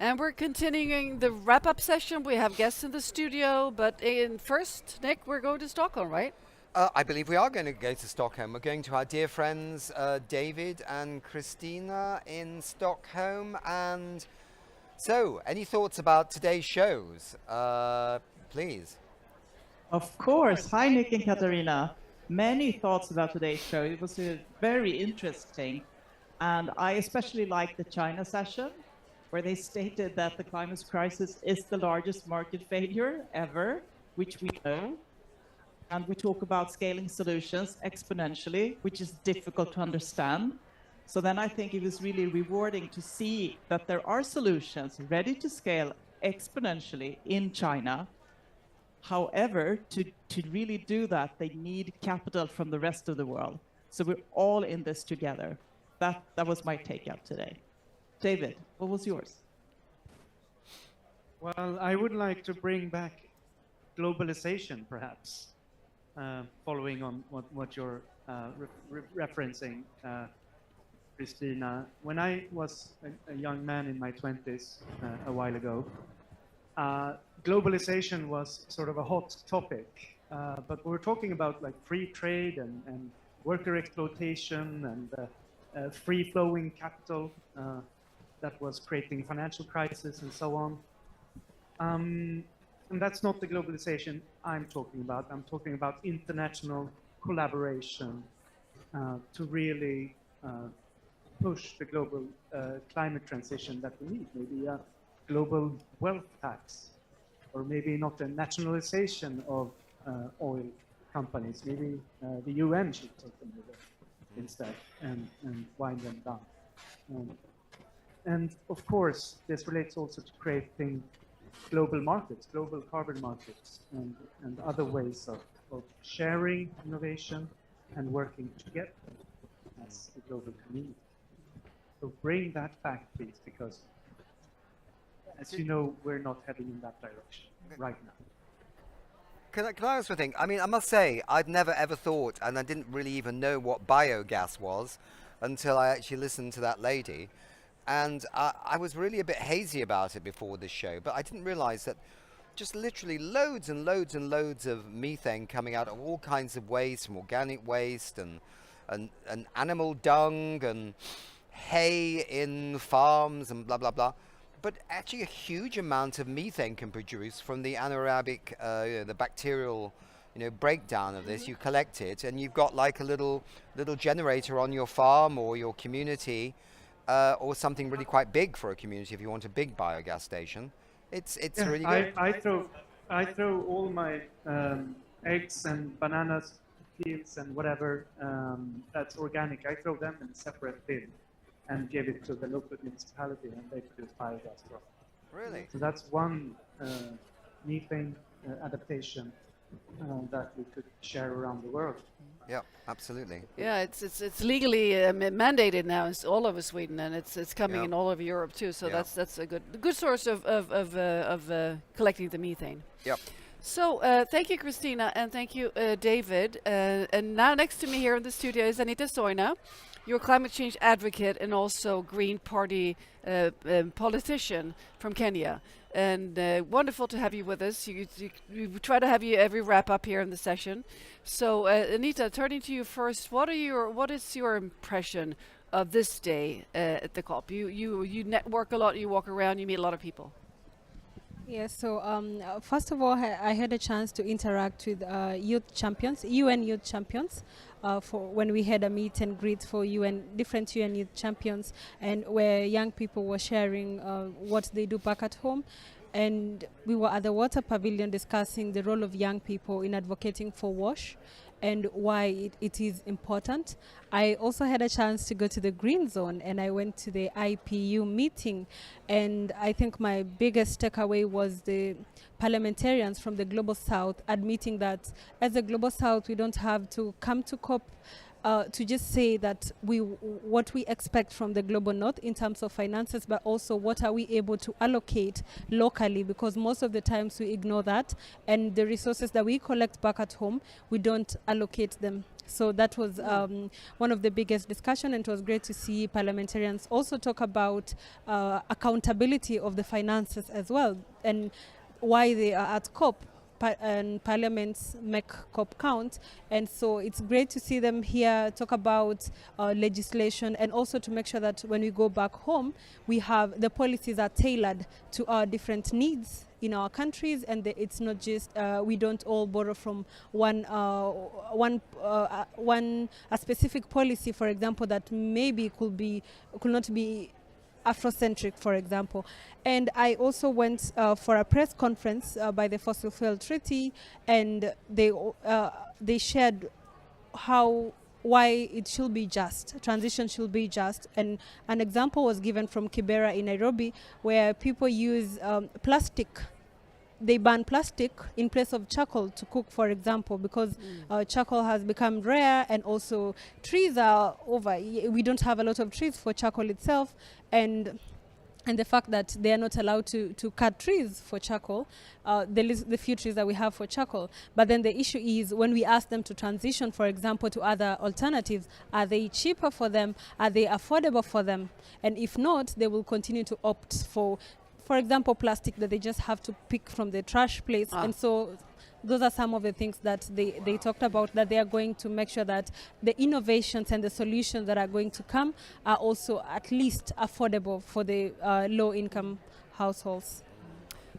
And we're continuing the wrap-up session. We have guests in the studio, but first, Nick, we're going to Stockholm, right? I believe we are going to go to Stockholm. We're going to our dear friends David and Christina in Stockholm. And so, any thoughts about today's shows? Please. Of course. Hi, Nick and Katarina. Many thoughts about today's show. It was very interesting. And I especially liked the China session, where they stated that the climate crisis is the largest market failure ever, which we know. And we talk about scaling solutions exponentially, which is difficult to understand. So then I think it was really rewarding to see that there are solutions ready to scale exponentially in China. However, to really do that, they need capital from the rest of the world. So we're all in this together. That was my take out today. David, what was yours? Well, I would like to bring back globalization, perhaps, following on what you're referencing, Christina. When I was a young man in my 20s a while ago, globalization was sort of a hot topic, but we were talking about like free trade and worker exploitation and free-flowing capital that was creating financial crisis and so on. And that's not the globalization I'm talking about. I'm talking about international collaboration to really push the global climate transition that we need. Maybe a global wealth tax, or maybe not a nationalization of oil companies. Maybe the UN should take them over instead and wind them down. And of course, this relates also to creating global markets, global carbon markets, and other ways of sharing innovation and working together as a global community. So bring that back, please, because as you know, we're not heading in that direction right now. Can I ask a thing? I mean, I must say, I'd never ever thought, and I didn't really even know what biogas was until I actually listened to that lady. And I was really a bit hazy about it before this show, but I didn't realize that just literally loads and loads and loads of methane coming out of all kinds of waste, from organic waste and animal dung and hay in farms and blah, blah, blah. But actually a huge amount of methane can produce from the anaerobic, the bacterial, breakdown of this. You collect it and you've got like a little generator on your farm or your community, or something really quite big for a community if you want a big biogas station. It's really good. I throw all my eggs and bananas, peels and whatever that's organic. I throw them in a separate bin and give it to the local municipality, and they produce biogas from it. Really? So that's one methane adaptation that we could share around the world. Yeah, absolutely. Yeah, it's legally mandated now in all over Sweden, and it's coming in all over Europe too. So that's a good source of collecting the methane. Yep. So thank you, Christina, and thank you, David. And now next to me here in the studio is Anita Soina. You're a climate change advocate and also Green Party politician from Kenya. And wonderful to have you with us. We try to have you every wrap up here in the session. So Anita, turning to you first, what is your impression of this day at the COP? You network a lot, you walk around, you meet a lot of people. Yes, so first of all, I had a chance to interact with youth champions, UN youth champions, for when we had a meet and greet for different UN youth champions, and where young people were sharing what they do back at home. And we were at the water pavilion discussing the role of young people in advocating for WASH and why it is important. I also had a chance to go to the Green Zone, and I went to the IPU meeting, and I think my biggest takeaway was the parliamentarians from the Global South admitting that as a Global South we don't have to come to COP to just say that what we expect from the Global North in terms of finances, but also what are we able to allocate locally, because most of the times we ignore that, and the resources that we collect back at home, we don't allocate them. So that was one of the biggest discussion, and it was great to see parliamentarians also talk about accountability of the finances as well, and why they are at COP. And parliaments make COP count, and so it's great to see them here talk about legislation, and also to make sure that when we go back home, we have the policies are tailored to our different needs in our countries, and it's not just we don't all borrow from a specific policy, for example, that maybe could not be Afrocentric, for example. And I also went for a press conference by the Fossil Fuel Treaty, and they shared why it should be just, transition should be just. And an example was given from Kibera in Nairobi, where people use plastic. They ban plastic in place of charcoal to cook, for example, because charcoal has become rare, and also trees are over. We don't have a lot of trees for charcoal itself, and the fact that they are not allowed to cut trees for charcoal, the few trees that we have for charcoal. But then the issue is when we ask them to transition, for example, to other alternatives, are they cheaper for them? Are they affordable for them? And if not, they will continue to opt for example, plastic that they just have to pick from the trash place. And so those are some of the things that they talked about, that they are going to make sure that the innovations and the solutions that are going to come are also at least affordable for the low-income households.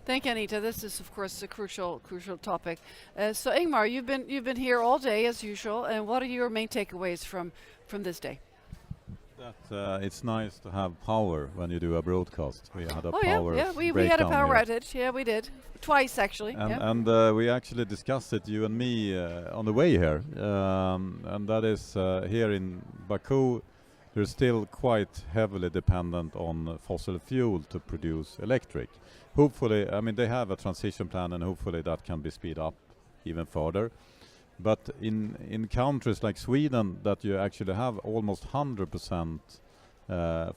Thank you, Anita. This is, of course, a crucial topic. So, Ingmar, you've been here all day as usual, and what are your main takeaways from this day? That it's nice to have power when you do a broadcast. We had a power we had a power outage. Yeah, we did. Twice, actually. And we actually discussed it, you and me, on the way here. And that is here in Baku, they're still quite heavily dependent on fossil fuel to produce electric. Hopefully, I mean, they have a transition plan, and hopefully that can be speed up even further. But in countries like Sweden, that you actually have almost 100%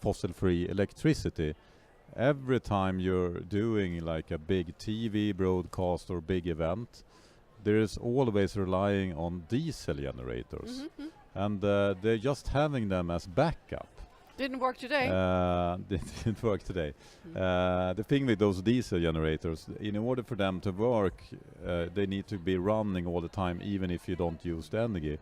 fossil-free electricity, every time you're doing like a big TV broadcast or big event, there is always relying on diesel generators. And they're just having them as backup. Didn't work today. Didn't work today. The thing with those diesel generators, in order for them to work, they need to be running all the time, even if you don't use the energy.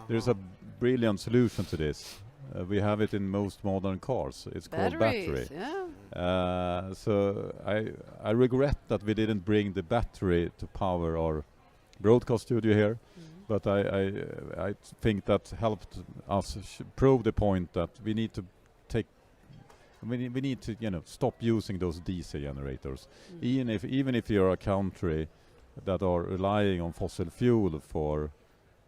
There's a brilliant solution to this. We have it in most modern cars. It's called battery. Yeah. So I regret that we didn't bring the battery to power our broadcast studio here. But I think that helped us prove the point that we need to stop using those diesel generators. Even if you're a country that are relying on fossil fuel for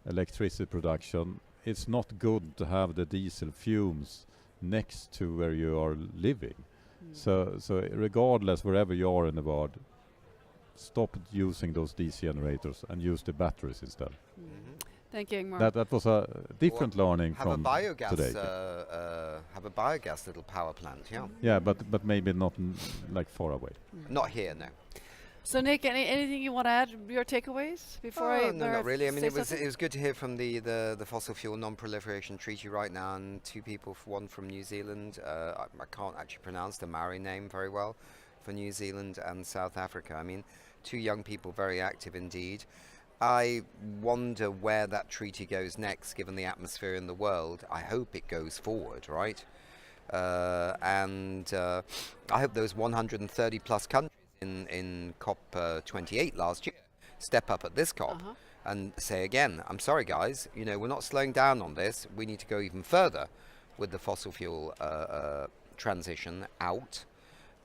electricity production, it's not good to have the diesel fumes next to where you are living. So regardless, wherever you are in the world, stop using those DC generators and use the batteries instead. Thank you, Ingmar. That was a different learning from today. Have a biogas little power plant, yeah. Yeah, but maybe not like far away. Not here, no. So Nick, anything you want to add, your takeaways before No, not really. I mean, it was good to hear from the fossil fuel non-proliferation treaty right now, and two people, one from New Zealand. I can't actually pronounce the Maori name very well, for New Zealand and South Africa. I mean, two young people, very active indeed. I wonder where that treaty goes next, given the atmosphere in the world. I hope it goes forward, right? And I hope those 130 plus countries in COP28 last year step up at this COP and say again, I'm sorry guys, we're not slowing down on this. We need to go even further with the fossil fuel transition out.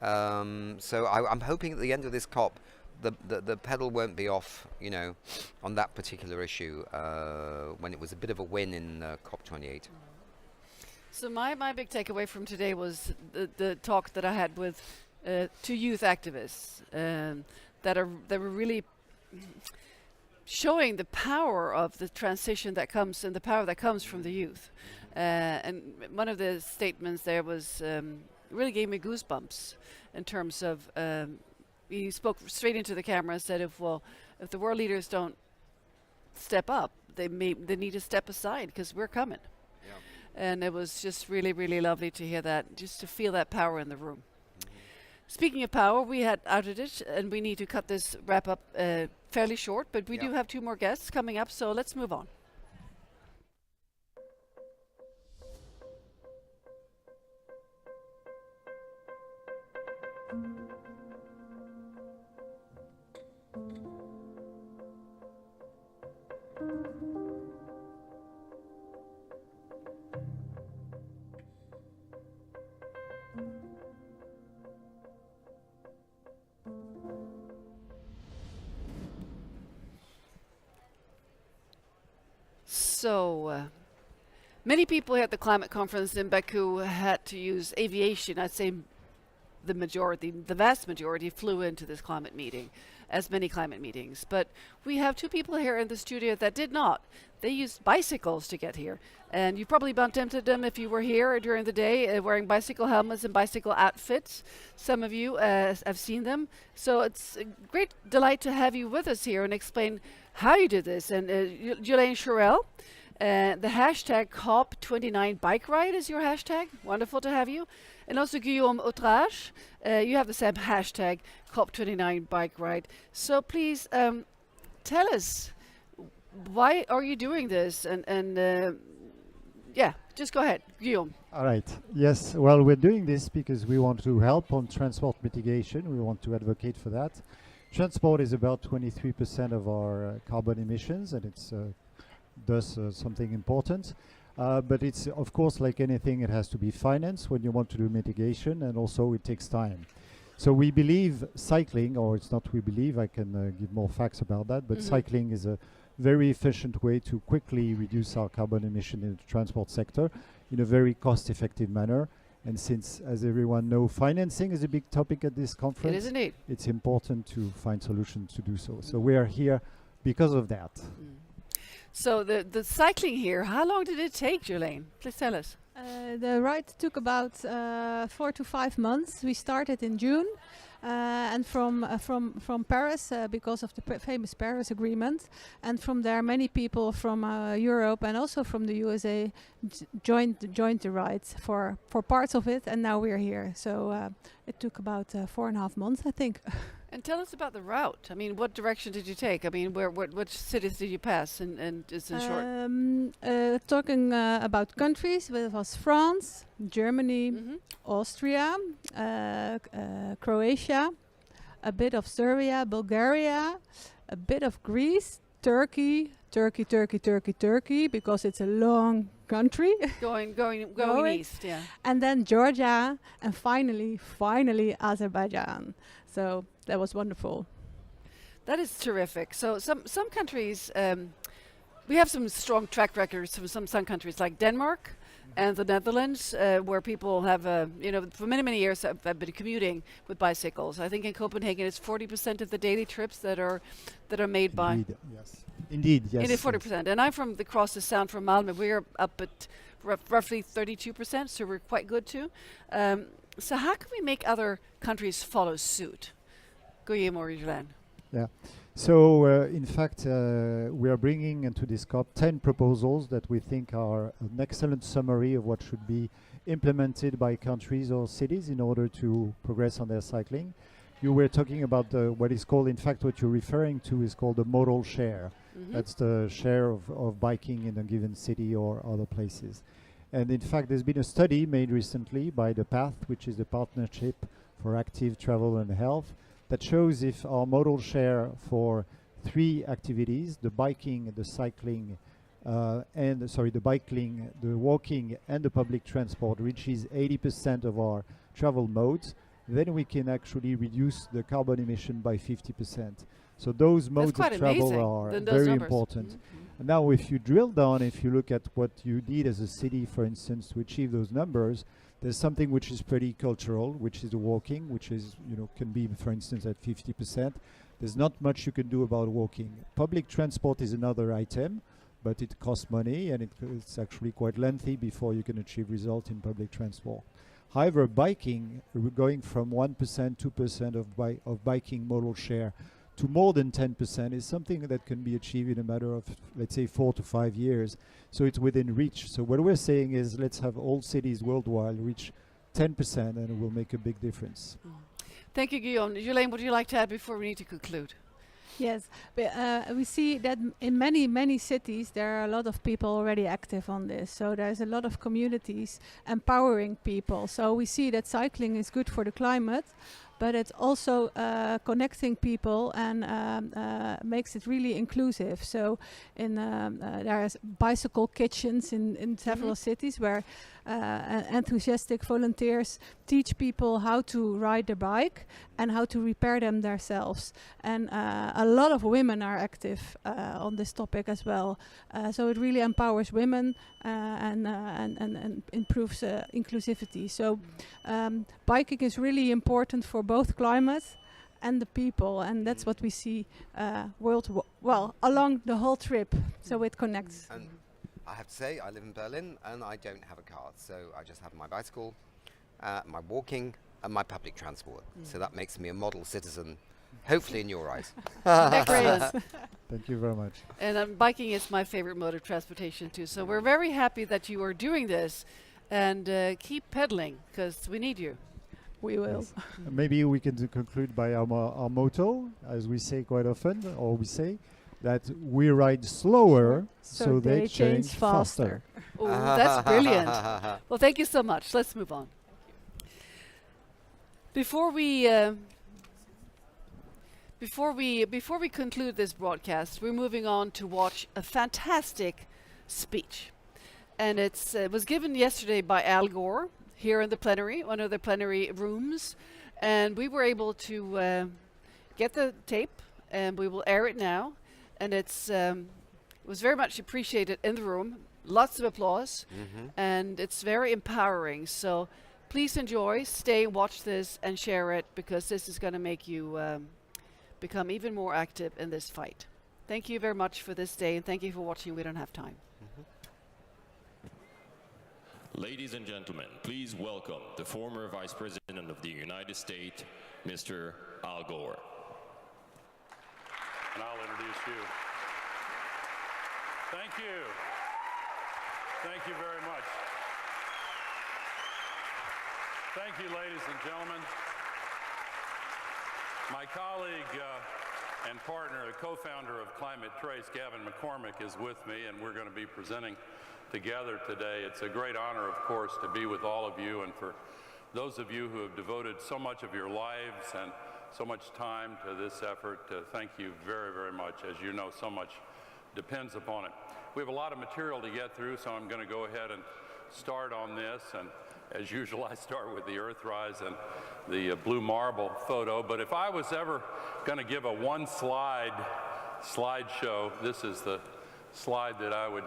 So I'm hoping at the end of this COP the pedal won't be off, on that particular issue when it was a bit of a win in COP28. So my big takeaway from today was the talk that I had with two youth activists that were really showing the power of the transition that comes and the power that comes from the youth. And one of the statements there was really gave me goosebumps in terms of he spoke straight into the camera and said, if the world leaders don't step up, they need to step aside because we're coming. And it was just really, really lovely to hear that, just to feel that power in the room. Speaking of power, we had outage and we need to cut this wrap up fairly short, but we do have two more guests coming up, so let's move on. So, many people here at the climate conference in Baku had to use aviation. I'd say the vast majority flew into this climate meeting, as many climate meetings. But we have two people here in the studio that did not. They used bicycles to get here. And you probably bumped into them if you were here during the day, wearing bicycle helmets and bicycle outfits. Some of you have seen them. So it's a great delight to have you with us here and explain how you did this. And Jolene Sherrill, the hashtag COP29 bike ride is your hashtag. Wonderful to have you. And also Guillaume Autrage, you have the same hashtag COP29 bike ride. So please tell us, why are you doing this? And yeah, just go ahead, Guillaume. All right. Yes. Well, we're doing this because we want to help on transport mitigation. We want to advocate for that. Transport is about 23% of our carbon emissions, and it's thus something important. But it's, of course, like anything, it has to be financed when you want to do mitigation, and also it takes time. So we believe cycling, or it's not we believe, I can give more facts about that, but cycling is a very efficient way to quickly reduce our carbon emission in the transport sector in a very cost-effective manner. And since, as everyone knows, financing is a big topic at this conference, it is indeed. It's important to find solutions to do so. So we are here because of that. So the cycling here, how long did it take, Jolene? Please tell us. The ride took about 4 to 5 months. We started in June, and from Paris because of the famous Paris Agreement, and from there many people from Europe and also from the USA joined the ride for parts of it, and now we're here. So it took about 4.5 months, I think. And tell us about the route. I mean, what direction did you take? I mean, which cities did you pass? And just in short. Talking about countries, it was France, Germany, Austria, Croatia, a bit of Serbia, Bulgaria, a bit of Greece, Turkey, because it's a long country. Going east, yeah. And then Georgia, and finally Azerbaijan. So that was wonderful. That is terrific. So some countries, we have some strong track records from some countries like Denmark and the Netherlands, where people have, for many years have been commuting with bicycles. I think in Copenhagen it's 40% of the daily trips that are made by. Indeed, yes. Indeed, yes. It is 40%. Yes. And I'm from across the Sound from Malmö. We're up at roughly 32%, so we're quite good too. So how can we make other countries follow suit? Guillaume or Julien. Yeah. So, in fact, we are bringing into this COP 10 proposals that we think are an excellent summary of what should be implemented by countries or cities in order to progress on their cycling. You were talking about what is called, in fact, what you're referring to is called the modal share. That's the share of biking in a given city or other places. And in fact, there's been a study made recently by the PATH, which is the Partnership for Active Travel and Health, that shows if our modal share for 3 activities, the biking, the cycling, the walking and the public transport reaches 80% of our travel modes, then we can actually reduce the carbon emission by 50%. So those modes of travel are very important. Now, if you drill down, if you look at what you did as a city, for instance, to achieve those numbers, there's something which is pretty cultural, which is the walking, which is, can be, for instance, at 50%. There's not much you can do about walking. Public transport is another item, but it costs money and it's actually quite lengthy before you can achieve results in public transport. However, biking, we're going from 1%, 2% of biking modal share to more than 10% is something that can be achieved in a matter of, let's say, 4 to 5 years. So it's within reach. So what we're saying is let's have all cities worldwide reach 10% and it will make a big difference. Thank you, Guillaume. Julien, would you like to add before we need to conclude? Yes, but we see that in many cities there are a lot of people already active on this. So there's a lot of communities empowering people. So we see that cycling is good for the climate, but it's also connecting people and makes it really inclusive. So there's bicycle kitchens in several cities where enthusiastic volunteers teach people how to ride the bike and how to repair them themselves. And a lot of women are active on this topic as well. So it really empowers women and improves inclusivity. So biking is really important for both climate and the people, and that's what we see along the whole trip. So it connects. And I have to say, I live in Berlin and I don't have a car, so I just have my bicycle, my walking, and my public transport. So that makes me a model citizen, hopefully in your eyes. Excellent. Thank you very much. And biking is my favorite mode of transportation too. So we're very happy that you are doing this, and keep pedaling because we need you. We will. Yes. Maybe we can conclude by our motto, as we say quite often, or we say that we ride slower so they change faster. Oh, that's brilliant. Well, thank you so much. Let's move on. Before we conclude this broadcast, we're moving on to watch a fantastic speech. And it was given yesterday by Al Gore here in the plenary, one of the plenary rooms. And we were able to get the tape, and we will air it now. And it was very much appreciated in the room. Lots of applause. And it's very empowering. So please enjoy, stay, watch this, and share it, because this is going to make you become even more active in this fight. Thank you very much for this day, and thank you for watching We Don't Have Time. Ladies and gentlemen, please welcome the former Vice President of the United States, Mr. Al Gore. And I'll introduce you. Thank you. Thank you very much. Thank you, ladies and gentlemen. My colleague and partner, the co-founder of Climate Trace, Gavin McCormick, is with me, and we're going to be presenting together today. It's a great honor, of course, to be with all of you, and for those of you who have devoted so much of your lives and so much time to this effort, thank you very, very much. As you know, so much depends upon it. We have a lot of material to get through, so I'm going to go ahead and start on this. And as usual, I start with the Earthrise and the blue marble photo. But if I was ever going to give a slideshow, this is the slide that I would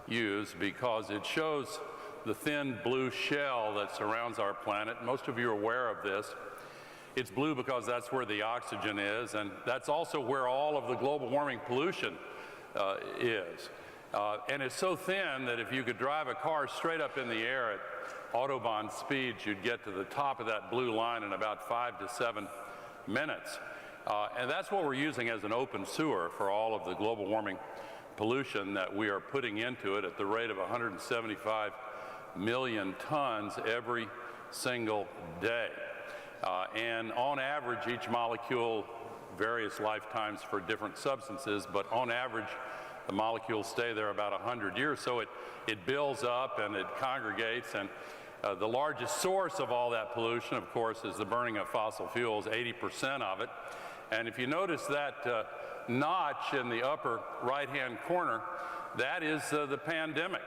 use, because it shows the thin blue shell that surrounds our planet. Most of you are aware of this. It's blue because that's where the oxygen is, and that's also where all of the global warming pollution is. And it's so thin that if you could drive a car straight up in the air at Autobahn speeds, you'd get to the top of that blue line in about 5 to 7 minutes. And that's what we're using as an open sewer for all of the global warming pollution that we are putting into it at the rate of 175 million tons every single day. And on average, each molecule, various lifetimes for different substances, but on average, the molecules stay there about 100 years. So it builds up and it congregates, and the largest source of all that pollution, of course, is the burning of fossil fuels, 80% of it. And if you notice that notch in the upper right-hand corner, that is the pandemic.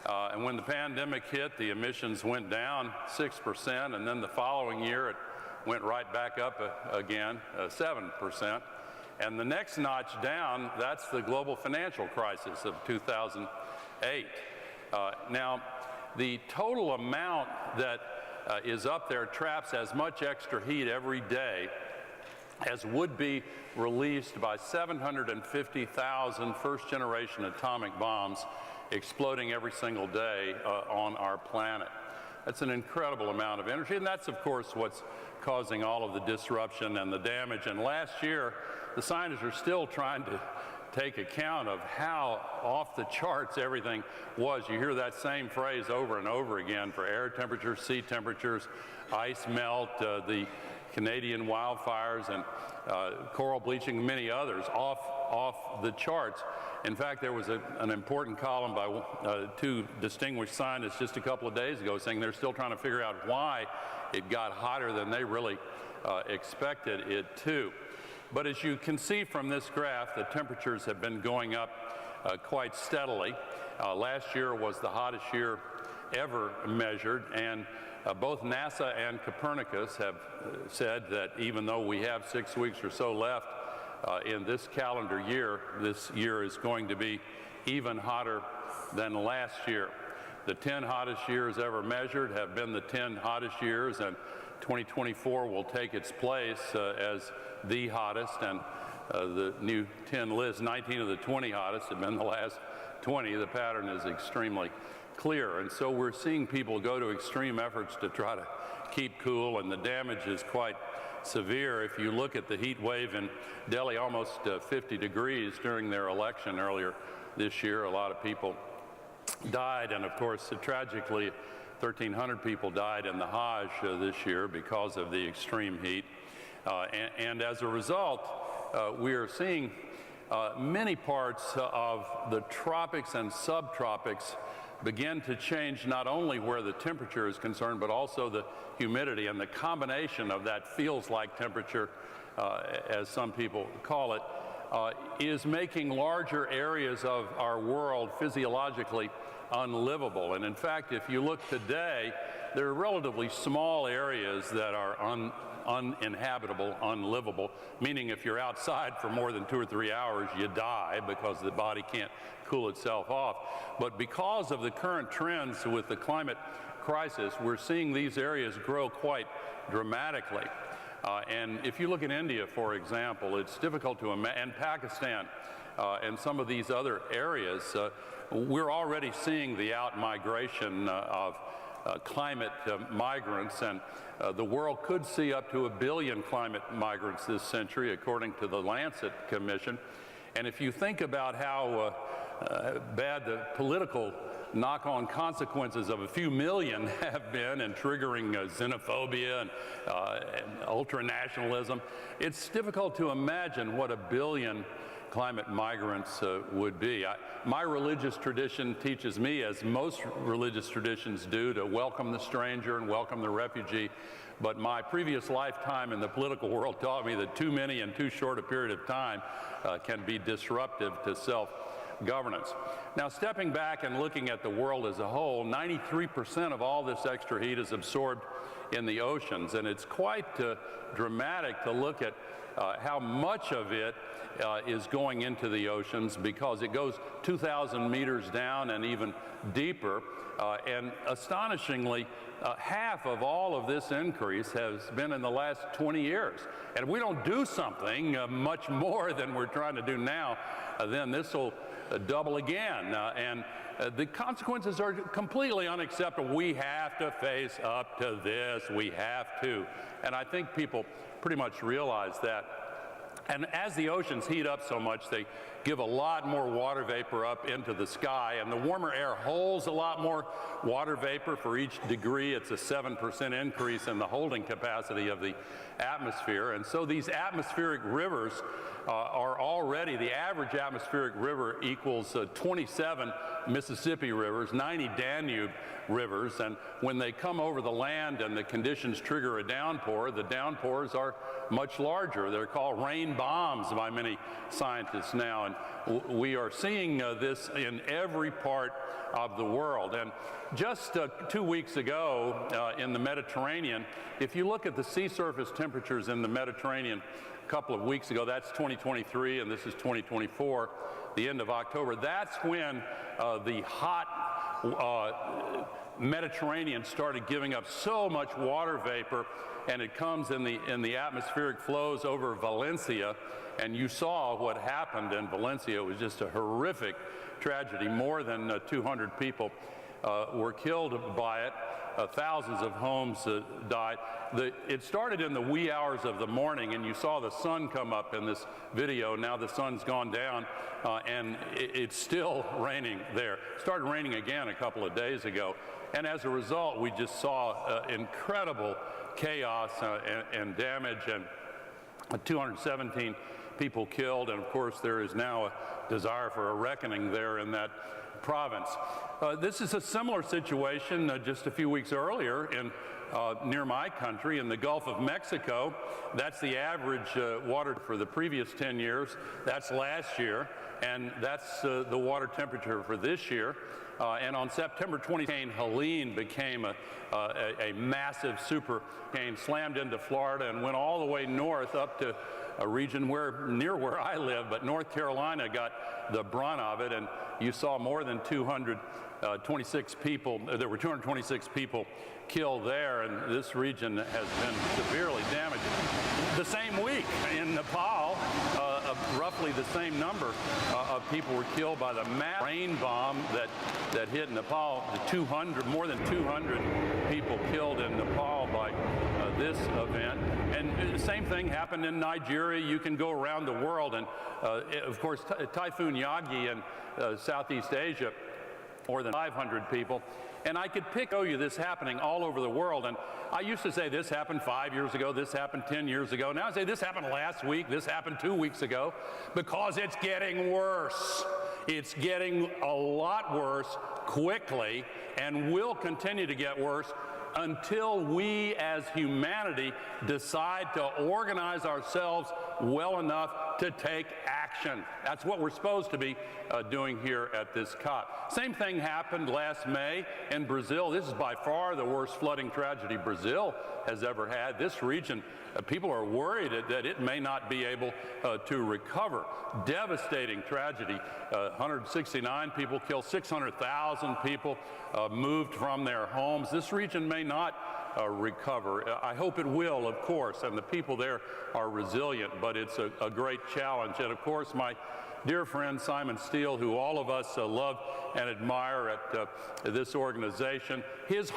And when the pandemic hit, the emissions went down 6%, and then the following year it went right back up again, 7%. And the next notch down, that's the global financial crisis of 2008. Now, the total amount that is up there traps as much extra heat every day as would be released by 750,000 first-generation atomic bombs exploding every single day on our planet. That's an incredible amount of energy, and that's, of course, what's causing all of the disruption and the damage. And last year, the scientists are still trying to take account of how off the charts everything was. You hear that same phrase over and over again for air temperatures, sea temperatures, ice melt, the Canadian wildfires, and coral bleaching, and many others off the charts. In fact, there was an important column by two distinguished scientists just a couple of days ago saying they're still trying to figure out why it got hotter than they really expected it to. But as you can see from this graph, the temperatures have been going up quite steadily. Last year was the hottest year ever measured, and both NASA and Copernicus have said that even though we have 6 weeks or so left in this calendar year, this year is going to be even hotter than last year. The 10 hottest years ever measured have been the 10 hottest years, and 2024 will take its place as the hottest, and the new 10 lists, 19 of the 20 hottest have been the last 20. The pattern is extremely clear, and so we're seeing people go to extreme efforts to try to keep cool, and the damage is quite severe. If you look at the heat wave in Delhi, almost 50 degrees during their election earlier this year, a lot of people died, and of course, tragically, 1,300 people died in the Hajj this year because of the extreme heat. And as a result, we are seeing many parts of the tropics and subtropics begin to change, not only where the temperature is concerned, but also the humidity, and the combination of that feels like temperature, as some people call it, is making larger areas of our world physiologically unlivable. And in fact, if you look today, there are relatively small areas that are uninhabitable, unlivable, meaning if you're outside for more than 2 or 3 hours, you die because the body can't cool itself off. But because of the current trends with the climate crisis, we're seeing these areas grow quite dramatically. And if you look at India, for example, it's difficult to imagine, and Pakistan, and some of these other areas, we're already seeing the out-migration of climate migrants, and the world could see up to 1 billion climate migrants this century, according to the Lancet Commission. And if you think about how bad the political knock-on consequences of a few million have been in triggering xenophobia and ultranationalism, it's difficult to imagine what 1 billion climate migrants would be. My religious tradition teaches me, as most religious traditions do, to welcome the stranger and welcome the refugee. But my previous lifetime in the political world taught me that too many in too short a period of time can be disruptive to self-governance. Now, stepping back and looking at the world as a whole, 93% of all this extra heat is absorbed in the oceans, and it's quite dramatic to look at how much of it is going into the oceans, because it goes 2,000 meters down and even deeper. And astonishingly, half of all of this increase has been in the last 20 years. And if we don't do something much more than we're trying to do now, then this will double again. And the consequences are completely unacceptable. We have to face up to this. We have to. And I think people pretty much realize that And as the oceans heat up so much, they give a lot more water vapor up into the sky, and the warmer air holds a lot more water vapor. For each degree, it's a 7% increase in the holding capacity of the atmosphere. And so these atmospheric rivers are already, the average atmospheric river equals 27 Mississippi rivers, 90 Danube rivers, and when they come over the land and the conditions trigger a downpour, the downpours are much larger. They're called rain bombs by many scientists now, and we are seeing this in every part of the world. And just 2 weeks ago in the Mediterranean, if you look at the sea surface temperatures in the Mediterranean a couple of weeks ago, that's 2023 and this is 2024, the end of October, that's when the hot Mediterranean started giving up so much water vapor, and it comes in the atmospheric flows over Valencia, and you saw what happened in Valencia. It was just a horrific tragedy. More than 200 people were killed by it. Thousands of homes died. It started in the wee hours of the morning, and you saw the sun come up in this video. Now the sun's gone down, and it's still raining there. It started raining again a couple of days ago, and as a result, we just saw incredible chaos and damage, and 217 people killed, and of course there is now a desire for a reckoning there in that province. This is a similar situation just a few weeks earlier in near my country in the Gulf of Mexico. That's the average water for the previous 10 years. That's last year, and that's the water temperature for this year. And on September 20, Hurricane Helene became a massive super hurricane, slammed into Florida and went all the way north up to a region near where I live, but North Carolina got the brunt of it, and you saw more than 226 people. There were 226 people killed there, and this region has been severely damaged. The same week in Nepal, roughly the same number of people were killed by the massive rain bomb that hit Nepal. More than 200 people killed in Nepal by this event. And the same thing happened in Nigeria. You can go around the world, and of course, Typhoon Yagi in Southeast Asia, more than 500 people. And I could show you this happening all over the world. And I used to say this happened 5 years ago, this happened 10 years ago. Now I say this happened last week, this happened 2 weeks ago, because it's getting worse. It's getting a lot worse quickly, and will continue to get worse until we as humanity decide to organize ourselves well enough to take action. That's what we're supposed to be doing here at this COP. Same thing happened last May in Brazil. This is by far the worst flooding tragedy Brazil has ever had. This region, people are worried that it may not be able to recover. Devastating tragedy. 169 people killed, 600,000 people moved from their homes. This region may not recover. I hope it will, of course, and the people there are resilient, but it's a great challenge. And of course, my dear friend Simon Steele, who all of us love and admire at this organization, his